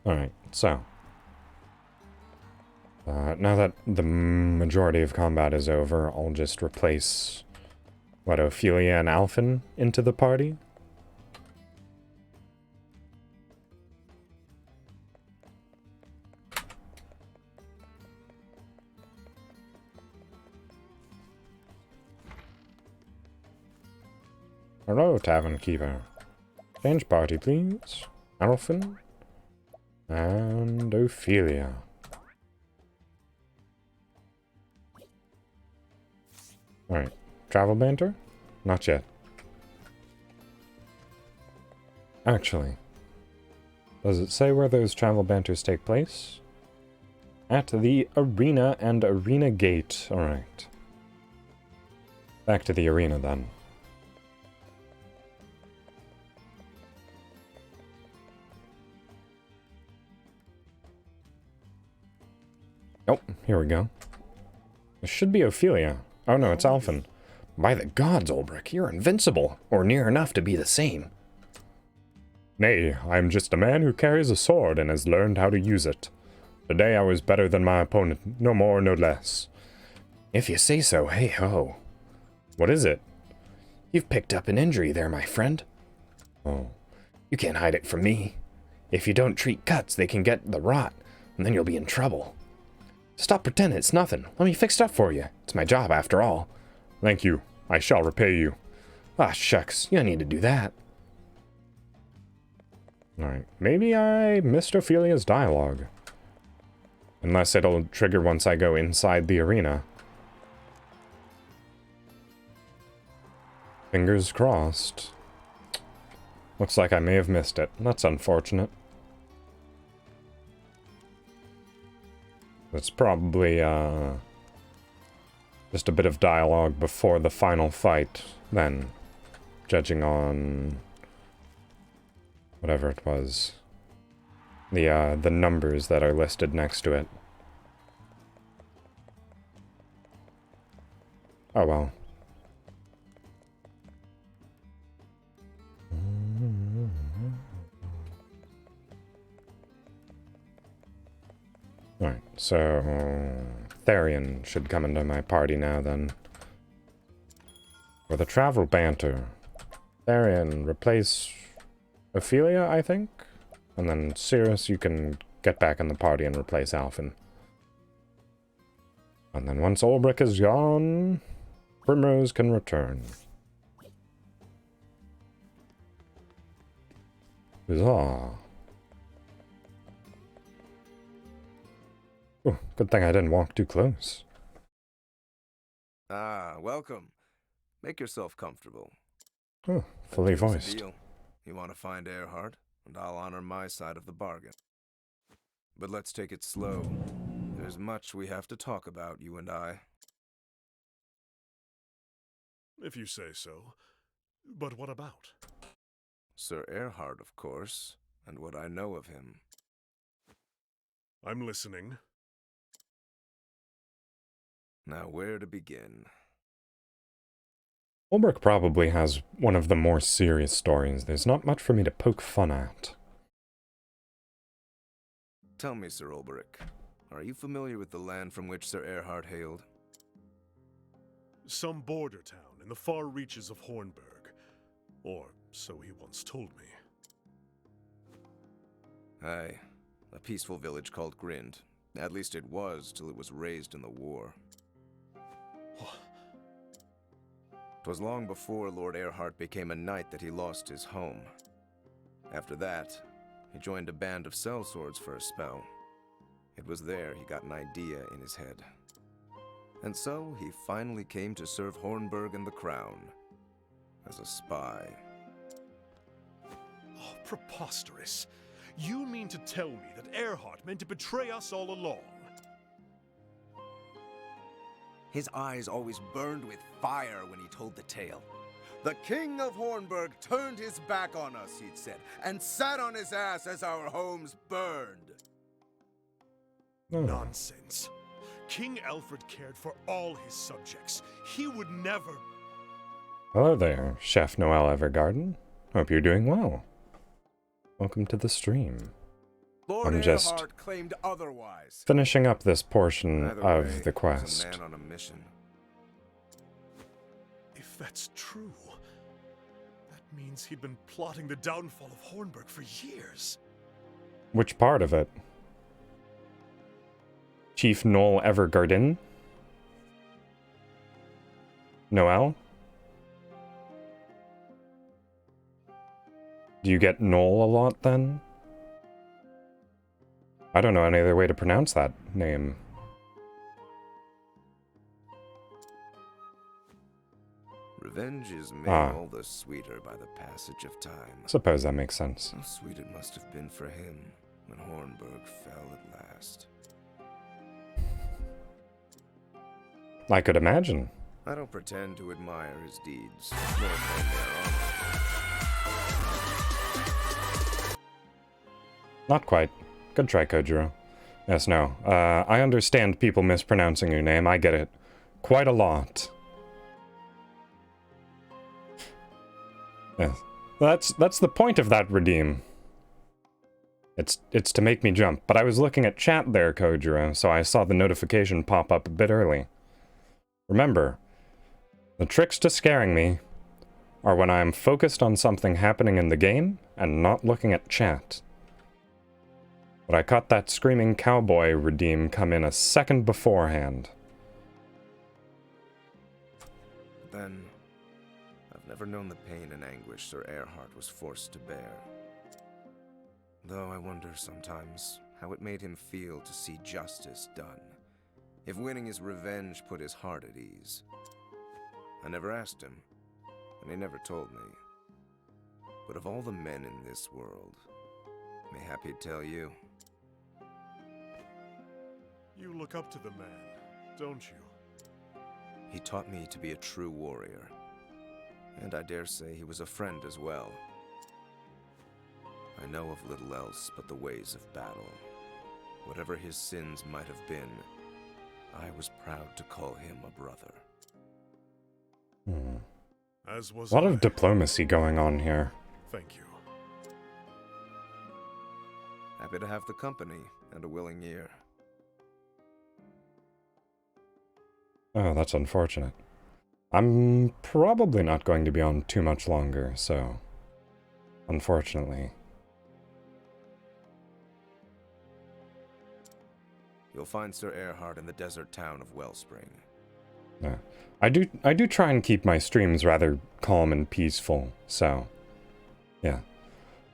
Alright, so. Now that the majority of combat is over, I'll just replace, Ophelia and Alphen into the party. Hello, Tavern Keeper. Change party, please. Alphen and Ophelia. Alright. Travel banter? Not yet. Actually, does it say where those travel banters take place? At the arena and arena gate. Alright. Back to the arena then. Oh, here we go. This should be Ophelia. Oh no, it's Alphen. By the gods, Ulbrich, you're invincible, or near enough to be the same. Nay, I am just a man who carries a sword and has learned how to use it. Today I was better than my opponent, no more, no less. If you say so, hey-ho. What is it? You've picked up an injury there, my friend. Oh, you can't hide it from me. If you don't treat cuts, they can get the rot, and then you'll be in trouble. Stop pretending it's nothing. Let me fix it up for you. It's my job, after all. Thank you. I shall repay you. Ah, shucks. You don't need to do that. Alright. Maybe I missed Ophelia's dialogue. Unless it'll trigger once I go inside the arena. Fingers crossed. Looks like I may have missed it. That's unfortunate. It's probably, just a bit of dialogue before the final fight, then, judging on whatever it was. The numbers that are listed next to it. Oh well. Alright, so Therian should come into my party now then. For the travel banter. Therian, replace Ophelia, I think? And then Cirrus, you can get back in the party and replace Alphen. And then once Ulbrich is gone, Primrose can return. Huzzah. Oh, good thing I didn't walk too close. Ah, welcome. Make yourself comfortable. Oh, fully Here's the voiced. deal. You want to find Earhart, and I'll honor my side of the bargain. But let's take it slow. There's much we have to talk about, you and I. If you say so. But what about? Sir Earhart, of course, and what I know of him. I'm listening. Now, where to begin? Ulbrich probably has one of the more serious stories. There's not much for me to poke fun at. Tell me, Sir Ulbrich, are you familiar with the land from which Sir Earhart hailed? Some border town in the far reaches of Hornburg. Or so he once told me. Aye, a peaceful village called Grind. At least it was, till it was razed in the war. 'Twas long before Lord Earhart became a knight that he lost his home. After that, he joined a band of sellswords for a spell. It was there he got an idea in his head. And so he finally came to serve Hornburg and the Crown as a spy. Oh, preposterous. You mean to tell me that Earhart meant to betray us all along? His eyes always burned with fire when he told the tale. The King of Hornburg turned his back on us, he'd said, and sat on his ass as our homes burned. Nonsense. King Alfred cared for all his subjects. He would never... Hello there, Chef Noel Evergarden. Hope you're doing well. Welcome to the stream. Lord I'm just Earhart claimed otherwise. finishing up this portion Either of way, the he was quest. a man on a mission. If that's true, that means he'd been plotting the downfall of Hornburg for years. Which part of it? Chief Noel Evergarden? Noel? Do you get Noel a lot then? I don't know any other way to pronounce that name. Revenge is made Ah. all the sweeter by the passage of time. Suppose that makes sense. How sweet it must have been for him when Hornburg fell at last. I could imagine. I don't pretend to admire his deeds, nor claim they are honorable. Not quite. Good try, Kojiro. Yes, no. I understand people mispronouncing your name. I get it. Quite a lot. Yes. That's the point of that redeem. It's to make me jump. But I was looking at chat there, Kojiro, so I saw the notification pop up a bit early. Remember, the tricks to scaring me are when I am focused on something happening in the game and not looking at chat. But I caught that screaming cowboy redeem come in a second beforehand. Then, I've never known the pain and anguish Sir Erhard was forced to bear. Though I wonder sometimes how it made him feel to see justice done, if winning his revenge put his heart at ease. I never asked him, and he never told me. But of all the men in this world, mayhap he'd tell you. You look up to the man, don't you? He taught me to be a true warrior, and I dare say he was a friend as well. I know of little else but the ways of battle. Whatever his sins might have been, I was proud to call him a brother. As was A lot I. of diplomacy going on here. Thank you. Happy to have the company and a willing ear. Oh, that's unfortunate. I'm probably not going to be on too much longer, so... Unfortunately. You'll find Sir Erhard in the desert town of Wellspring. Yeah. I do try and keep my streams rather calm and peaceful, so... Yeah.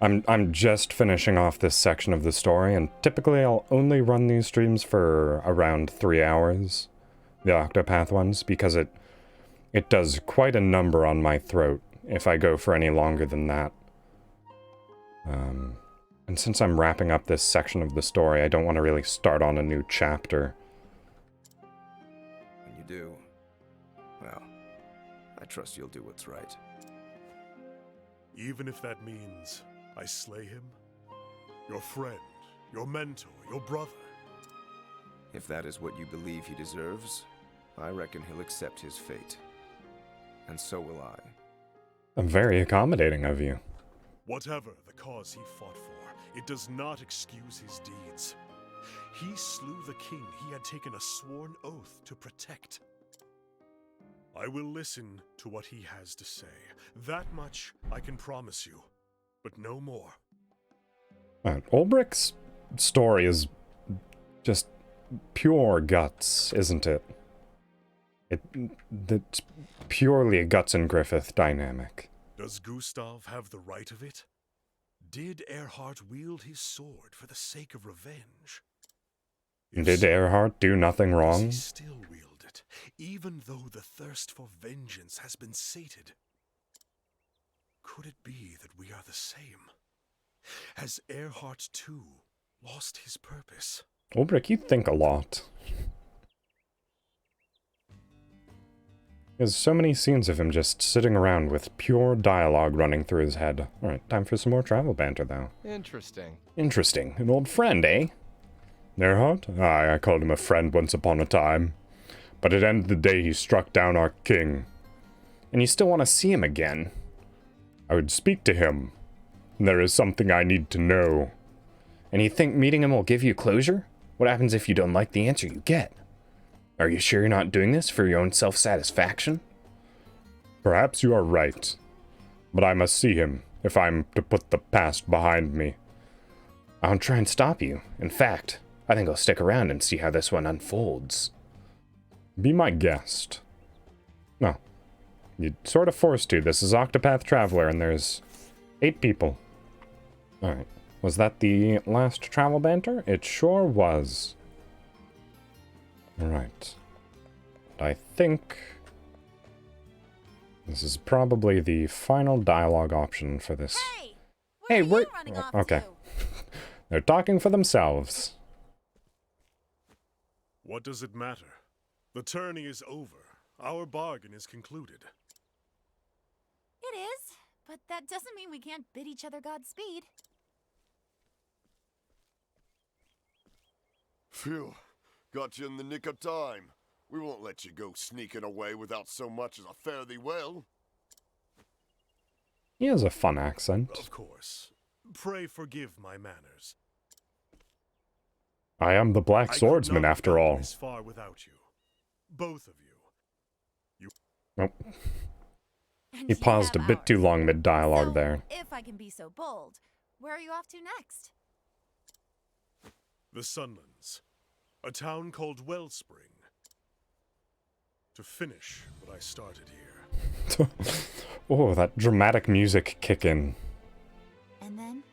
I'm just finishing off this section of the story, and typically I'll only run these streams for around 3 hours. The Octopath ones, because it does quite a number on my throat if I go for any longer than that. And since I'm wrapping up this section of the story, I don't want to really start on a new chapter. When you do, well, I trust you'll do what's right. Even if that means I slay him? Your friend, your mentor, your brother. If that is what you believe he deserves, I reckon he'll accept his fate. And so will I. I'm very accommodating of you. Whatever the cause he fought for, it does not excuse his deeds. He slew the king he had taken a sworn oath to protect. I will listen to what he has to say. That much I can promise you, but no more. Ulbricht's story is just pure guts, isn't it? It's purely a Guts and Griffith dynamic. Does Gustav have the right of it? Did Erhard wield his sword for the sake of revenge? If Did so, Erhard do nothing does wrong? he still wield it, even though the thirst for vengeance has been sated? Could it be that we are the same? Has Erhard too lost his purpose? Ulbricht, you think a lot. There's so many scenes of him just sitting around with pure dialogue running through his head. Alright, time for some more travel banter, though. Interesting. Interesting. An old friend, eh? Erhard? Aye, I called him a friend once upon a time. But at the end of the day, he struck down our king. And you still want to see him again? I would speak to him. There is something I need to know. And you think meeting him will give you closure? What happens if you don't like the answer you get? Are you sure you're not doing this for your own self-satisfaction? Perhaps you are right. But I must see him if I'm to put the past behind me. I won't try and stop you. In fact, I think I'll stick around and see how this one unfolds. Be my guest. No. You're sort of forced to. This is Octopath Traveler, and there's 8 people. Alright. Was that the last travel banter? It sure was. Alright. I think this is probably the final dialogue option for this. Hey, Hey, where are you running off okay. to? They're talking for themselves. What does it matter? The tourney is over. Our bargain is concluded. It is, but that doesn't mean we can't bid each other Godspeed. Phew. Got you in the nick of time. We won't let you go sneaking away without so much as a fare thee well. He has a fun accent. Of course. Pray forgive my manners. I am the Black Swordsman, I could not after have gotten all. this far without you. Both of you. Nope. And He you paused a have bit too ours. long mid-dialogue So, there. if I can be so bold, where are you off to next? The Sunlands. A town called Wellspring. To finish what I started here. Oh, that dramatic music kick in. And then?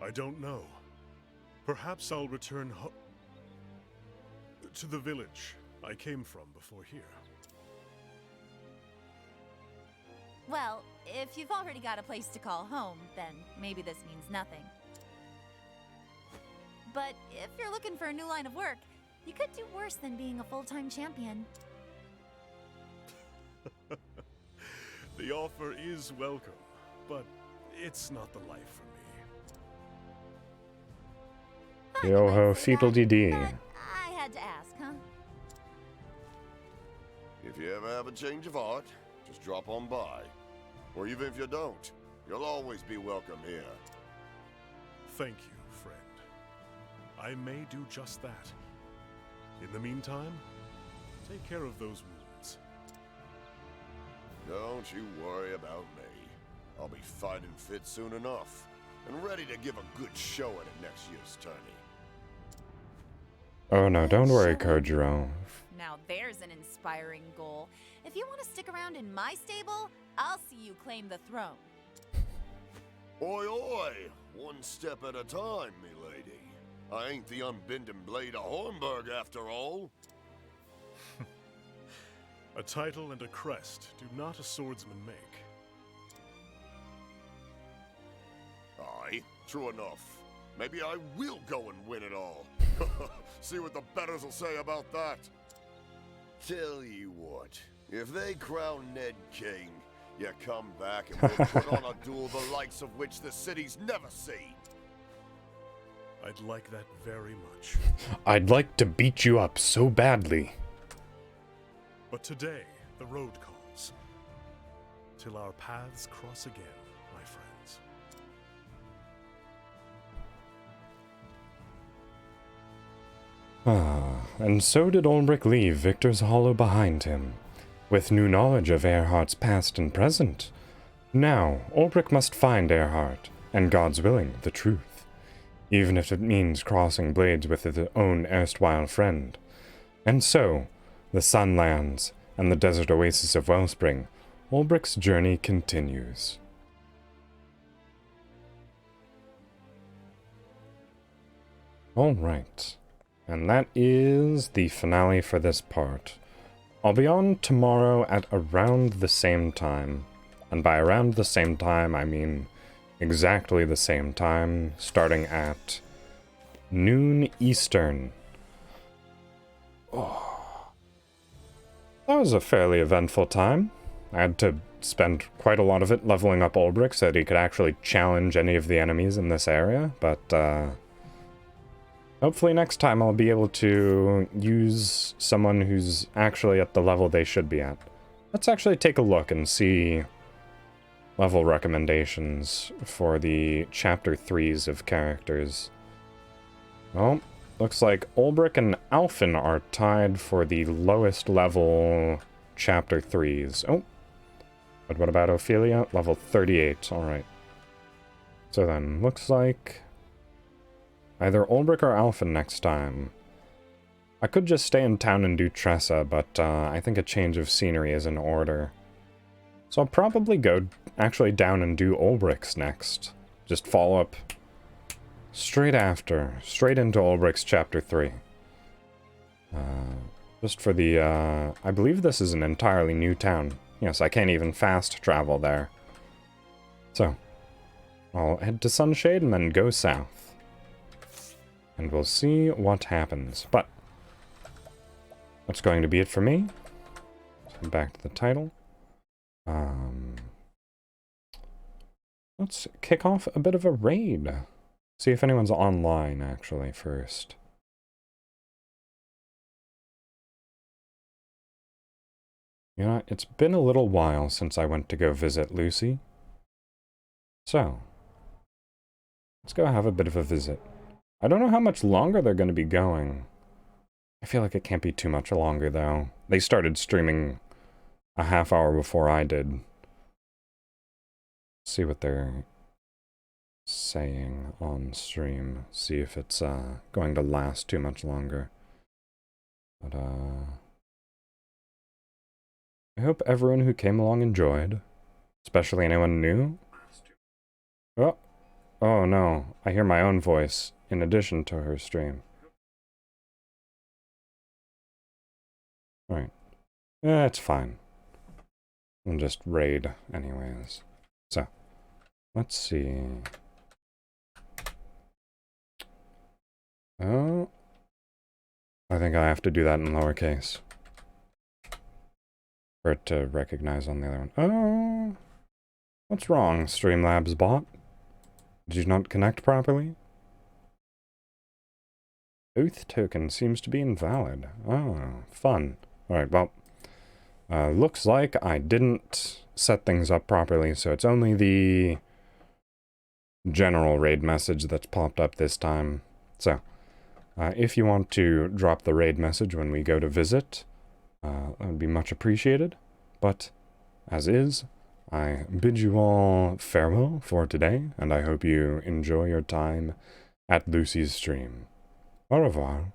I don't know. Perhaps I'll return to the village I came from before here. Well, if you've already got a place to call home, then maybe this means nothing. But if you're looking for a new line of work, you could do worse than being a full-time champion. The offer is welcome, but it's not the life for me. Yo You ho, might say that, feedle-dee-dee. but I had to ask, huh? If you ever have a change of heart, just drop on by. Or even if you don't, you'll always be welcome here. Thank you, friend. I may do just that. In the meantime, take care of those wounds. Don't you worry about me. I'll be fighting fit soon enough, and ready to give a good show at it next year's tourney. Oh no, don't worry, Kojiro. Now there's an inspiring goal. If you want to stick around in my stable, I'll see you claim the throne. Oi, oi! One step at a time, me lady. I ain't the unbending blade of Hornburg after all. A title and a crest do not a swordsman make. Aye, true enough. Maybe I will go and win it all. See what the betters will say about that. Tell you what, if they crown Ned king, you come back and we'll put on a duel the likes of which the city's never seen. I'd like that very much. I'd like to beat you up so badly. But today, the road calls. Till our paths cross again, my friends. Ah, and so did Ulrich leave Victor's Hollow behind him, with new knowledge of Earhart's past and present. Now, Ulrich must find Earhart, and God's willing, the truth, even if it means crossing blades with his own erstwhile friend. And so, the Sunlands and the desert oasis of Wellspring, Ulbrich's journey continues. Alright. And that is the finale for this part. I'll be on tomorrow at around the same time. And by around the same time, I mean exactly the same time, starting at noon Eastern. Oh. That was a fairly eventful time. I had to spend quite a lot of it leveling up Ulbrich so that he could actually challenge any of the enemies in this area, but hopefully next time I'll be able to use someone who's actually at the level they should be at. Let's actually take a look and see level recommendations for the Chapter 3s of characters. Well, looks like Ulbrich and Alphen are tied for the lowest level Chapter 3s. Oh, but what about Ophelia? Level 38, alright. So then, looks like either Ulbrich or Alphen next time. I could just stay in town and do Tressa, but I think a change of scenery is in order. So I'll probably go actually down and do Ulbrich's next. Just follow up straight into Ulbrich's Chapter 3. Just for the, I believe this is an entirely new town. Yes, I can't even fast travel there. So, I'll head to Sunshade and then go south. And we'll see what happens. But that's going to be it for me. So back to the title. Let's kick off a bit of a raid. See if anyone's online, actually, first. You know, it's been a little while since I went to go visit Lucy. So, let's go have a bit of a visit. I don't know how much longer they're going to be going. I feel like it can't be too much longer, though. They started streaming a half hour before I did. See what they're saying on stream. See if it's going to last too much longer. But I hope everyone who came along enjoyed. Especially anyone new. Oh no, I hear my own voice in addition to her stream. Alright. It's fine. We'll just raid anyways. So, let's see. Oh. I think I have to do that in lowercase. For it to recognize on the other one. Oh. What's wrong, Streamlabs bot? Did you not connect properly? Oath token seems to be invalid. Oh, fun. Alright, well. Looks like I didn't set things up properly, so it's only the general raid message that's popped up this time. So, if you want to drop the raid message when we go to visit, that would be much appreciated. But, as is, I bid you all farewell for today, and I hope you enjoy your time at Lucy's stream. Au revoir.